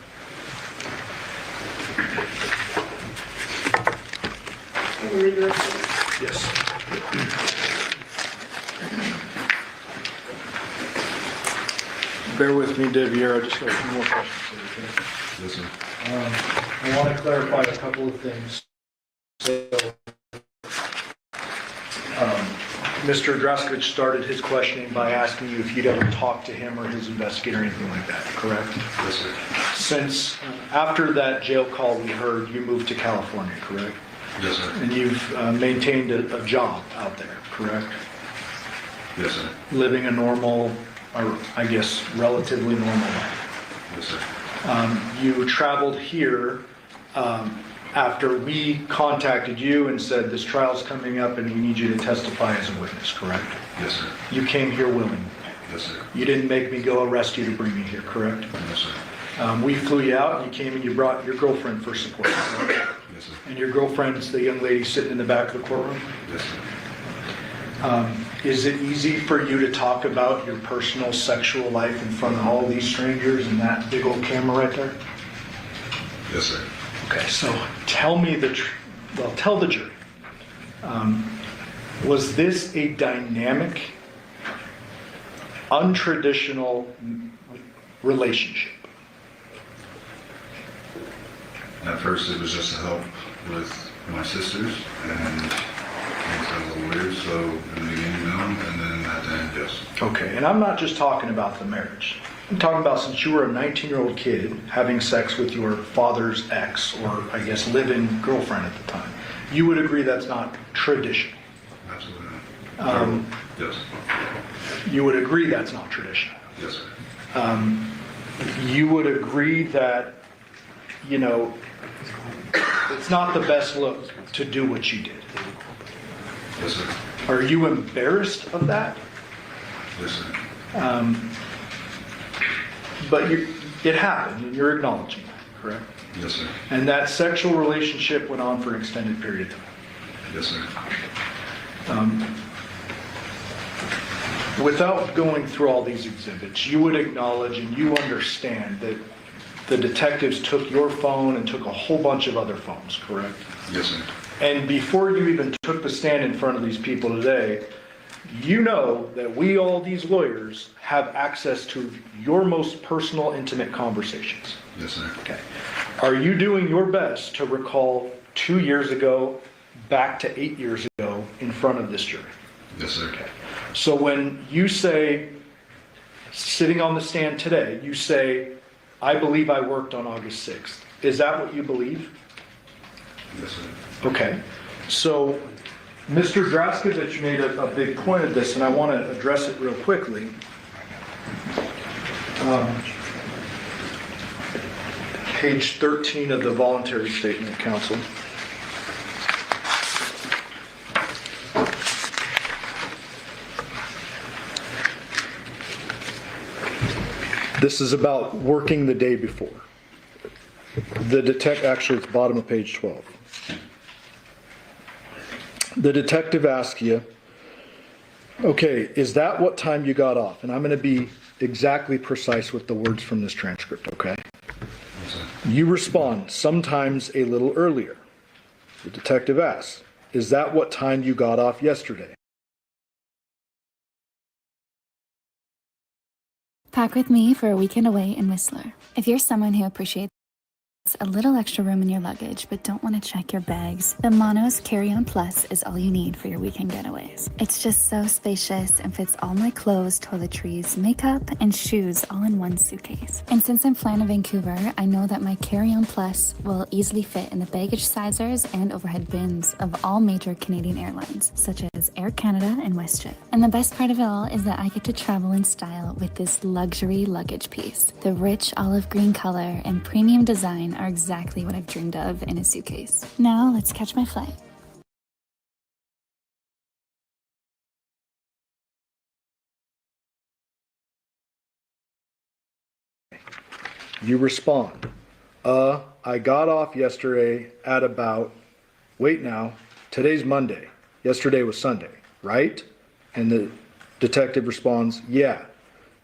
Yes. Bear with me, Devier, I just got a few more questions. Okay? Yes, sir. I want to clarify a couple of things. So, Mr. Draskovich started his questioning by asking you if you'd ever talked to him or his investigator or anything like that, correct? Yes, sir. Since after that jail call we heard, you moved to California, correct? Yes, sir. And you've maintained a job out there, correct? Yes, sir. Living a normal, or I guess relatively normal life. Yes, sir. You traveled here after we contacted you and said this trial's coming up and we need you to testify as a witness, correct? Yes, sir. You came here willingly. Yes, sir. You didn't make me go arrest you to bring you here, correct? Yes, sir. We flew you out and you came and you brought your girlfriend for support, correct? Yes, sir. And your girlfriend's the young lady sitting in the back of the courtroom? Yes, sir. Is it easy for you to talk about your personal sexual life in front of all these strangers and that big old camera right there? Yes, sir. Okay, so tell me tell the jury. Was this a dynamic, untraditional relationship? At first, it was just to help with my sisters, and things got a little weird, so in the beginning, no, and then at the end, yes. Okay, and I'm not just talking about the marriage. I'm talking about since you were a 19-year-old kid having sex with your father's ex, or I guess live-in girlfriend at the time. You would agree that's not traditional? Absolutely not. Yes. You would agree that's not traditional? Yes, sir. You would agree that, you know, it's not the best look to do what you did? Yes, sir. Are you embarrassed of that? Yes, sir. But it happened, and you're acknowledging that, correct? Yes, sir. And that sexual relationship went on for an extended period of time? Yes, sir. Without going through all these exhibits, you would acknowledge and you understand that the detectives took your phone and took a whole bunch of other phones, correct? Yes, sir. And before you even took the stand in front of these people today, you know that we, all these lawyers, have access to your most personal, intimate conversations. Yes, sir. Okay. Are you doing your best to recall 2 years ago, back to 8 years ago, in front of this jury? Yes, sir. Okay. So when you say, sitting on the stand today, you say, I believe I worked on August 6th. Is that what you believe? Yes, sir. Okay. So Mr. Draskovich made a big point of this, and I want to address it real quickly. Page 13 of the voluntary statement, counsel. This is about working the day before. Actually, it's bottom of page 12. The detective asks you, okay, is that what time you got off? And I'm going to be exactly precise with the words from this transcript, okay? Yes, sir. You respond, sometimes a little earlier. The detective asks, is that what time you got off yesterday? Pack with me for a weekend away in Whistler. If you're someone who appreciates A little extra room in your luggage, but don't want to check your bags? The Monos Carry-On Plus is all you need for your weekend getaways. It's just so spacious and fits all my clothes, toiletries, makeup, and shoes all in one suitcase. And since I'm flying to Vancouver, I know that my Carry-On Plus will easily fit in the baggage sizers and overhead bins of all major Canadian airlines, such as Air Canada and WestJet. And the best part of it all is that I get to travel in style with this luxury luggage piece. The rich olive green color and premium design are exactly what I've dreamed of in a suitcase. Now let's catch my flight. You respond, I got off yesterday at about, wait now, today's Monday. Yesterday was Sunday, right? And the detective responds, yeah.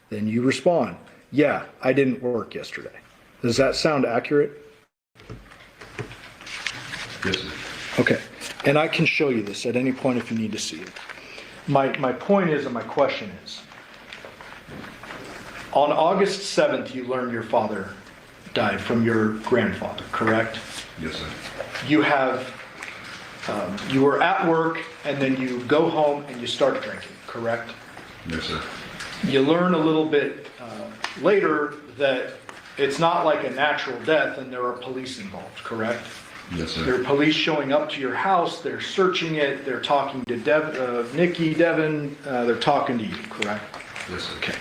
Then you respond, yeah, I didn't work yesterday. Does that sound accurate? Yes, sir. Okay, and I can show you this at any point if you need to see it. My point is, and my question is, on August 7th, you learned your father died from your grandfather, correct? Yes, sir. You have, you were at work and then you go home and you start drinking, correct? Yes, sir. You learn a little bit later that it's not like a natural death and there are police involved, correct? Yes, sir. There are police showing up to your house, they're searching it, they're talking to Nikki, Devyn, they're talking to you, correct? Yes, sir. Okay.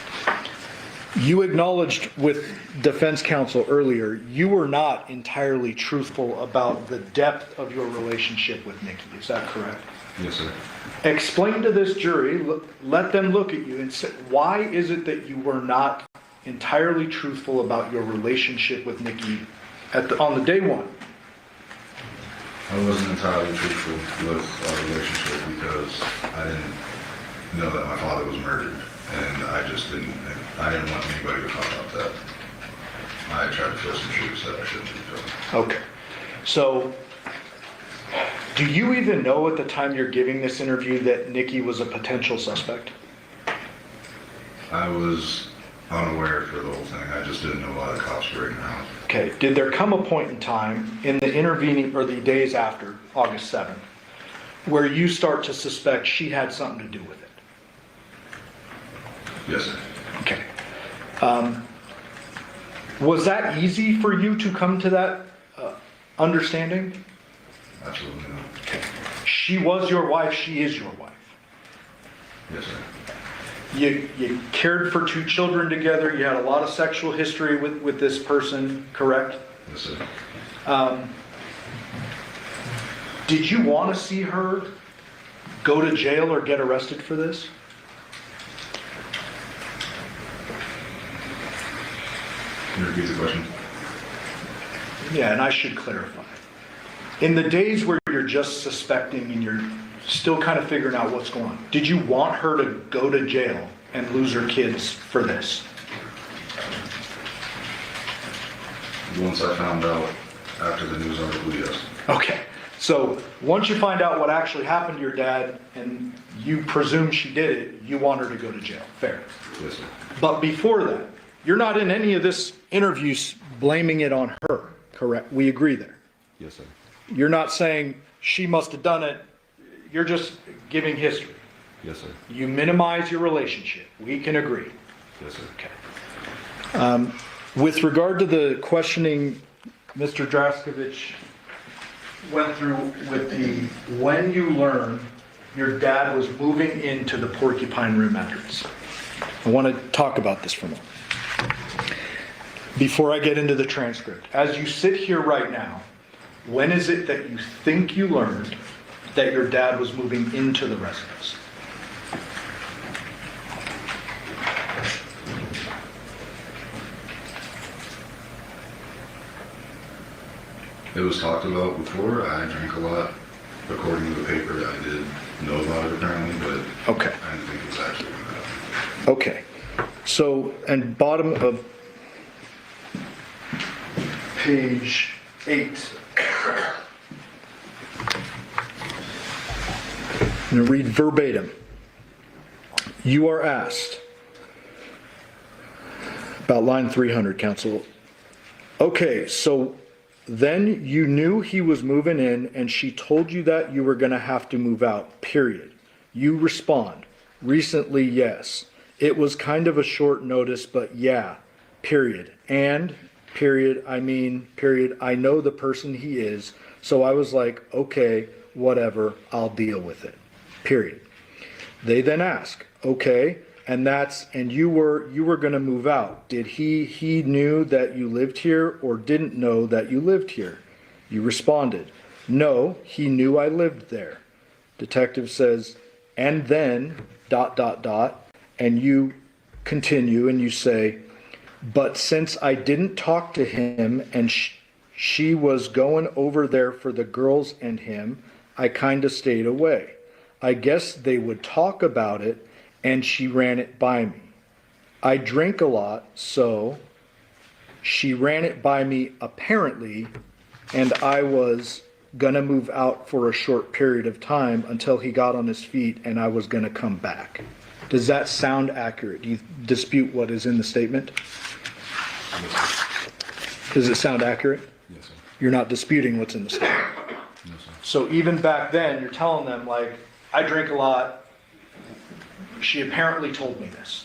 You acknowledged with defense counsel earlier, you were not entirely truthful about the depth of your relationship with Nikki, is that correct? Yes, sir. Explain to this jury, let them look at you and say, why is it that you were not entirely truthful about your relationship with Nikki on the day one? I wasn't entirely truthful with our relationship because I didn't know that my father was murdered, and I didn't want anybody to talk about that. I tried to fill some shoes that I shouldn't be filling. Okay, so do you even know at the time you're giving this interview that Nikki was a potential suspect? I was unaware for the whole thing. I just didn't know why the cops were in the house. Okay, did there come a point in time in the intervening or the days after August 7th where you start to suspect she had something to do with it? Yes, sir. Okay. Was that easy for you to come to that understanding? Absolutely not. Okay. She was your wife, she is your wife. Yes, sir. You cared for 2 children together, you had a lot of sexual history with this person, correct? Yes, sir. Did you want to see her go to jail or get arrested for this? Can you repeat the question? Yeah, and I should clarify. In the days where you're just suspecting and you're still kind of figuring out what's going on, did you want her to go to jail and lose her kids for this? Once I found out after the news article, yes. Okay, so once you find out what actually happened to your dad and you presume she did it, you want her to go to jail. Fair. Yes, sir. But before that, you're not in any of this interview blaming it on her, correct? We agree there. Yes, sir. You're not saying she must have done it. You're just giving history. Yes, sir. You minimize your relationship. We can agree. Yes, sir. Okay. With regard to the questioning Mr. Draskovich went through with the when you learned your dad was moving into the Porcupine Room address. I want to talk about this for a moment. Before I get into the transcript, as you sit here right now, when is it that you think you learned that your dad was moving into the residence? It was talked about before. I drank a lot. According to the paper, I did know about it apparently, but okay. I didn't think it was actually going to happen. Okay. So, and bottom of page 8. I'm going to read verbatim. You are asked about line 300, counsel. Okay, so Then you knew he was moving in and she told you that you were going to have to move out, period. You respond, recently, yes. It was kind of a short notice, but yeah, period. And, period, I mean, period, I know the person he is, so I was like, okay, whatever, I'll deal with it, period. They then ask, okay, and you were going to move out. Did he knew that you lived here or didn't know that you lived here? You responded, no, he knew I lived there. Detective says, and then, ... and you continue and you say, but since I didn't talk to him and she was going over there for the girls and him, I kind of stayed away. I guess they would talk about it and she ran it by me. I drink a lot, so she ran it by me apparently, and I was gonna move out for a short period of time until he got on his feet and I was gonna come back. Does that sound accurate? Do you dispute what is in the statement? Does it sound accurate? Yes, sir. You're not disputing what's in the statement? No, sir. So even back then, you're telling them, like, I drink a lot. She apparently told me this.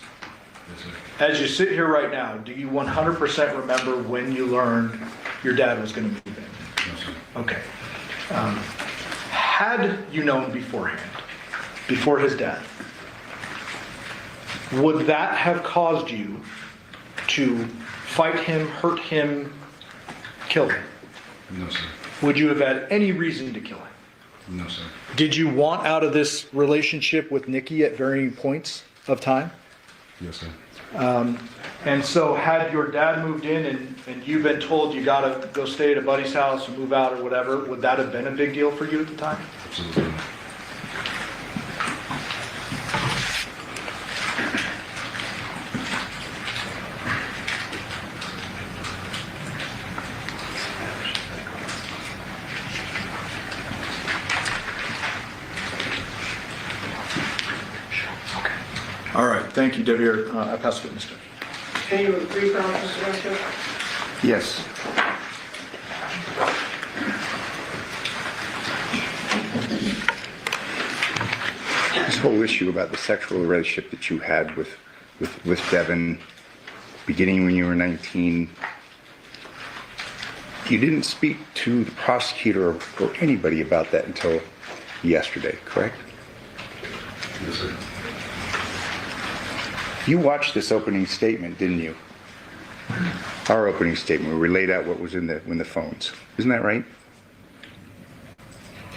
Yes, sir. As you sit here right now, do you 100% remember when you learned your dad was going to move in? No, sir. Okay. Had you known beforehand, before his death, would that have caused you to fight him, hurt him, kill him? No, sir. Would you have had any reason to kill him? No, sir. Did you want out of this relationship with Nikki at varying points of time? Yes, sir. And so had your dad moved in and you've been told you gotta go stay at a buddy's house or move out or whatever, would that have been a big deal for you at the time? Absolutely not. All right, thank you, Devyn. I pass the witness. Can you agree, Mr. Western? Yes. This whole issue about the sexual relationship that you had with Devyn, beginning when you were 19, you didn't speak to the prosecutor or anybody about that until yesterday, correct? Yes, sir. You watched this opening statement, didn't you? Our opening statement, where we laid out what was in the phones. Isn't that right?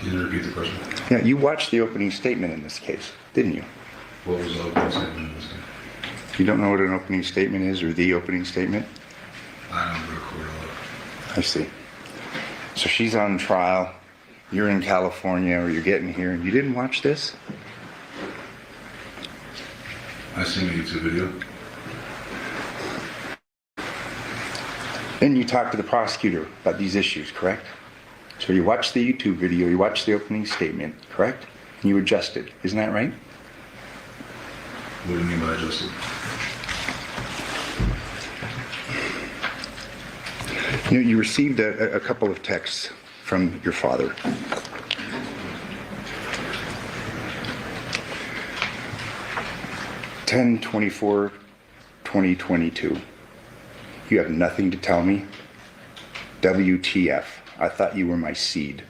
Can you repeat the question? Yeah, you watched the opening statement in this case, didn't you? What was the opening statement in this case? You don't know what an opening statement is, or the opening statement? I don't record all that. I see. So she's on trial, you're in California, or you're getting here, and you didn't watch this? I seen the YouTube video. Then you talked to the prosecutor about these issues, correct? So you watched the YouTube video, you watched the opening statement, correct? And you adjusted, isn't that right? What do you mean by adjusted? You received a couple of texts from your father. (10/24/2022). You have nothing to tell me? WTF. I thought you were my seed.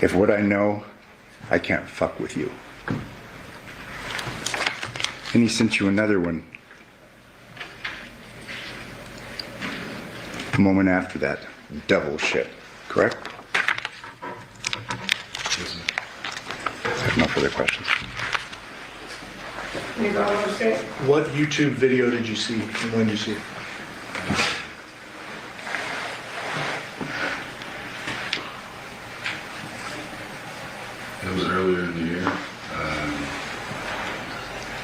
If what I know, I can't fuck with you. And he sent you another one a moment after that. Devil shit, correct? Yes, sir. I have no further questions. Anybody want to say? What YouTube video did you see and when did you see it? It was earlier in the year.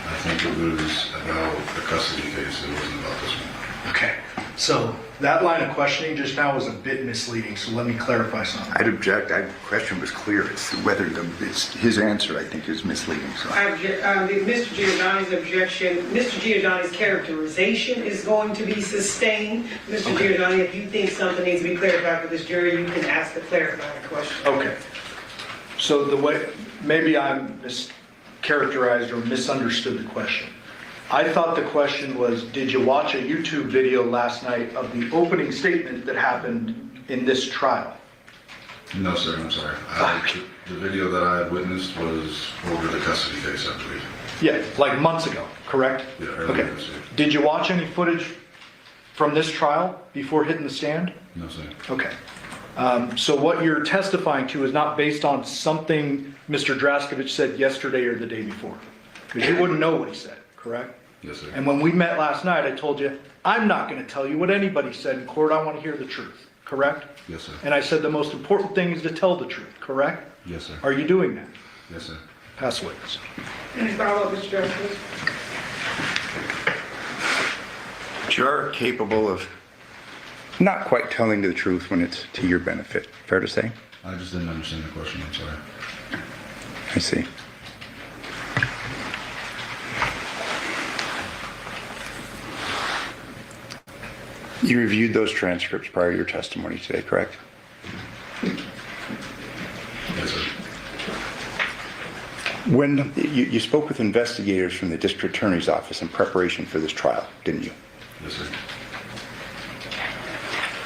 I think it was about the custody case. It wasn't about this one. Okay. So that line of questioning just now was a bit misleading, so let me clarify something. I'd object. The question was clear. It's whether it's his answer, I think, is misleading. So. Mr. Giordani's objection, Mr. Giordani's characterization is going to be sustained. Mr. Giordani, if you think something needs to be clarified for this jury, you can ask the clarifying question. Okay. So the way, maybe I mischaracterized or misunderstood the question. I thought the question was, did you watch a YouTube video last night of the opening statement that happened in this trial? No, sir, I'm sorry. The video that I had witnessed was over the custody case, I believe. Yeah, like months ago, correct? Yeah, earlier this year. Did you watch any footage from this trial before hitting the stand? No, sir. Okay. So what you're testifying to is not based on something Mr. Draskovich said yesterday or the day before. Because you wouldn't know what he said, correct? Yes, sir. And when we met last night, I told you, I'm not going to tell you what anybody said in court. I want to hear the truth, correct? Yes, sir. And I said the most important thing is to tell the truth, correct? Yes, sir. Are you doing that? Yes, sir. Pass witness. Any follow-up, Mr. Draskovich? But you're capable of not quite telling the truth when it's to your benefit. Fair to say? I just didn't understand the question. I'm sorry. I see. You reviewed those transcripts prior to your testimony today, correct? Yes, sir. When you spoke with investigators from the district attorney's office in preparation for this trial, didn't you? Yes, sir.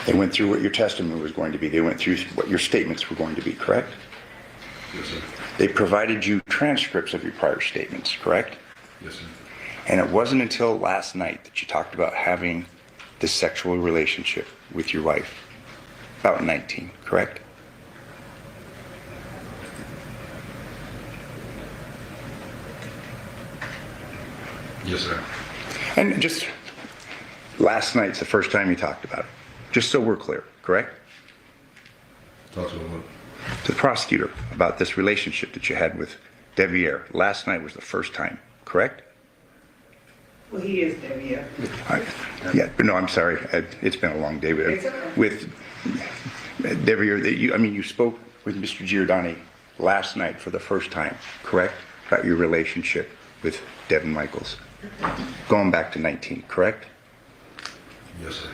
They went through what your testimony was going to be. They went through what your statements were going to be, correct? Yes, sir. They provided you transcripts of your prior statements, correct? Yes, sir. And it wasn't until last night that you talked about having this sexual relationship with your wife, about 19, correct? Yes, sir. And just last night's the first time you talked about it, just so we're clear, correct? Talk to what? To the prosecutor about this relationship that you had with Devyn. Last night was the first time, correct? Well, he is Devyn. Yeah, but no, I'm sorry. It's been a long day. It's okay. With Devyn, you spoke with Mr. Giordani last night for the first time, correct? About your relationship with Devyn Michaels. Going back to 19, correct? Yes, sir.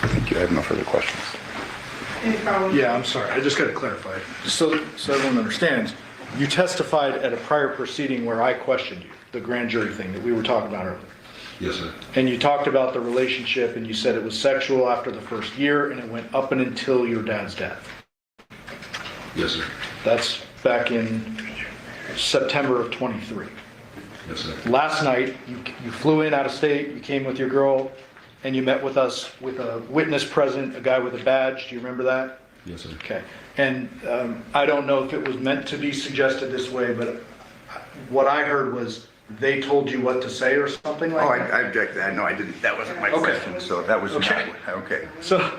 Thank you. I have no further questions. Any follow-up? Yeah, I'm sorry. I just got to clarify. Just so everyone understands, you testified at a prior proceeding where I questioned you, the grand jury thing that we were talking about earlier. Yes, sir. And you talked about the relationship and you said it was sexual after the first year and it went up and until your dad's death. Yes, sir. That's back in September of 23. Yes, sir. Last night, you flew in out of state, you came with your girl, and you met with us with a witness present, a guy with a badge. Do you remember that? Yes, sir. Okay. And I don't know if it was meant to be suggested this way, but what I heard was they told you what to say or something like that? I object to that. No, I didn't. That wasn't my question. So that was Okay. Okay. So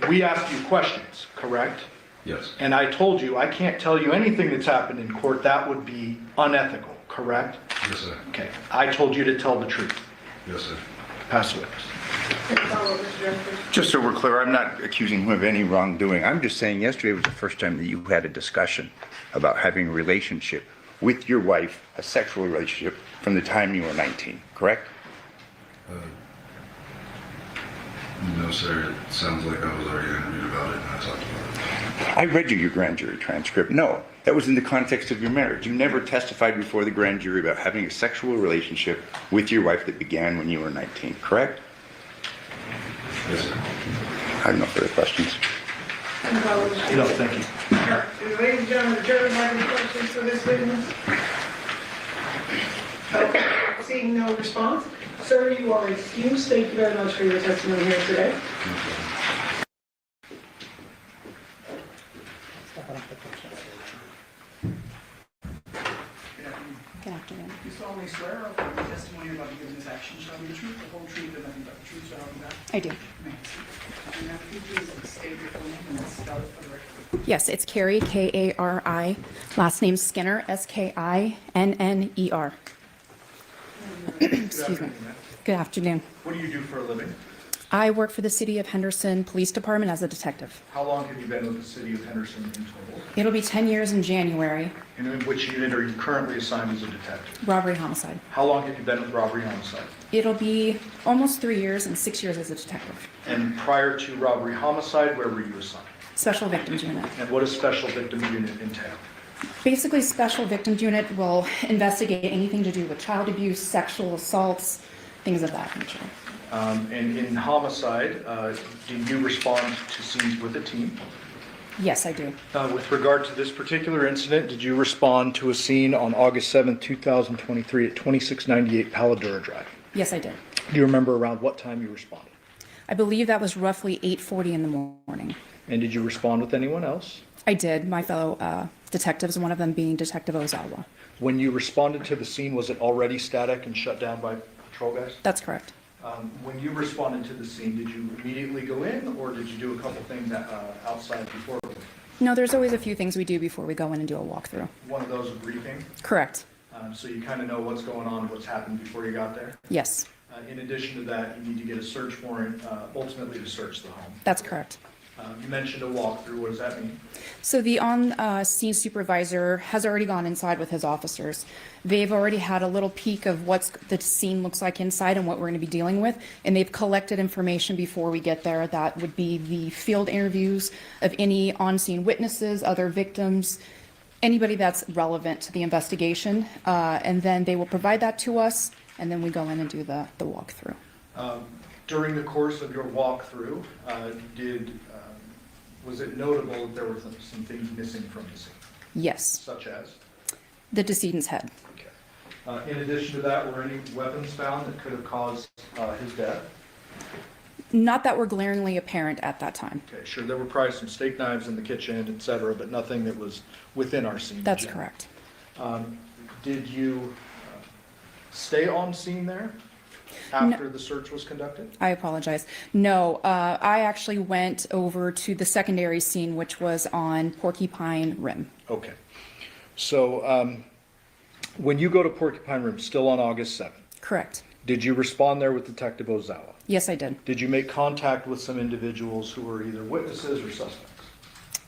we asked you questions, correct? Yes. And I told you I can't tell you anything that's happened in court. That would be unethical, correct? Yes, sir. Okay. I told you to tell the truth. Yes, sir. Pass witness. Any follow-up, Mr. Draskovich? Just so we're clear, I'm not accusing him of any wrongdoing. I'm just saying yesterday was the first time that you had a discussion about having a relationship with your wife, a sexual relationship, from the time you were 19, correct? No, sir. It sounds like I was already interviewed about it and I talked about it. I read you your grand jury transcript. No, that was in the context of your marriage. You never testified before the grand jury about having a sexual relationship with your wife that began when you were 19, correct? Yes, sir. I have no further questions. Any follow-up, Mr. No, thank you. All right. Ladies and gentlemen, the jury have any questions for this witness? Okay. Seeing no response, sir, you are excused. Thank you very much for your testimony here today. Good afternoon. You solemnly swear or affirm the testimony you're about to give in this action shall be the truth, the whole truth, and nothing but the truth, so help you God? I do. And now, could you please state your full name and spell it for the record? Yes, it's Carrie, Kari. Last name Skinner, Skinner. Excuse me. Good afternoon. What do you do for a living? I work for the City of Henderson Police Department as a detective. How long have you been with the city of Henderson in total? It'll be 10 years in January. And in which unit are you currently assigned as a detective? Robbery homicide. How long have you been with robbery homicide? It'll be almost 3 years and 6 years as a detective. And prior to robbery homicide, where were you assigned? Special Victims Unit. And what does special victims unit entail? Basically, Special Victims Unit will investigate anything to do with child abuse, sexual assaults, things of that nature. And in homicide, do you respond to scenes with a team? Yes, I do. With regard to this particular incident, did you respond to a scene on August 7, 2023 at 2698 Paladura Drive? Yes, I did. Do you remember around what time you responded? I believe that was roughly 8:40 in the morning. And did you respond with anyone else? I did. My fellow detectives, one of them being Detective Ozawa. When you responded to the scene, was it already static and shut down by patrol guys? That's correct. When you responded to the scene, did you immediately go in, or did you do a couple things outside before? No, there's always a few things we do before we go in and do a walkthrough. One of those a briefing? Correct. So you kind of know what's going on, what's happened before you got there? Yes. In addition to that, you need to get a search warrant, ultimately to search the home. That's correct. You mentioned a walkthrough. What does that mean? So the on-scene supervisor has already gone inside with his officers. They've already had a little peek of what the scene looks like inside and what we're going to be dealing with, and they've collected information before we get there. That would be the field interviews of any on-scene witnesses, other victims, anybody that's relevant to the investigation, and then they will provide that to us, and then we go in and do the walkthrough. During the course of your walkthrough, was it notable that there were some things missing from the scene? Yes. Such as? The decedent's head. Okay. In addition to that, were any weapons found that could have caused his death? Not that were glaringly apparent at that time. Okay, sure. There were probably some steak knives in the kitchen, et cetera, but nothing that was within our scene. That's correct. Did you stay on scene there after the search was conducted? I apologize. No, I actually went over to the secondary scene, which was on Porcupine Rim. Okay. So when you go to Porcupine Rim, still on August 7th? Correct. Did you respond there with Detective Ozawa? Yes, I did. Did you make contact with some individuals who were either witnesses or suspects?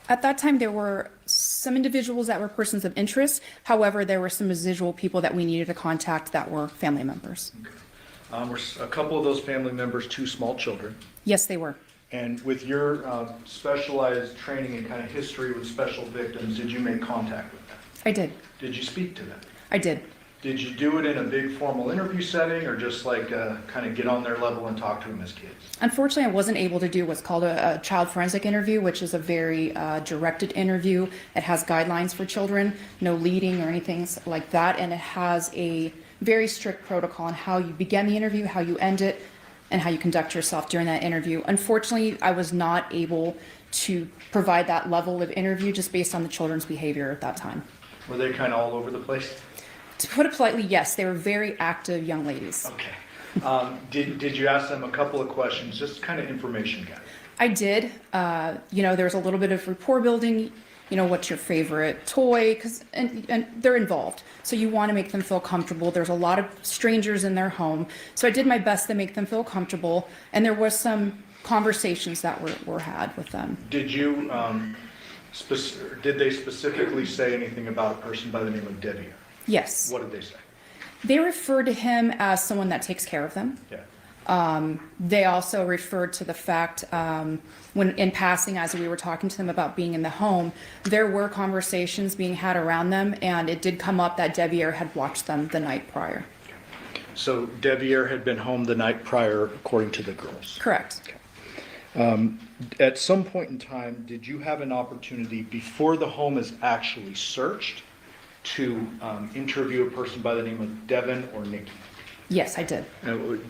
At that time, there were some individuals that were persons of interest. However, there were some residual people that we needed to contact that were family members. Okay. Were a couple of those family members two small children? Yes, they were. And with your specialized training and kind of history with special victims, did you make contact with them? I did. Did you speak to them? I did. Did you do it in a big formal interview setting, or just like kind of get on their level and talk to them as kids? Unfortunately, I wasn't able to do what's called a child forensic interview, which is a very directed interview. It has guidelines for children, no leading or anything like that, and it has a very strict protocol on how you begin the interview, how you end it, and how you conduct yourself during that interview. Unfortunately, I was not able to provide that level of interview just based on the children's behavior at that time. Were they kind of all over the place? To put it politely, yes, they were very active young ladies. Okay. Did you ask them a couple of questions, just kind of information gathering? I did. There was a little bit of rapport building. What's your favorite toy? And they're involved. So you want to make them feel comfortable. There's a lot of strangers in their home. So I did my best to make them feel comfortable. And there was some conversations that were had with them. Did you, did they specifically say anything about a person by the name of Devyn? Yes. What did they say? They referred to him as someone that takes care of them. Yeah. They also referred to the fact, when in passing, as we were talking to them about being in the home, there were conversations being had around them, and it did come up that Devyn had watched them the night prior. So Devyn had been home the night prior, according to the girls? Correct. Okay. At some point in time, did you have an opportunity before the home is actually searched to interview a person by the name of Devyn or Nikki? Yes, I did.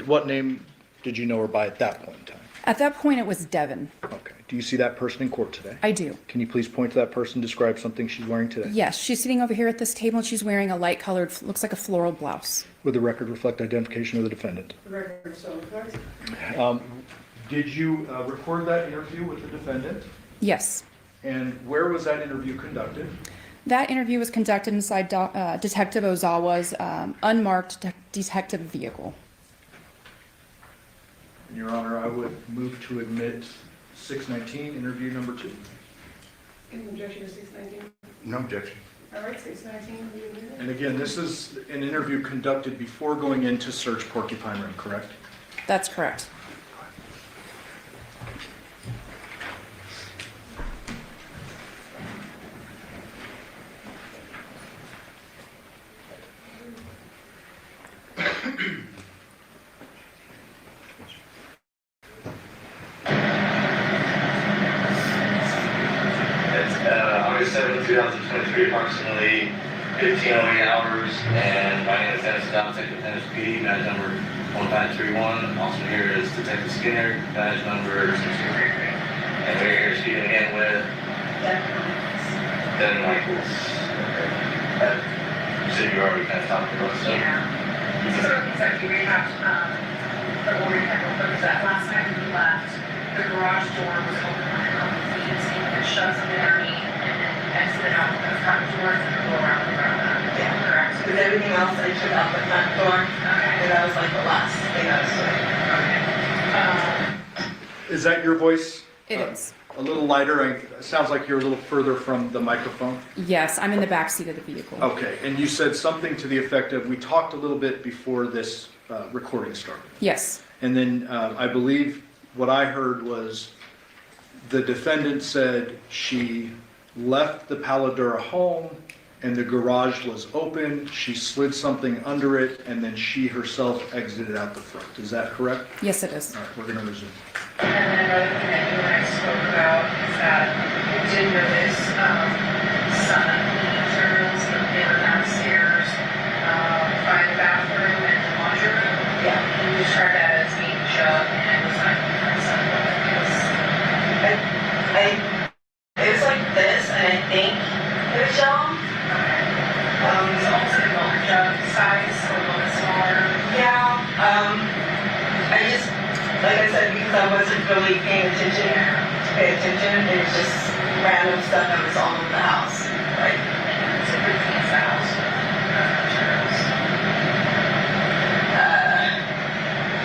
What name did you know her by at that point in time? At that point, it was Devyn. Okay. Do you see that person in court today? I do. Can you please point to that person, describe something she's wearing today? Yes, she's sitting over here at this table, and she's wearing a light-colored, looks like a floral blouse. Would the record reflect identification of the defendant? The record so reflects. Did you record that interview with the defendant? Yes. And where was that interview conducted? That interview was conducted inside Detective Ozawa's unmarked detective vehicle. Your Honor, I would move to admit 619, interview number 2. Any objection to 619? No objection. All right, 619, you admit it? And again, this is an interview conducted before going in to search Porcupine Rim, correct? That's correct. It's August 7th, 2023, approximately 15:08 hours, and my name is Dennis Dow, Detective Dennis PD, badge number 1531. Also here is Detective Skinner, badge number 63. And we're here speaking again with Devyn Michaels. You said you already kind of talked about stuff. So exactly, we have, the one was that last night when we left, the garage door was open on her own feet, and shut something underneath, and then exited out the front door and go around the front. Yeah, correct. Because everything else I took out the front door, and that was like the last thing I was doing. Is that your voice? It is. A little lighter. It sounds like you're a little further from the microphone. Yes, I'm in the back seat of the vehicle. Okay, and you said something to the effect of, we talked a little bit before this recording started. Yes. And then I believe what I heard was the defendant said she left the Paladura home and the garage was open, she slid something under it, and then she herself exited out the front. Is that correct? Yes, it is. All right, we're going to resume. And then another thing that you and I spoke about is that we did notice some cleaning materials that they were downstairs by the bathroom and the laundry room. Yeah. And we described that as being jug and it was like something. It was like this, and I think it was gel. It was also a milk jug size, so a little bit smaller. Yeah. I just, like I said, because I wasn't really paying attention, it was just random stuff that was all over the house. Like, typically cleans the house.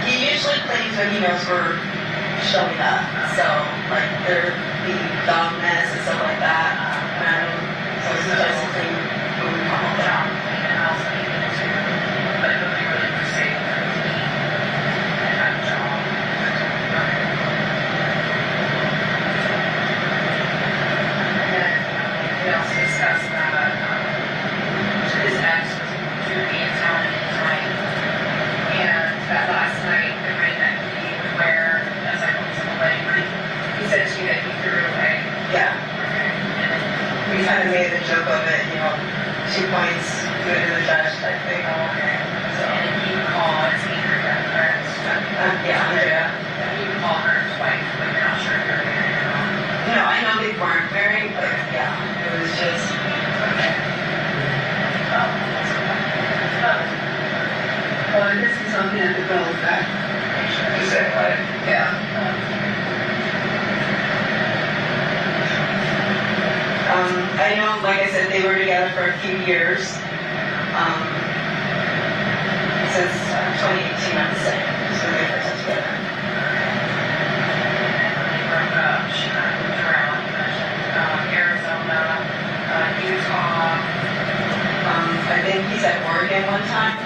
He usually cleans when he knows we're showing up. So, like, there'd be dog mess and stuff like that. So it's just a clean when we come home down. And also even to, but it would be really safe for me and have a job. And then we also discussed that his ex was due to be in town tonight. And that last night, the ring that he would wear, as I was in the wedding, he said to you that he threw it away. Yeah. We kind of made a joke of it, 2 points, do it to the judge type thing. Oh, okay. So, and he would call his Andrea, or yeah, Andrea. He would call her his wife, but you're not sure if they're married or not. No, I know they weren't married, but yeah, it was just. Okay. Well, this is something that the bill is back. Is that right? Yeah. I know, like I said, they were together for a few years. Since 2018, I'm saying. So they were together. And when they broke up, she kind of moved around. You mentioned Arizona, Utah. I think he's at Oregon one time.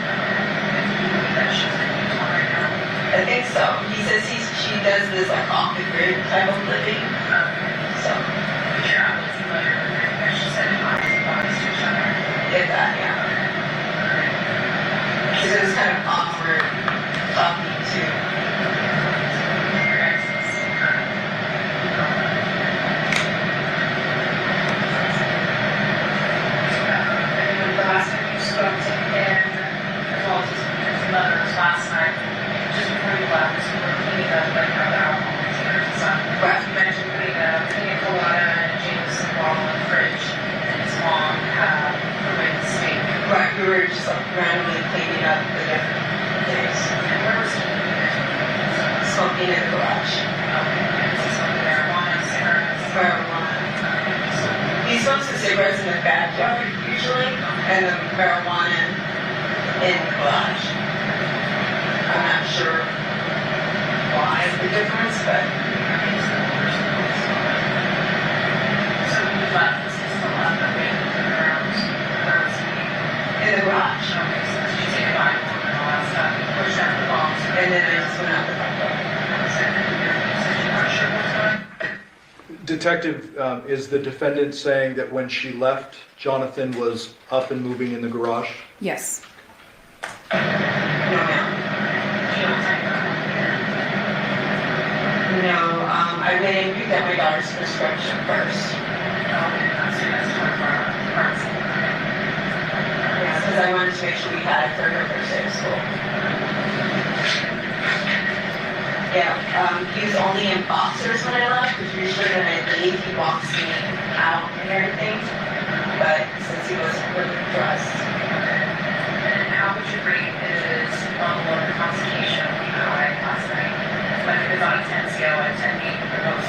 That she's in Utah right now. I think so. He says she does this like off the grid type of living. So. But you're not really familiar with her because she said bodies to each other. Get that, yeah. Because it was kind of awkward talking to your exes. And the last time you spoke to him, as well as his mother, was last night, just before you left, you were cleaning up like other alcohol containers and stuff. But you mentioned putting a pina colada and a Jameson bottle in the fridge, and his mom had permitted the steak. Right, we were just like randomly cleaning up the different things. And where was he doing it? Smoking in the garage. Okay, and is it some marijuana, cigarettes? Marijuana. He smokes the cigarettes in the backyard usually, and the marijuana in the garage. I'm not sure. why the difference, but. So when you left, was he still left the ground? In the garage. Okay, so did you say goodbye and all that stuff? Pushed out the box. And then I just went out the front door. Detective, is the defendant saying that when she left, Johnathan was up and moving in the garage? Yes. No, I went and picked up my daughter's prescription first. Yes, because I wanted to make sure we had it for her first day of school. Yeah, he was only in boxers when I left, because usually when I leave, he walks me out and everything. But since he wasn't really dressed. And how would you rate his level of intoxication when you got away last night? Like if it's on a 10 scale, a 10 being the most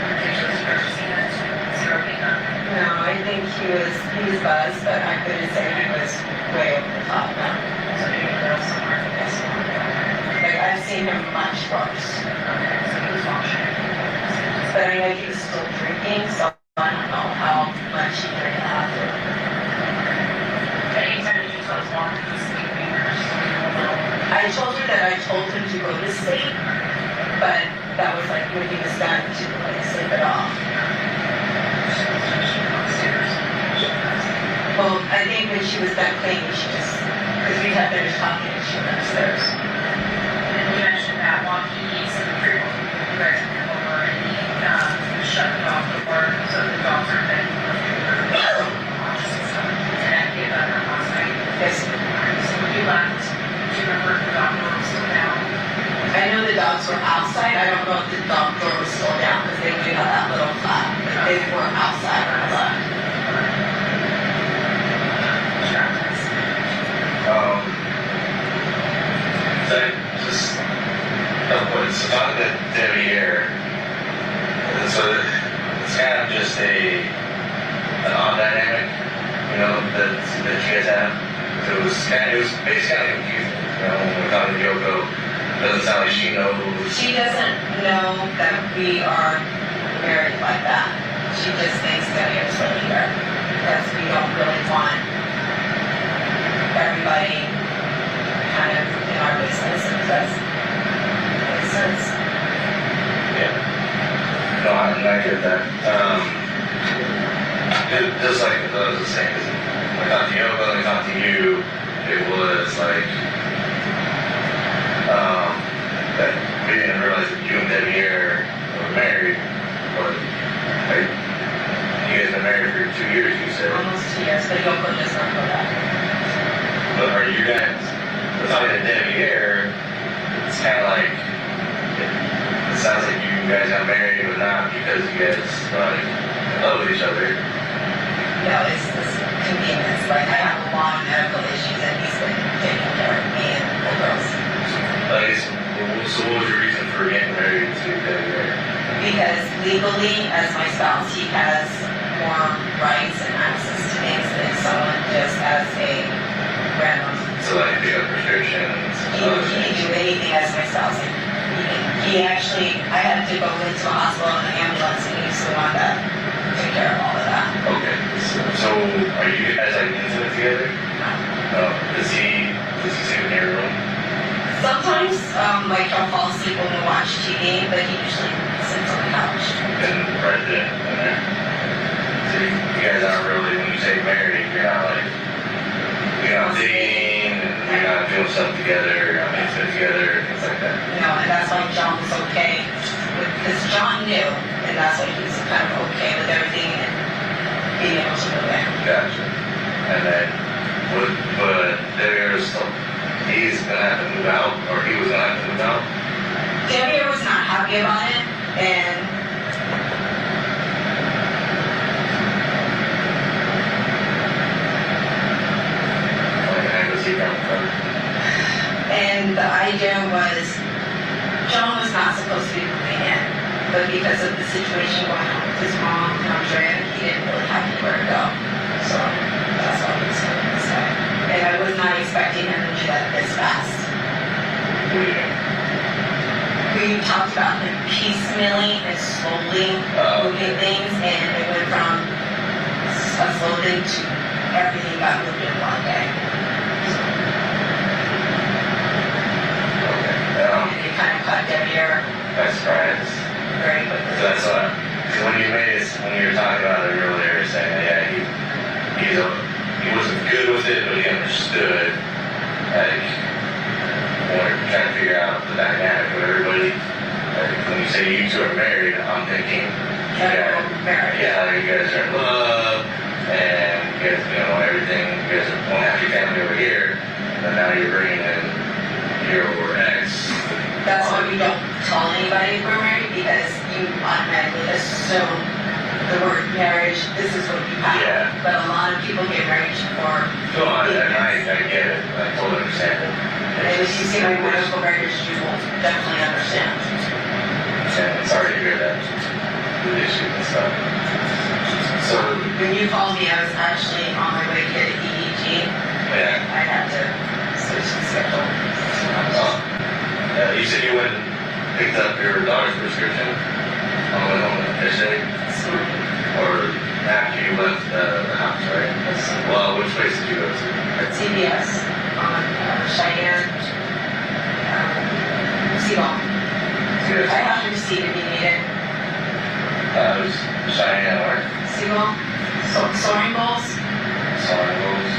ridiculous person seen it, 0 being none? No, I think he was buzzed, but I couldn't say he was way over the top now. So maybe there was somewhere in the like I've seen him much worse. So he was functioning. But I know he was still drinking, so I don't know how much he drank after. Anytime did you tell his mom he was sleeping or something? I told her that I told him to go to sleep, but that was like when he was done to like sleep it off. Well, I think when she was done cleaning, she just, because we had finished talking and she went upstairs. You mentioned that while he eats and you guys come over and he shut the dog door so the dogs aren't then and I gave that up last night. Yes. So when you left, do you remember if the dog door was still down? I know the dogs were outside. I don't know if the dog door was still down because they do have that little flap. They were outside when I left. So just it's on the Devyn here. So it's kind of just an odd dynamic, you know, that you guys have. So it was basically kind of confusing, you know, when we're talking to Yoko. It doesn't sound like she knows. She doesn't know that we are married like that. She just thinks that we are still here because we don't really want everybody kind of in our business, if that makes sense. Yeah. No, I get that. Just like I was saying, because when I talked to Yoko and I talked to you, it was like, that we didn't realize that you and Devyn here were married, but you guys been married for 2 years, you said. Almost 2 years, but Yoko does not know that. But are you guys, we're talking to Devyn here, it's kind of like, it sounds like you guys got married, but not because you guys love each other. No, it's convenience. Like, I have a lot of medical issues and he's been taking care of me and the girls. So what was your reason for getting married to Devyn? Because legally, as my spouse, he has more rights and access to things than someone just as a random. So like pick up prescriptions? He can do anything as my spouse. He actually, I had to go into a hospital in an ambulance and he's the one that took care of all of that. Okay, so are you guys like intimate together? No. Does he sleep in your room? Sometimes, like I'll fall asleep when we watch TV, but he usually sits on the couch. And right there, in there. So you guys aren't really, when you say married, you're not dating, and you're not doing stuff together, you're not intimate together, things like that. No, and that's why John was okay, because John knew, and that's why he was kind of okay with everything and being able to move in. Gotcha. And then, but there's, he's gonna have to move out, or he was gonna have to move out? Devyn was not happy about it, and the idea was John was not supposed to be moving in, but because of the situation going on with his mom and Andrea, he didn't really have anywhere to go. So that's why he was moving this way. And I was not expecting him to do that this fast. We we talked about like piecemealing and slowly moving things, and it went from a slow thing to everything got moved in one day. And it kind of cut dead ear. That's right. Very quickly. So that's what, when you were talking about it earlier, saying, yeah, he wasn't good with it, but he understood, like, when we're trying to figure out the dynamic of everybody. Like, when you say you two are married, I'm thinking, yeah, you guys are in love, and you guys, everything, you guys are one happy family over here, and now you're bringing in your ex. That's why we don't tell anybody we're married, because you automatically assume the word marriage, this is what you have. Yeah. But a lot of people get married for... No, I get it. I totally understand it. And if you see my medical marriage, you will definitely understand. And sorry to hear that. The issues and stuff. So... When you called me, I was actually on my way to get an EEG. Yeah. I had to switch the schedule. You said you went and picked up your daughter's prescription on the way home yesterday? Or after you left the house, right? Well, which place did you go to? CVS on Cheyenne, Seagull. I have to receipt if you need it. It was Cheyenne, or? Seagull, soaring balls. Soaring balls.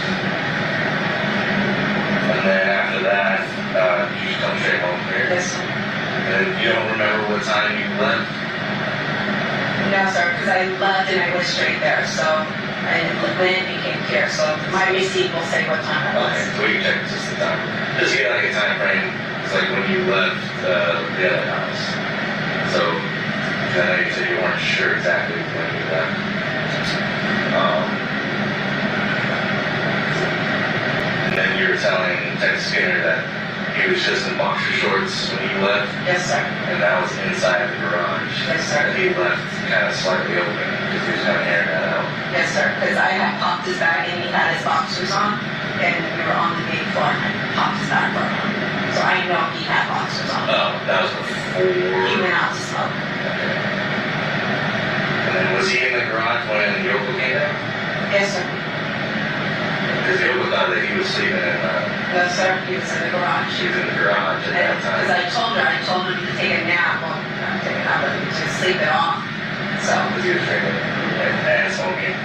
And then after that, you just come straight home here? Yes, sir. And you don't remember what time you left? No, sir, because I left and I went straight there, so I went and came here, so my receipt will say what time I was. Okay, so we can check just the time. Just get like a time frame. It's like when you left the other house. So, I know you said you weren't sure exactly when you left. And then you were telling Ted Skinner that he was just in boxer shorts when you left? Yes, sir. And that was inside the garage? Yes, sir. And he left kind of slightly open because he was kind of airing that out? Yes, sir, because I had popped his bag and he had his boxers on, and we were on the main floor and I popped his bag for him. So I know he had boxers on. Oh, that was before? He went out to smoke. Okay. And then was he in the garage when Yoko came down? Yes, sir. Because Yoko thought that he was sleeping in No, sir, he was in the garage. She was in the garage at that time. Because I told him to take a nap. Well, not take a nap, but to sleep it off. So. Because he was drinking and smoking.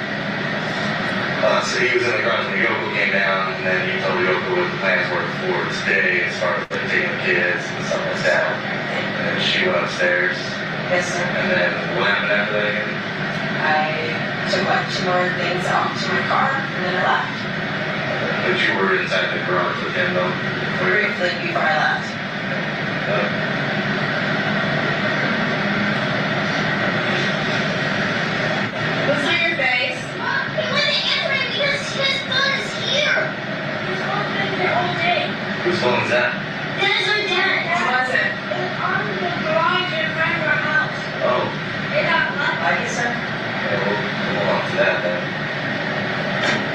So he was in the garage when Yoko came down, and then he told Yoko what the plans were for this day as far as like taking the kids and stuff like that. And then she went upstairs. Yes, sir. And then what happened after that again? I took like 2 more things out to my car, and then I left. But you were inside the garage with him though? Briefly before I left. What's on your face? He went to answer it because his phone is here. His phone's been here all day. Whose phone is that? That is our dad. What was it? It's on the garage in front of our house. Oh. It got left. Like you, sir? Yeah, we'll hold on to that then.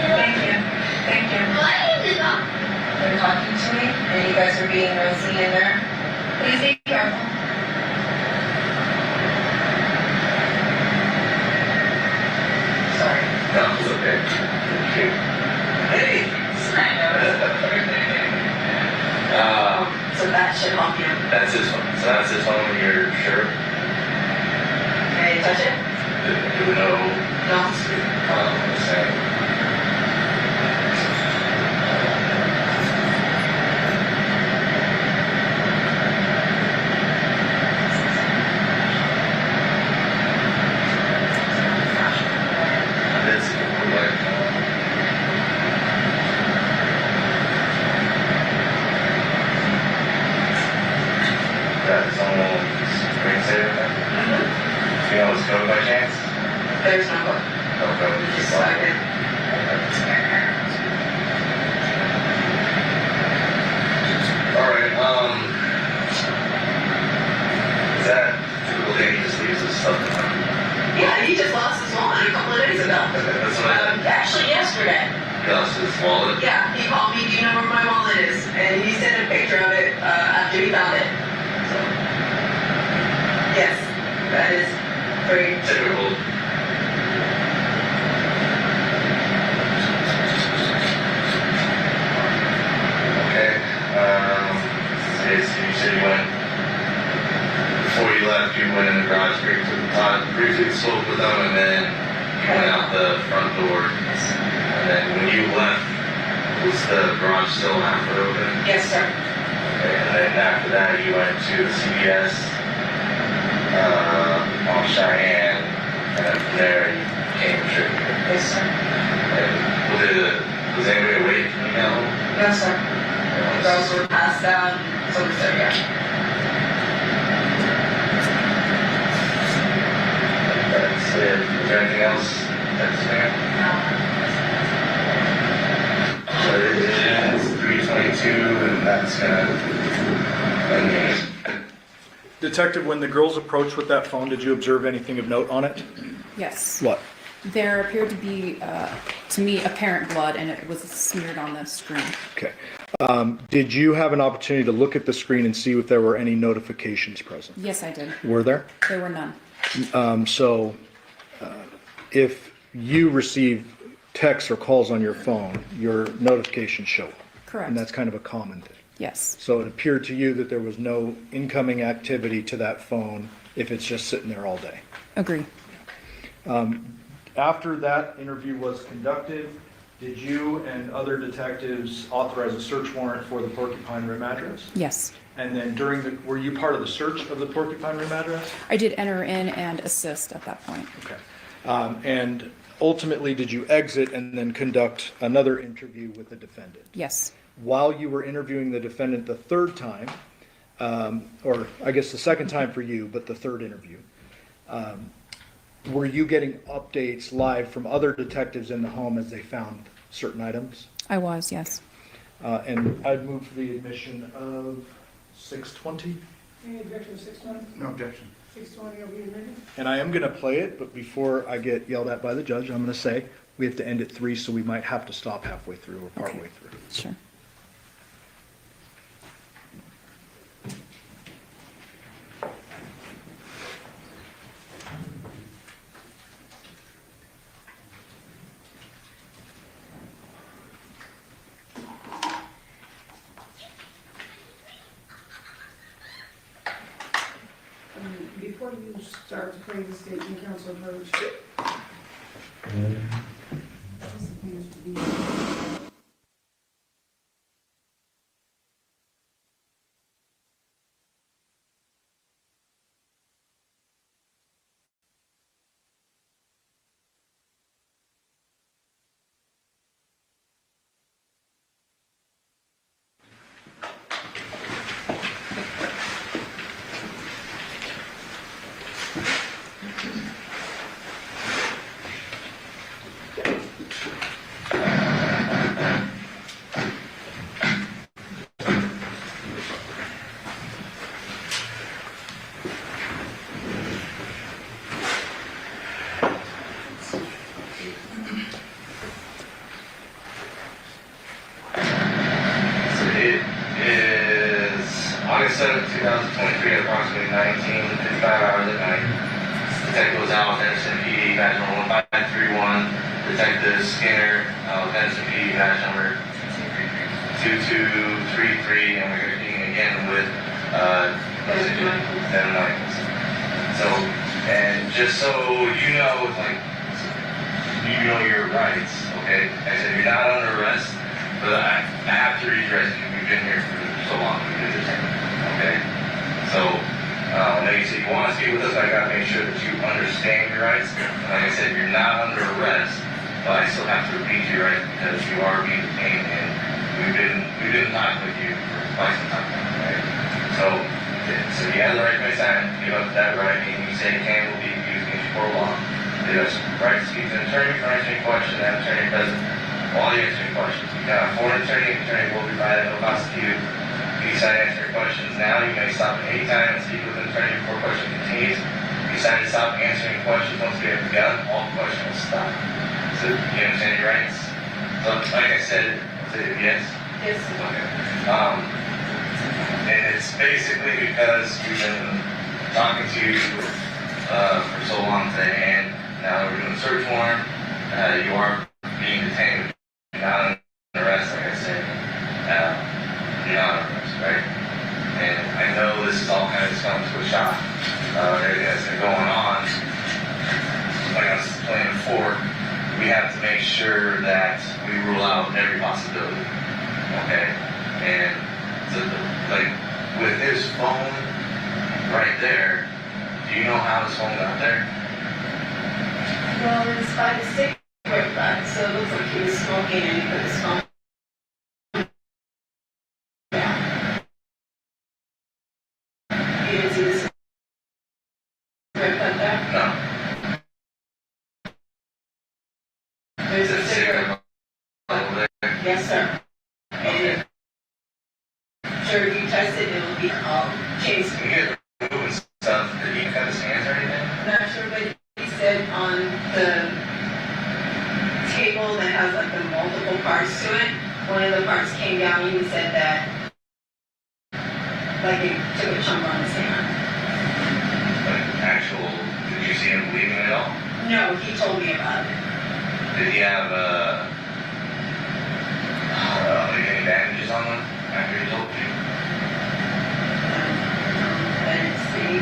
Thank you. Thank you. Why did it not? They're talking to me, and you guys are being nosy in there. Please be careful. Sorry. No, it's okay. Thank you. Hey! So that should help you. That's his phone. So that's his phone, you're sure? Can you touch it? Do we know? No. You know his code by chance? There's no book. No code. Just so I can. Alright, is that typical thing he just leaves his stuff behind? Yeah, he just lost his wallet a couple of days ago. That's what Actually, yesterday. he lost his wallet? Yeah, he called me, do you know where my wallet is? And he sent a picture of it after he found it. So. went out the front door. And then when you left, was the garage still halfway open? Yes, sir. Okay, and then after that, you went to the CVS on Cheyenne, and then from there, you came straight here. Yes, sir. And was anybody awake when you got home? No, sir. The girls were passed out, so we said, yeah. That's it. Is there anything else? That's fair? So it is 3:22, and that's gonna end it. Detective, when the girls approached with that phone, did you observe anything of note on it? Yes. What? There appeared to be, to me, apparent blood, and it was smeared on the screen. Okay. Did you have an opportunity to look at the screen and see if there were any notifications present? Yes, I did. Were there? There were none. If you receive texts or calls on your phone, your notifications show up. Correct. And that's kind of a common thing. Yes. So it appeared to you that there was no incoming activity to that phone if it's just sitting there all day. Agree. After that interview was conducted, did you and other detectives authorize a search warrant for the Porcupine Rim address? Yes. And then were you part of the search of the Porcupine Rim address? I did enter in and assist at that point. Okay. And ultimately, did you exit and then conduct another interview with the defendant? Yes. While you were interviewing the defendant the third time, or I guess the second time for you, but the third interview, were you getting updates live from other detectives in the home as they found certain items? I was, yes. And I'd move for the admission of 620. Any objection to 620? No objection. 620 will be admitted. And I am going to play it, but before I get yelled at by the judge, I'm going to say we have to end at 3, so we might have to stop halfway through or partway through. Sure. Before you start to play the statement, Councilor Burge. August 7th, 2023 at approximately 19:55 hours at night. Detective was out with Henderson PD, badge number 1531. Detective Skinner, Henderson PD, badge number 2233, and we're going to be again with Devyn Michaels. So, and just so you know, like, you know your rights, okay? I said you're not under arrest, but I have to read your rights. We've been here for so long, okay? So, I know you said you want to speak with us, but I gotta make sure that you understand your rights. And like I said, you're not under arrest, but I still have to repeat your rights because you are being detained, and we've been talking with you for quite some time, right? So you have the right to sign, give up that right, and you say can will be used against you for law. You have right to speak to an attorney for answering questions, and an attorney present while you answer questions. You can have for an attorney will be provided, no cost to you. If you decide to answer your questions now, you may stop at any time and speak with an attorney before question continues. If you decide to stop answering questions once we have begun, all questions will stop. So you understand your rights? So like I said, yes? Yes. Okay. And it's basically because we've been talking to you for so long today, and now we're doing a search warrant. You are being detained. You're not under arrest, like I said. You're not under arrest, right? And I know this is all kind of just coming to a shock. Everything that's been going on, like I was playing before, court, we have to make sure that we rule out every possibility. Okay? And so, like, with his phone right there, do you know how his phone got there? Well, it's by the cigarette butt, so it looks like he was smoking and he put his phone down. You didn't see the cigarette butt there? No. There's a cigarette butt over there. Yes, sir. And sure, if you touch it, it'll be chased. Can you get moving stuff? Did he cut his hands or anything? Not sure, but he said on the table that has like the multiple parts to it, one of the parts came down and he said that like it took a chunk on his hand. Like actual, did you see him bleeding at all? No, he told me about it. Did he have like any bandages on him after he told you? I didn't see.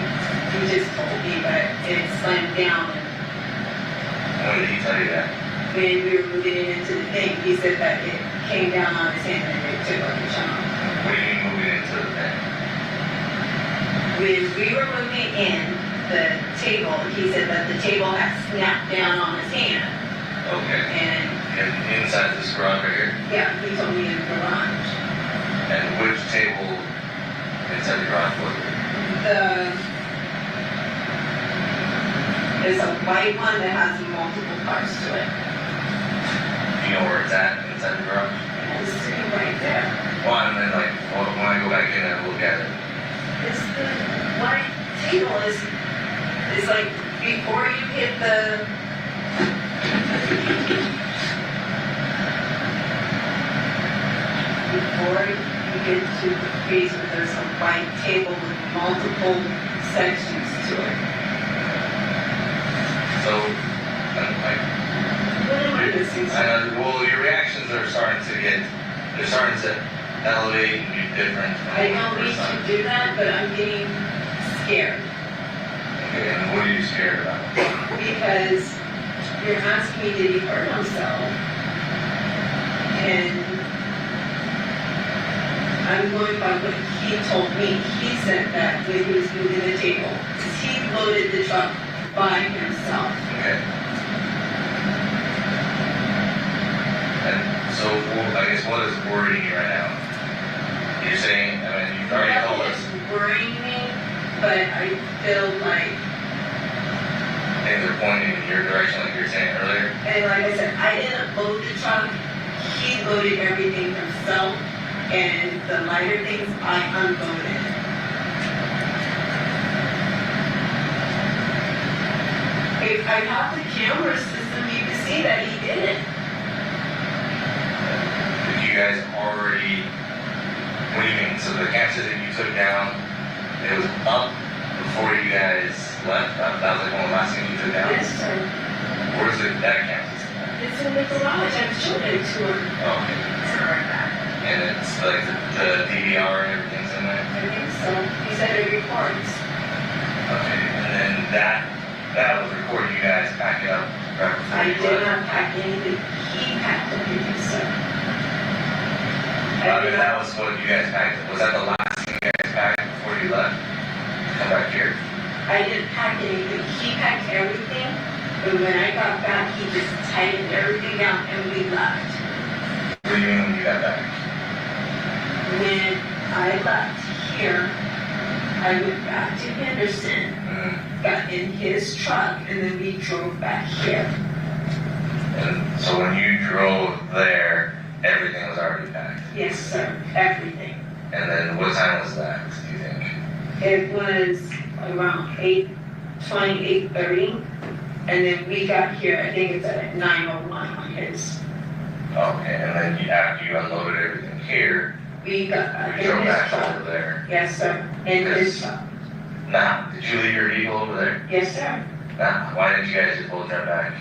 He just told me that it slammed down. When did he tell you that? When we were moving it into the thing, he said that it came down on his hand and it took like a chunk. What do you mean moving into the thing? When we were moving in the table, he said that the table had snapped down on his hand. Okay. And inside this garage right here? yeah, he told me in the garage. And which table inside the garage was it? There's a white one that has multiple parts to it. Do you know where it's at inside the garage? It's sitting right there. Well, and then like when I go back in and look at it. It's the white table is like before you hit the to the freezer, there's a white table with multiple sections to it. So, What am I missing? well, your reactions are starting to elevate and be different. I don't need to do that, but I'm getting scared. Okay, and what are you scared about? Because you're asking me, did he hurt himself? And I'm going by what he told me. He said that when he was moving the table, because he loaded the truck by himself. Okay. And so, I guess what is worrying you right now? You're saying, I mean, you've already told us. It's worrying me, but I feel like things are pointing in your direction, like you were saying earlier. and like I said, I didn't load the truck. He loaded everything himself, and the lighter things I unloaded. If I have the camera system, you can see that he did it. Did you guys already, what do you mean? So the camp that you took down, it was up before you guys left? That was like one of the last things you took down? Yes, sir. Where's that camp system? It's in the garage. I've shown it to him. Oh, okay. And it's like the DVR and everything's in there? I think so. He said it records. Okay, and then that was recording you guys packing up right before I you did left? not pack anything. He packed everything, sir. I mean, that was what you guys packed. Was that the last thing you guys packed before you left? Come back here. I didn't pack anything. He packed everything, but when I got back, he just tightened everything down and we left. What do you mean when you got back? When I left here, I went back to Henderson, got in his truck, and then we drove back here. And so when you drove there, everything was already packed? Yes, sir. Everything. And then what time was that, do you think? It was around 8:20, 8:30, and then we got here, I think it's at 9:01 on his. Okay, and then after you unloaded everything here, We got back you drove in his back truck. over there? Yes, sir. In his truck. Now, did you leave your vehicle over there? Yes, sir. Now, why didn't you guys just both turn back?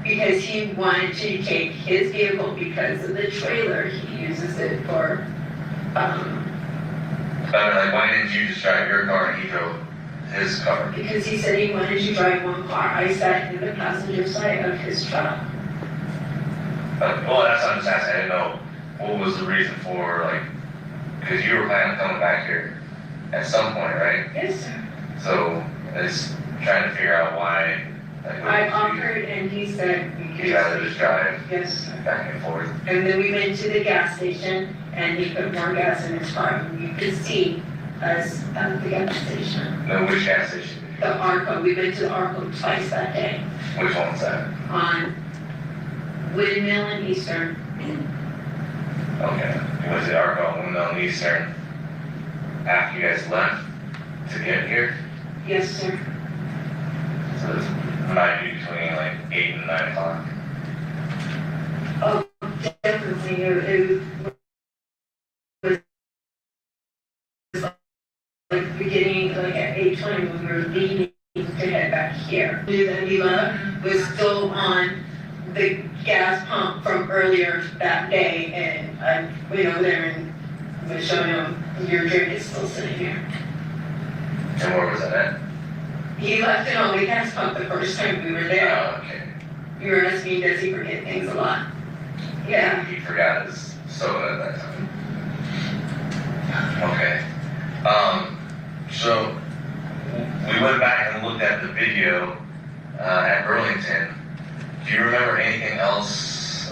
Because he wanted to take his vehicle because of the trailer. He uses it for, Like, why didn't you just drive your car and he drove his car? Because he said he wanted to drive one car. I sat in the passenger side of his truck. Well, that's what I'm just asking. I didn't know what was the reason for, like, because you were planning on coming back here at some point, right? Yes, sir. So it's trying to figure out why. Like, I offered and he said. You'd rather just drive Yes, sir. back and forth. And then we went to the gas station and he put more gas in his car. And you could see us at the gas station. No, which gas station? The Arco. We went to the Arco twice that day. Which one's that? On Windmill and Eastern. Okay. You went to the Arco, Windmill and Eastern after you guys left to get here? Yes, sir. So it's might be between like 8 and 9 o'clock. Oh, definitely. It was like beginning, like at 8:20 when we were leaving to head back here. That he was still on the gas pump from earlier that day, and I went over there and was showing him your drink is still sitting here. And where was that at? He left it on the gas pump the first time we were there. Oh, okay. You were asking, does he forget things a lot? Yeah. He forgot his soda at that time. Okay. So we went back and looked at the video at Burlington. Do you remember anything else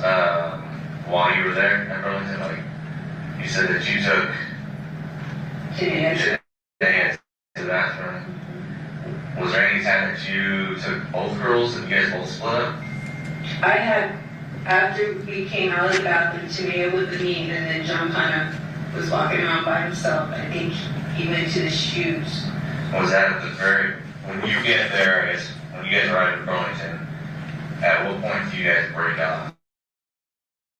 while you were there at Burlington? Like you said that you took Janae to the bathroom. Was there any time that you took both girls and you guys both split up? I had, after we came out of the bathroom, Tamia with me, and then John kind of was walking around by himself. I think he went to the shoes. Was that at the very, when you get there, I guess, when you guys arrive in Burlington, at what point do you guys break off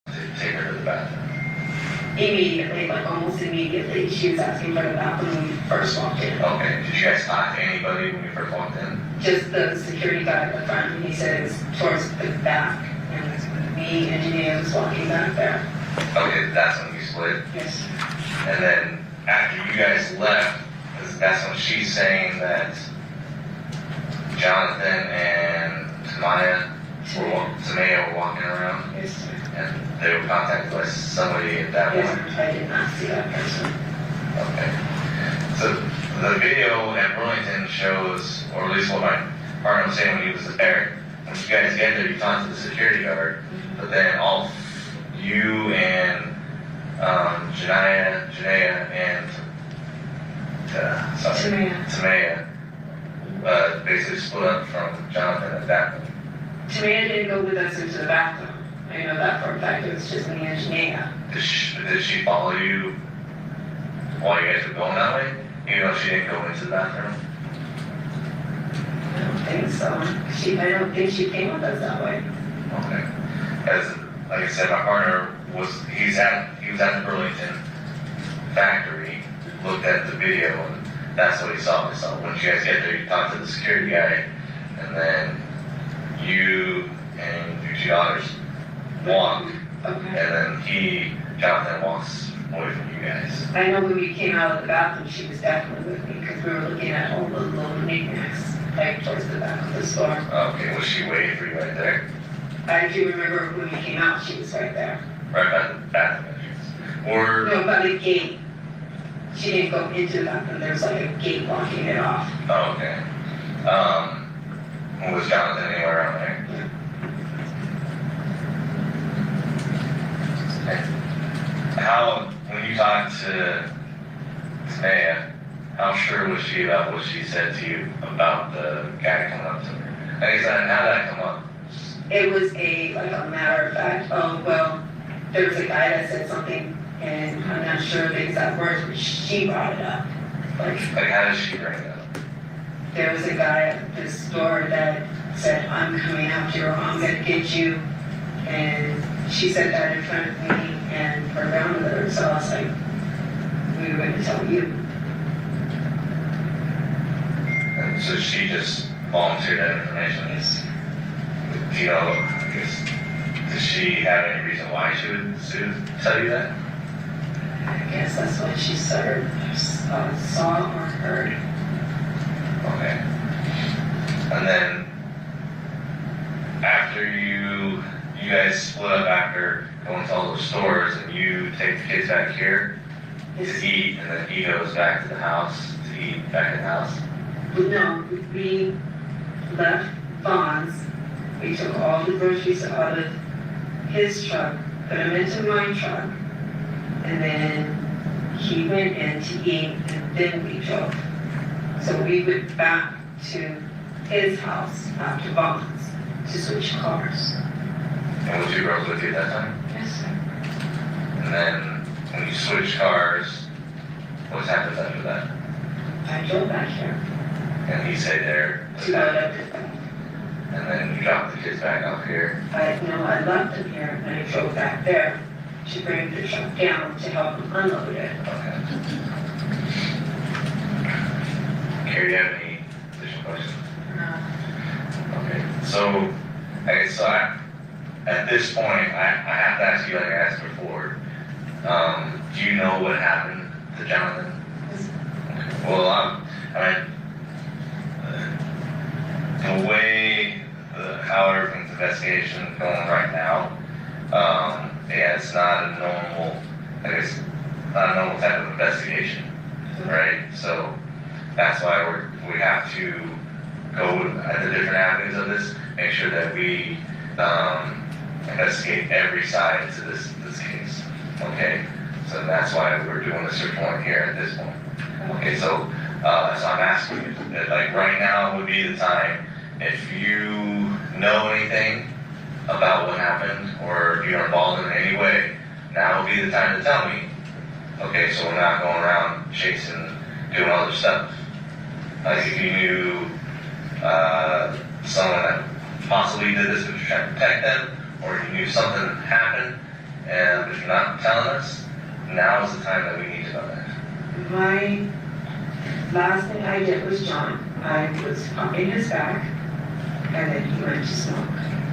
to take her to the bathroom? Immediately, like almost immediately. She was asking for the bathroom when we first walked in. Okay, did you guys talk to anybody when you first walked in? Just the security guy at the front, and he said it was towards the back, and me and Janae was walking back there. Okay, that's when you split? Yes. And then after you guys left, that's when she's saying that Johnathan and Tamaya were walking around? Yes, sir. And they were contacted by somebody at that Yes, point? I did not see that person. Okay. So the video at Burlington shows, or at least what my partner was saying when he was there, when you guys get there, you talk to the security guard, but then all you and Janaea and Tamaya basically split up from Johnathan at that point. Tamaya didn't go with us into the bathroom. I know that for a fact. It was just me and Janaea. Did she follow you while you guys were going that way? Even though she didn't go into the bathroom? I don't think so. I don't think she came with us that way. Okay. As like I said, my partner he was at the Burlington factory, looked at the video, and that's what he saw. So when you guys get there, you talk to the security guy, and then you and your two daughters walk, and then Johnathan walks away from you guys. I know when we came out of the bathroom, she was definitely with me because we were looking at all the little knickknacks like towards the back of the store. Okay, was she waiting for you right there? I do remember when we came out, she was right there. Right by the bathroom entrance? Or No, by the gate. She didn't go into the bathroom. There was like a gate blocking it off. oh, okay. Was Johnathan anywhere around there? How, when you talked to Tamaya, how sure was she about what she said to you about the guy coming up to her? Like I said, how did that come up? It was a matter of fact. Oh, well, there was a guy that said something, and I'm not sure the exact words, but she brought it up. Like how did she bring it up? There was a guy at the store that said, I'm coming after you, or I'm going to get you. And she said that in front of me and her grandmother, so I was like, we were going to tell you. And so she just volunteered that information? Yes. Do you know, I guess, does she have any reason why she would tell you that? I guess that's what she saw or heard. Okay. And then after you guys split up after going to all those stores, and you take the kids back here to eat, and then he goes back to the house to eat back in the house? No, we left Vaughn's. We took all the groceries out of his truck, put them into my truck, and then he went in to eat, and then we drove. So we went back to his house after Vaughn's to switch cars. And was your girls with you at that time? Yes, sir. And then when you switched cars, what happened after that? I drove back here And he stayed there? to load up his bag. And then you dropped the kids back up here? I left him here and I drove back there to bring the truck down to help him unload it. Okay. Carrie, do you have any additional questions? No. Okay, so, I guess, at this point, I have to ask you like I asked before. Do you know what happened to Johnathan? Okay. Well, the way, how everything's investigation is going right now, yeah, it's not a normal, I guess, not a normal type of investigation, right? So that's why we have to go at the different avenues of this, make sure that we investigate every side to this case, okay? So that's why we're doing the search warrant here at this point. Okay, so I'm asking you, like right now would be the time, if you know anything about what happened, or if you're involved in any way, now would be the time to tell me. Okay, so we're not going around chasing, doing other stuff. Like if you knew someone that possibly did this, but you're trying to protect them, or you knew something happened, and if you're not telling us, now is the time that we need to know that. My last thing I did was John. I was pumping his back, and then he went to smoke.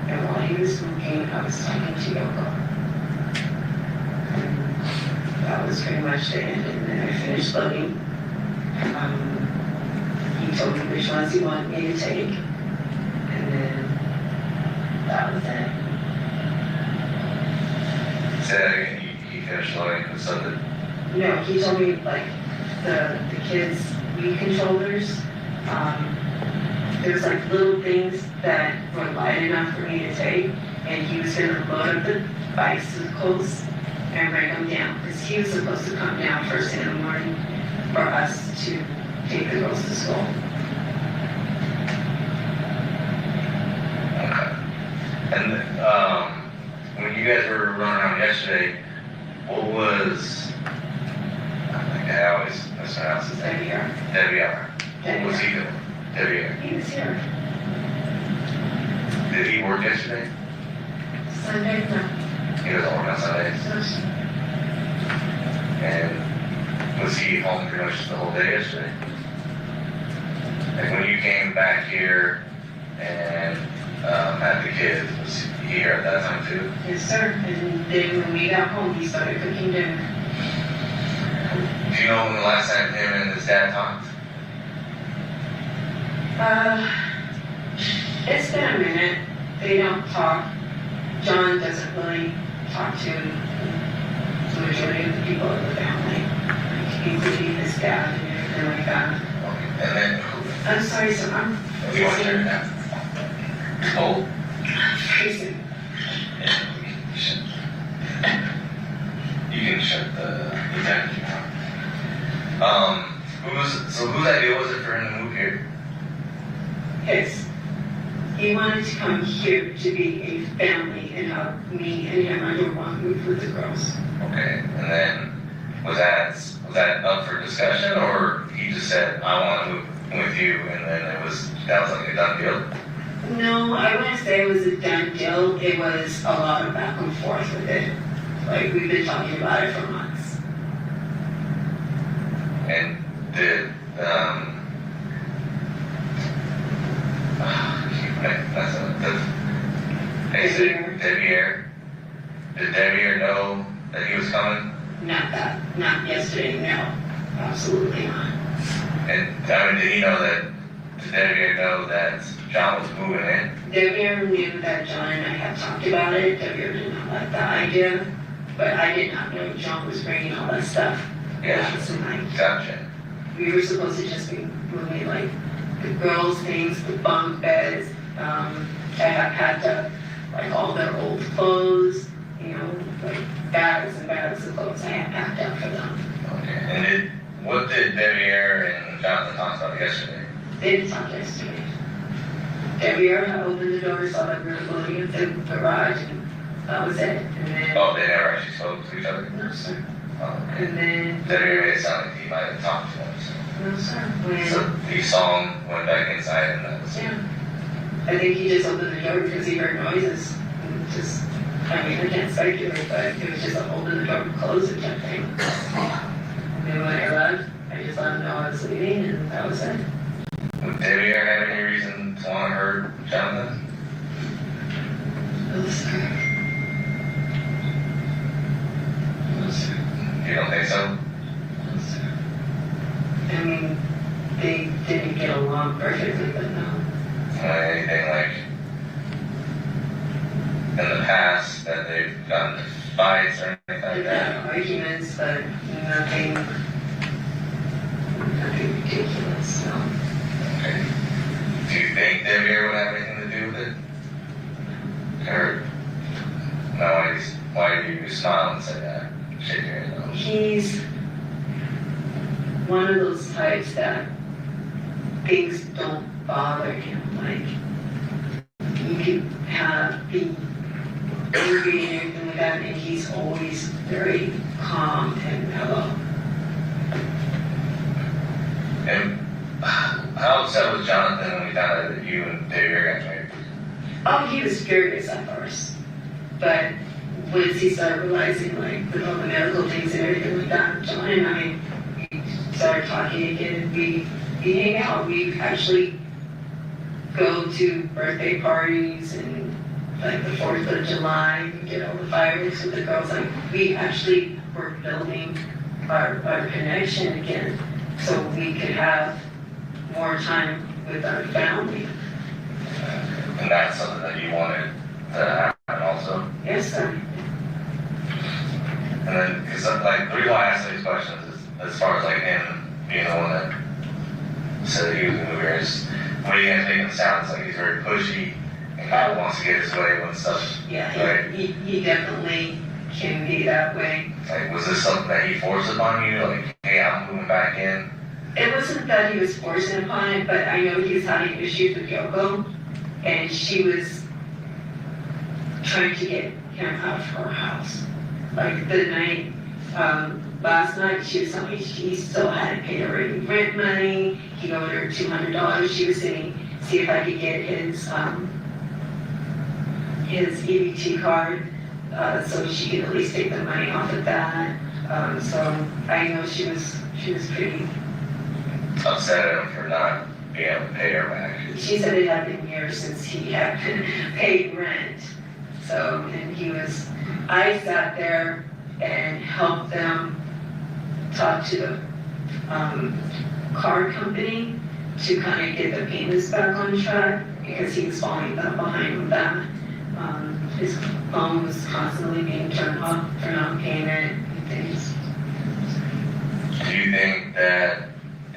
And while he was smoking, I was talking to Yoko. And that was pretty much the end. And then I finished loading. He told me which ones he wanted me to take. And then that was it. Say that again, he finished loading with something? No, he told me like the kids' weed controllers. There's like little things that were light enough for me to take, and he was gonna load up the bicycles and bring them down, because he was supposed to come down first in the morning for us to take the girls to school. Okay. And when you guys were running around yesterday, what was, I always mispronounce his name. What was he doing? He was here. Did he work yesterday? Sunday, no. He doesn't work on Sundays? And was he home pretty much the whole day yesterday? Like when you came back here and had the kids, was he here at that time too? Yes, sir. And then when we got home, he started cooking dinner. Do you know when the last time him and his dad talked? It's been a minute. They don't talk. John doesn't really talk to the majority of the people in the family, including his dad and everything like that. And then I'm sorry, sir. you want to turn it down? Oh. Jason. You can shut the down if you want. Whose idea was it for him to move here? His. He wanted to come here to be a family and help me and him under one roof with the girls. Okay, and then was that up for discussion, or he just said, I want to move with you, and then that was like a done deal? No, I wouldn't say it was a done deal. It was a lot of back and forth with it. Like, we've been talking about it for months. And did, Did Devyn know that he was coming? Not yesterday, no. Absolutely not. And, did he know that did Devyn know that John was moving in? Devyn knew that John and I had talked about it. Devyn did not like the idea, but I did not know John was bringing all that stuff. Yeah. Gotcha. We were supposed to just be moving like the girls' things, the bunk beds. I have packed up like all their old clothes, you know, like bags and bags of clothes I have packed up for them. Okay. And what did Devyn and Johnathan talk about yesterday? They didn't talk yesterday. Devyn opened the door, saw that we were loading into the garage, and that was it. And then, Oh, they never actually spoke to each other? no, sir. Oh, okay. And then, Devyn made it sound like he might have talked to him, so. no, sir. When, So he saw him, went back inside, and that was it. yeah. I think he just opened the door because he heard noises. And just, I mean, I can't speculate, but it was just open the door and close it type thing. And then when I left, I just let him know I was leaving, and that was it. Would Devyn have any reason to want to hurt Johnathan? No, sir. No, sir. You don't think so? No, sir. I mean, they didn't get along perfectly, but no. Anything like in the past that they've gotten into fights or anything like They've that? had arguments, but nothing ridiculous, no. Okay. Do you think Devyn would have anything to do with it? Or no? Why do you smile and say that? Shake your head no. He's one of those types that things don't bother him. Like, you can be angry and everything like that, and he's always very calm and mellow. And how upset was Johnathan when he found out that you and Devyn got married? Oh, he was furious at first. But once he started realizing, like, with all the medical things and everything like that, John and I, we started talking again. We hang out. We actually go to birthday parties and, like, the 4th of July, we get all the fireworks with the girls. Like, we actually were building our connection again so we could have more time with our family. And that's something that you wanted to happen also? Yes, sir. And then, because like, the reason why I ask these questions is, as far as like him being the one that said that he was gonna move here, is what you guys make him sound like he's very pushy and kind of wants to get his way when stuff. Yeah, right? he definitely can be that way. Like, was this something that he forced upon you? Like, hey, I'm moving back in? It wasn't that he was forcing upon it, but I know he was having issues with Yoko, and she was trying to get him out of her house. Like the night, last night, she was telling me she still hadn't paid her rent money. He owed her $200. She was saying, see if I could get his EBT card, so she could at least take the money off of that. So I know she was pretty Upset at him for not being able to pay her back. She said it had been years since he had paid rent. So, and I sat there and helped them talk to the car company to kind of get the payments back on track because he was falling behind with that. His phone was constantly being turned off for non-payment and things. Do you think that,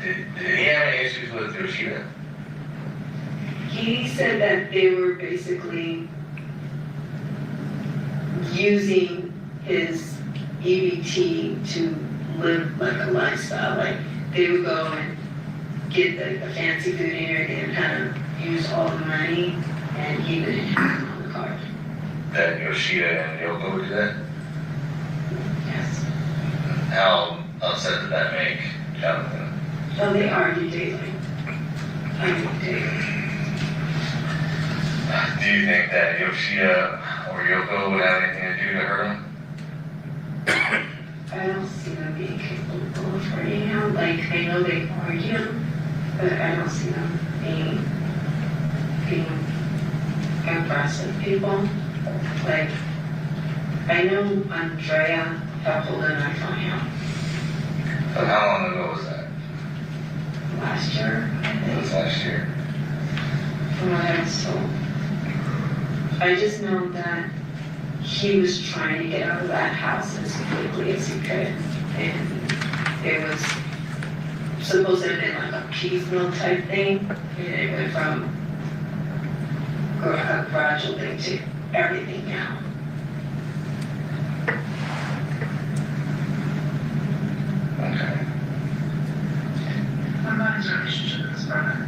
did he have any issues with Yoshida? He said that they were basically using his EBT to live like a lifestyle. Like they would go and get the fancy food and everything and kind of use all the money and he would have it on the card. That Yoshida and Yoko would do that? Yes. How upset did that make Johnathan? So they argue daily. Do you think that Yoshida or Yoko would have anything to do to hurt him? I don't see them being capable of hurting him. Like, I know they argue, but I don't see them being aggressive people. Like, I know Andrea had pulled a knife on him. But how long ago was that? last year. It was last year. From what I was told. I just know that he was trying to get out of that house as quickly as he could. And it was supposed to have been like a piecemeal type thing. And it went from a gradual thing to everything now. Okay. What about his relationship with his brother?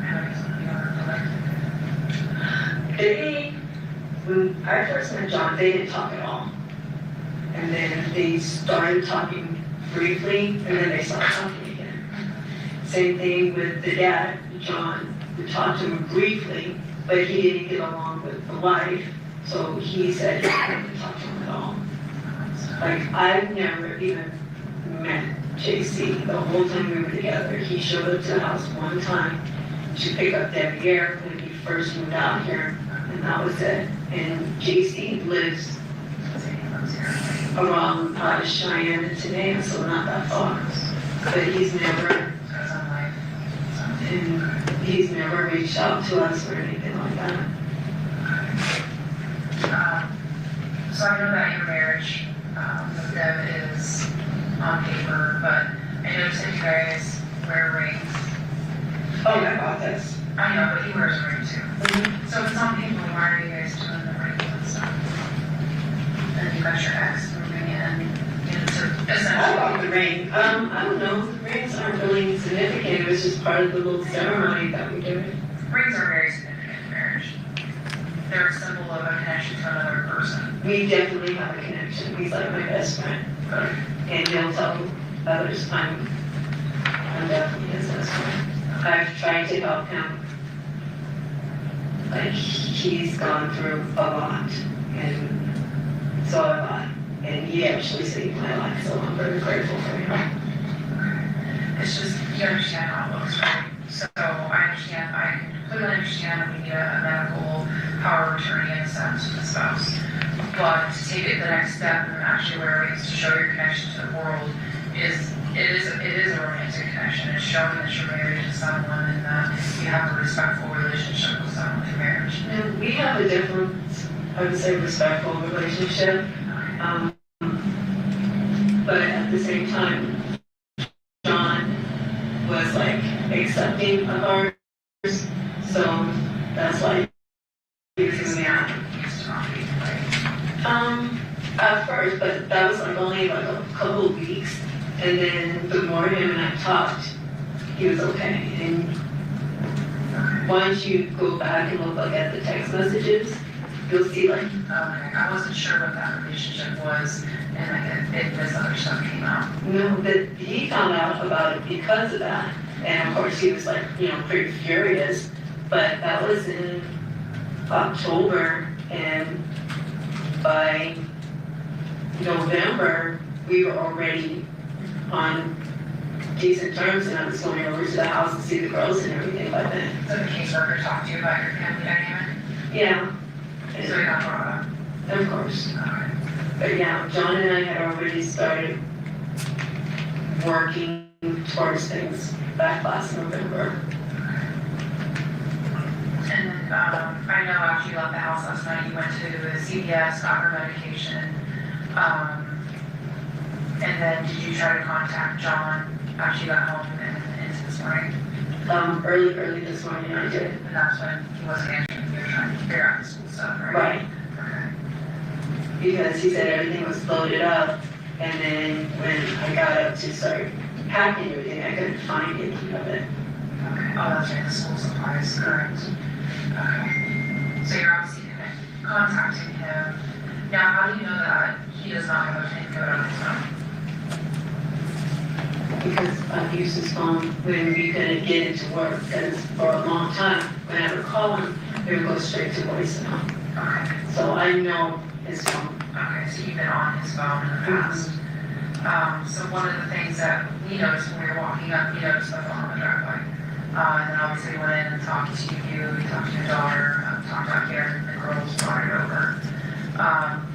When I first met John, they didn't talk at all. And then they started talking briefly, and then they stopped talking again. Same thing with the dad, John. We talked to him briefly, but he didn't get along with the wife, so he said he didn't talk to him at all. Like, I've never even met JC the whole time we were together. He showed up to the house one time to pick up Debbie when he first moved out here, and that was it. And JC lives around Cheyenne and Tenaya, so not that far. But he's never reached out to us or anything like that. So I know that your marriage with Deb is on paper, but I noticed that you guys wear rings. Oh, I bought this. I know, but he wears a ring too. So if it's on paper, why are you guys doing the rings and stuff? And you got your ex moving in into essentially. I bought the ring. I don't know. Rings aren't really significant. It was just part of the little ceremony that we do. Rings are very significant in marriage. They're a symbol of a connection to another person. We definitely have a connection. He's like my best friend. And he'll tell others I'm definitely his best friend. I've tried to help him. Like, he's gone through a lot. And so have I. And he actually saved my life, so I'm very grateful for him. It's just, you understand how it looks, right? So I completely understand that we need a medical power of attorney in a sense with the spouse. But to take it the next step and actually wear rings to show your connection to the world is a romantic connection. It's showing that you're married to someone and that you have a respectful relationship with someone through marriage. And we have a different, I would say, respectful relationship. But at the same time, John was like accepting of ours, so that's why he was moving out. At first, but that was like only like a couple of weeks, and then the more him and I talked, he was okay. And once you go back and look at the text messages, you'll see like. Okay, I wasn't sure what that relationship was, and like if this other stuff came out. No, but he found out about it because of that, and of course he was like, pretty furious. But that was in October, and by November we were already on decent terms, and I was going over to the house to see the girls and everything by then. So the caseworker talked to you about your family dynamic? Yeah. So you got brought up? Of course. Okay. But yeah, John and I had already started working towards things back last November. And then I know after you left the house last night, you went to CVS, got her medication, and then did you try to contact John after you got home and into this morning? Early this morning I did. And that's when he wasn't answering, you were trying to figure out the school stuff, right? Right. Okay. Because he said everything was loaded up, and then when I got up to start packing everything, I couldn't find any of it. Okay. Oh, that's right, the school supplies, correct. Okay. So you're obviously contacting him. Now, how do you know that he does not have a PIN code on his phone? Because I've used his phone when we couldn't get into work, because for a long time, when I would call him, it would go straight to voicemail. Okay. So I know his phone. Okay, so you've been on his phone in the past. So one of the things that we noticed when we were walking up, we noticed the phone on the driveway. And then obviously went in and talked to you, we talked to your daughter, talked out here, the girls brought it over.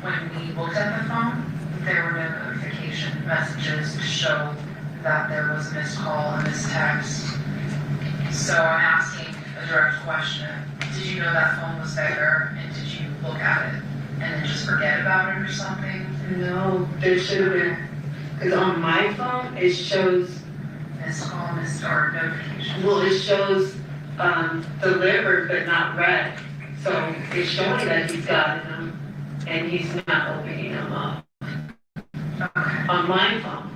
When we looked at the phone, there were no notification messages to show that there was a missed call, a missed text. So I'm asking a direct question. Did you know that phone was there, and did you look at it and then just forget about it or something? No, there should have been, because on my phone, it shows, Missed call, missed or notification? well, it shows delivered but not read. So it's showing that he's got them and he's not opening them up on my phone.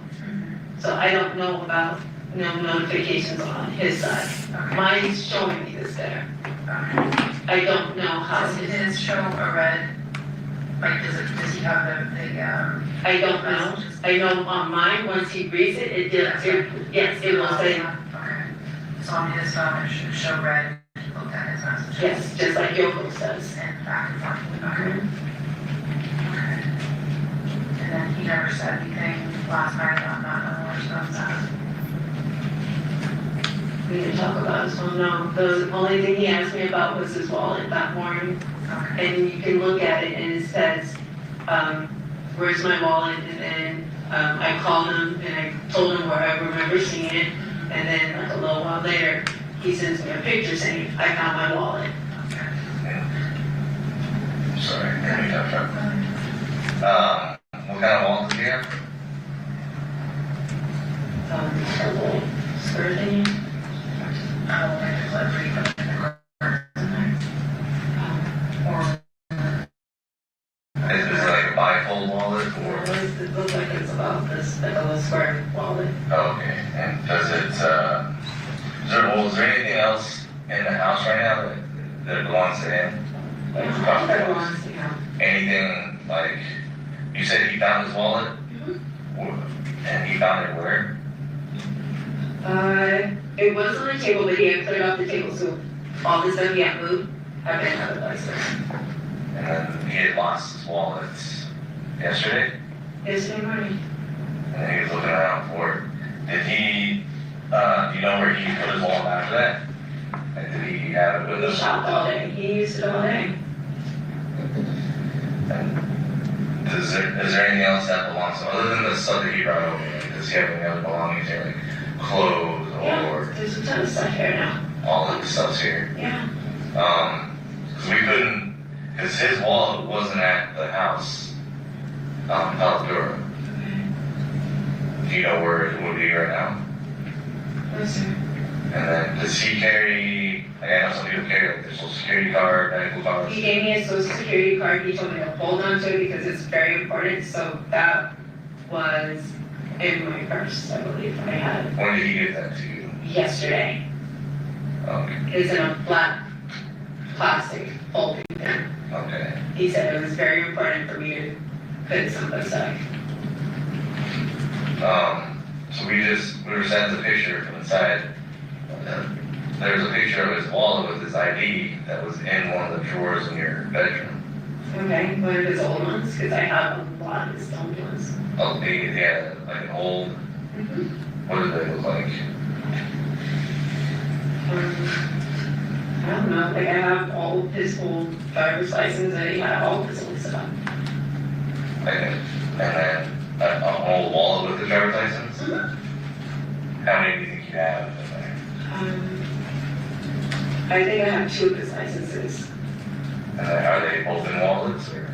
So I don't know about no notifications on his side. Mine's showing me this there. I don't know how. Does his show a red? Like, does he have the I don't know. I know on mine, once he reads it, yes, it will say. Okay. So on his phone, it should show red. He looked at his messages. Yes, just like Yoko's does. And back and forth. Okay. Okay. And then he never said anything last night about not knowing where stuff's at. We didn't talk about his phone, no. The only thing he asked me about was his wallet that morning. And you can look at it and it says, where's my wallet? And then I called him and I told him where I remember seeing it. And then like a little while later, he sends me a picture saying, I found my wallet. Sorry, let me touch up. What kind of wallet do you have? A little skirt thing. Is this like a bifold wallet or? It looks like it's about this, like a little square wallet. Oh, okay, and does it, is there anything else in the house right now that belongs to him? Like That belongs to him. anything, like, you said he found his wallet? And he found it where? It was on the table, but he had put it off the table, so all the stuff he had moved, I've been other places. And then he had lost his wallet yesterday? Yesterday morning. And then he was looking around for it. Did he, do you know where he put his wallet after that? And did he have it with He him? shopped all day. He used it all day. And is there anything else that belongs to him, other than the stuff that he brought over? Like, does he have any other belongings here, like clothes or? Yeah, there's a ton of stuff here now. All of the stuff's here? Yeah. Because we couldn't, because his wallet wasn't at the house, Paladura. Do you know where it would be right now? Yes, sir. And then does he carry, like I know some people carry like their social security card, medical cards? He gave me his social security card. He told me to hold on to it because it's very important. So that was in my purse, I believe I had When did he get that to you? yesterday. Okay. It's in a black plastic folding thing. Okay. He said it was very important for me to put it someplace aside. So we were sent a picture from inside. There was a picture of his wallet with his ID that was in one of the drawers in your bedroom. Okay, one of his old ones, because I have a lot of his old ones. Oh, they had like an old, what did they look like? I don't know, like I have all of his old driver's license and he had all of his old stuff. Okay. And then a whole wallet with the driver's license? How many do you think you have in there? I think I have 2 of his licenses. And then are they open wallets or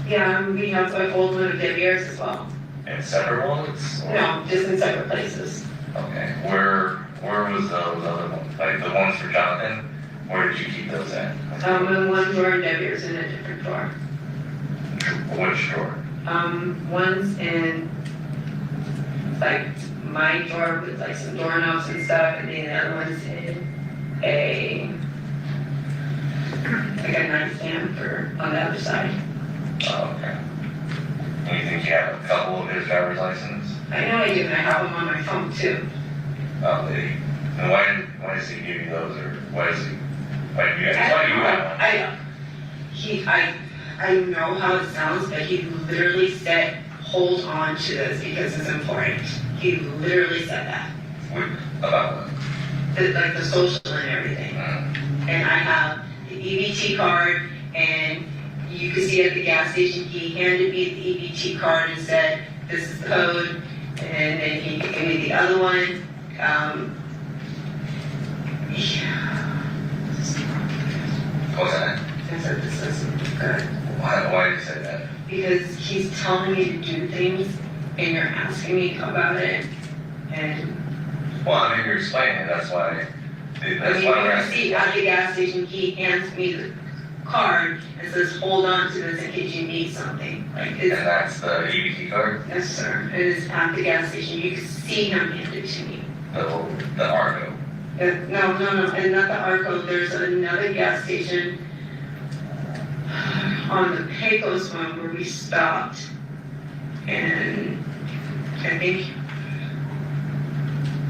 Yeah, we have an old one of Devier's as well. in separate wallets? Or? No, just in separate places. Okay. Where was those other ones? Like the ones for Johnathan? Where did you keep those at? In one drawer and Devier's in a different drawer. Which drawer? One's in like my drawer with like some doorknobs and stuff, and then the other one's in like a nightstand for on the other side. Oh, okay. And you think you have a couple of his driver's license? I know I do, and I have them on my phone too. Oh, did he? And why does he give you those, or why do you have one? I know how it sounds, but he literally said, hold on to this because it's important. He literally said that. About what? Like the social and everything. And I have the EBT card, and you can see at the gas station, he handed me the EBT card and said, this is the code. And then he gave me the other one. What's that? I said this isn't good. Why did you say that? Because he's telling me to do things and you're asking me about it. And Well, I mean, you're explaining it, that's why. I That's mean, why we're when you asking. see at the gas station, he hands me the card and says, hold on to this in case you need something. Like, And it's, that's the EBT card? yes, sir. It is at the gas station. You can see him hand it to me. The Argo. No, and not the Arco. There's another gas station on the Pecos one where we stopped. And I think,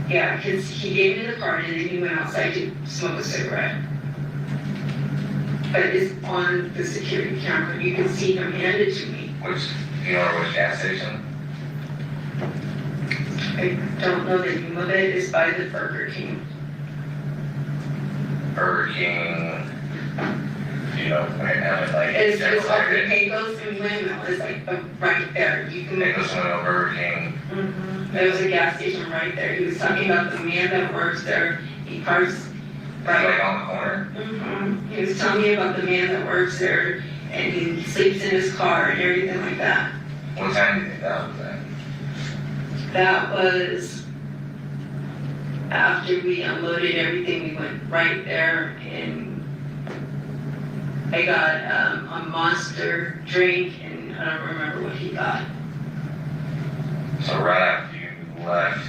yeah, because he gave me the card and then he went outside to smoke a cigarette. But it's on the security camera. You can see him hand it to me. Do you know which gas station? I don't know the name of it. It's by the Burger King. Burger King, you know, right now, like. It's off the Pecos and Windmill. It's like right there. You can. Pecos and Windmill, Burger King. There was a gas station right there. He was talking about the man that works there. He parks right. Like on the corner? He was telling me about the man that works there and he sleeps in his car and everything like that. What time do you think that was at? That was after we unloaded everything. We went right there and I got a Monster drink and I don't remember what he got. So right after you left,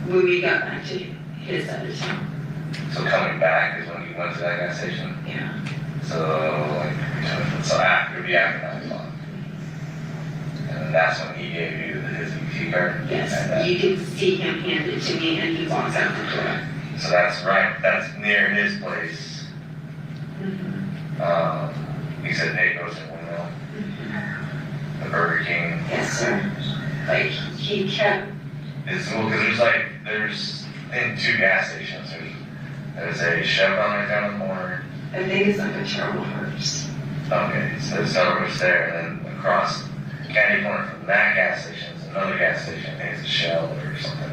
When we got back to his side of town. so coming back is when you went to that gas station? Yeah. So after 9 o'clock. And that's when he gave you his EBT card? Yes, you can see him hand it to me and he walks out the door. So that's near his place. You said Pecos and Windmill? The Burger King? Yes, sir. Like, he kept... It's cool, because there's in 2 gas stations. There's a Chevron right there on the corner. I think it's like a Terrible Hearts. Okay, so there's Starbucks there, and then across Candy Corner from that gas station is another gas station. I think it's a Shell or something.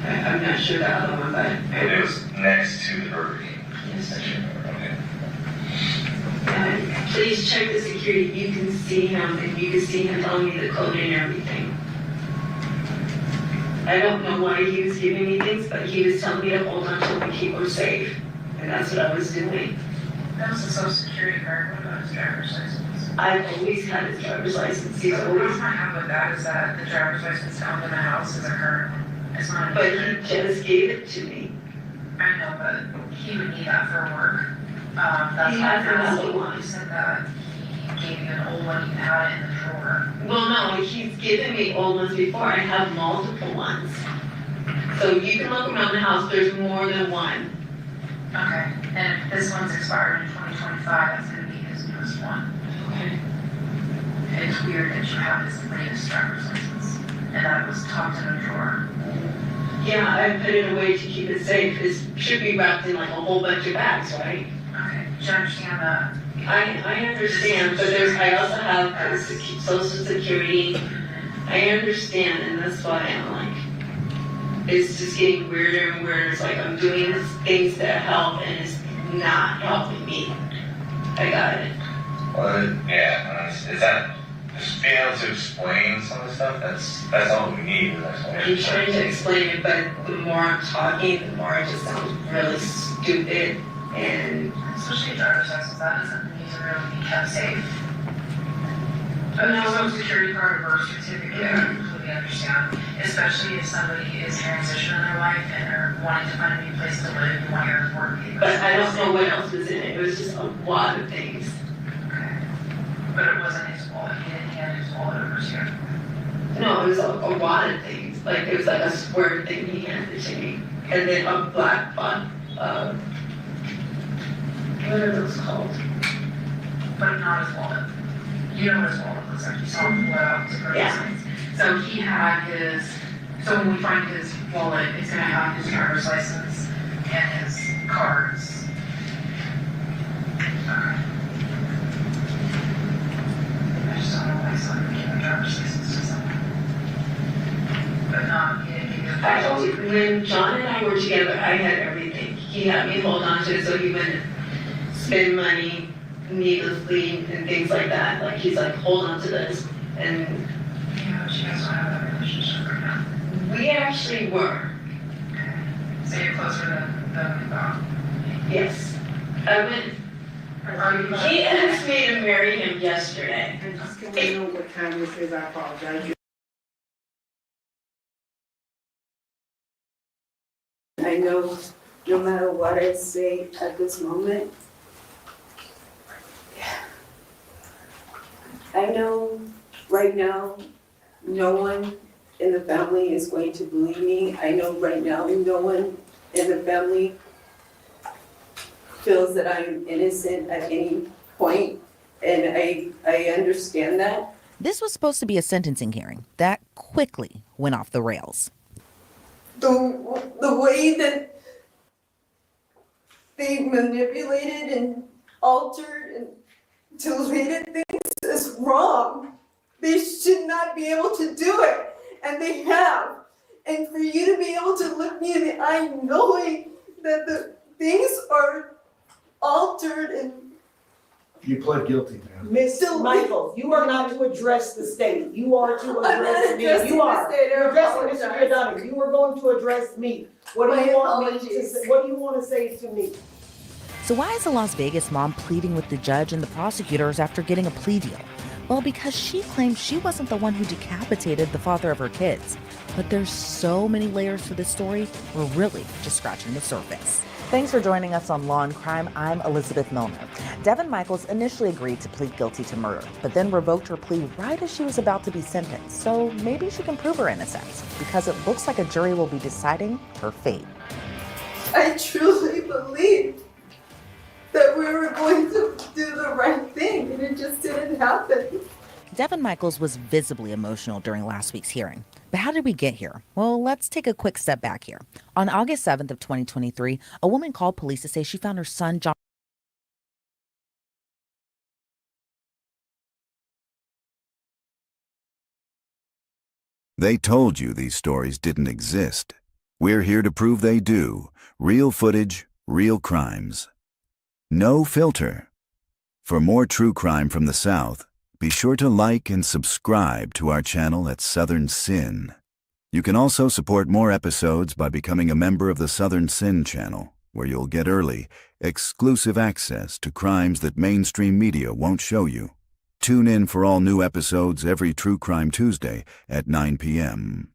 I'm not sure the other one, but... It was next to the Burger King. Yes, station. Okay. Please check the security. You can see him, and you can see him telling me the code and everything. I don't know why he was giving me things, but he was telling me to hold on to and keep him safe. And that's what I was doing. That was a social security card. What about his driver's license? I've always had his driver's license. He's The always... problem I have with that is that the driver's license found in the house is a current one. It's not a But he just gave it to me. I know, but he would need that for work. That's He why has I asked another you. one. You said that he gave you an old one, you had it in the drawer. Well, no, he's given me old ones before. I have multiple ones. So you can look around the house, there's more than one. Okay, and if this one's expired in 2025, that's gonna be his newest one. Okay. It's weird that you have his latest driver's license, and that it was tucked in a drawer. Yeah, I put it away to keep it safe. It should be wrapped in like a whole bunch of bags, right? Okay, do you understand that? I understand, but I also have social security. I understand, and that's why I'm like, it's just getting weirder and weirder. It's like I'm doing things that help and it's not helping me. I got it. Well, yeah, is that just being able to explain some of the stuff? That's all we need is explanation. I'm trying to explain it, but the more I'm talking, the more it just sounds really stupid. And especially a driver's license, that doesn't need to really be kept safe. No. Social security card or birth certificate, I completely understand. Especially if somebody is transitioning in their life and they're wanting to find a new place to live, you want your important papers. But I don't know what else was in it. It was just a lot of things. Okay. But it wasn't his wallet. He didn't hand his wallet over to you. No, it was a lot of things. Like it was like a square thing he handed to me, and then a black what are those called? But not his wallet. You know what his wallet looks like. You saw him pull it out to purchase things. So he had his. So when we find his wallet, it's gonna have his driver's license and his cards. Okay. I just don't know why someone would give a driver's license to someone. But not, he didn't give you a When John and I were together, I had everything. he had me hold on to it so he wouldn't spend money needlessly and things like that. Like he's like, hold on to this. And Yeah, she guys don't have that relationship right now. we actually were. So you're closer than you thought. Yes. I went. He asked me to marry him yesterday. And just can we know what time this is? I apologize. I know no matter what I say at this moment, I know right now no one in the family is going to believe me. I know right now no one in the family feels that I'm innocent at any point, and I understand that. This was supposed to be a sentencing hearing that quickly went off the rails. The way that they manipulated and altered and deleted things is wrong. They should not be able to do it, and they have. And for you to be able to look me in the eye knowing that the things are altered and You pled guilty, man. Ms. Michaels, you are not to address the state. You are to address me. addressing You are. the state. I You're addressing Mr. apologize. Giordano. You are going to address me. What do My you want me to apologies. say? What do you want to say to me? So why is the Las Vegas mom pleading with the judge and the prosecutors after getting a plea deal? Well, because she claims she wasn't the one who decapitated the father of her kids. But there's so many layers to this story, we're really just scratching the surface. Thanks for joining us on Law and Crime. I'm Elizabeth Milner. Devyn Michaels initially agreed to plead guilty to murder, but then revoked her plea right as she was about to be sentenced. So maybe she can prove her innocence, because it looks like a jury will be deciding her fate. I truly believed that we were going to do the right thing, and it just didn't happen. Devyn Michaels was visibly emotional during last week's hearing. But how did we get here? Well, let's take a quick step back here. On August 7th of 2023, a woman called police to say she found her son, John. They told you these stories didn't exist. We're here to prove they do. Real footage, real crimes. No filter. For more true crime from the South, be sure to like and subscribe to our channel at Southern Sin. You can also support more episodes by becoming a member of the Southern Sin channel, where you'll get early, exclusive access to crimes that mainstream media won't show you. Tune in for all new episodes every True Crime Tuesday at 9 p.m.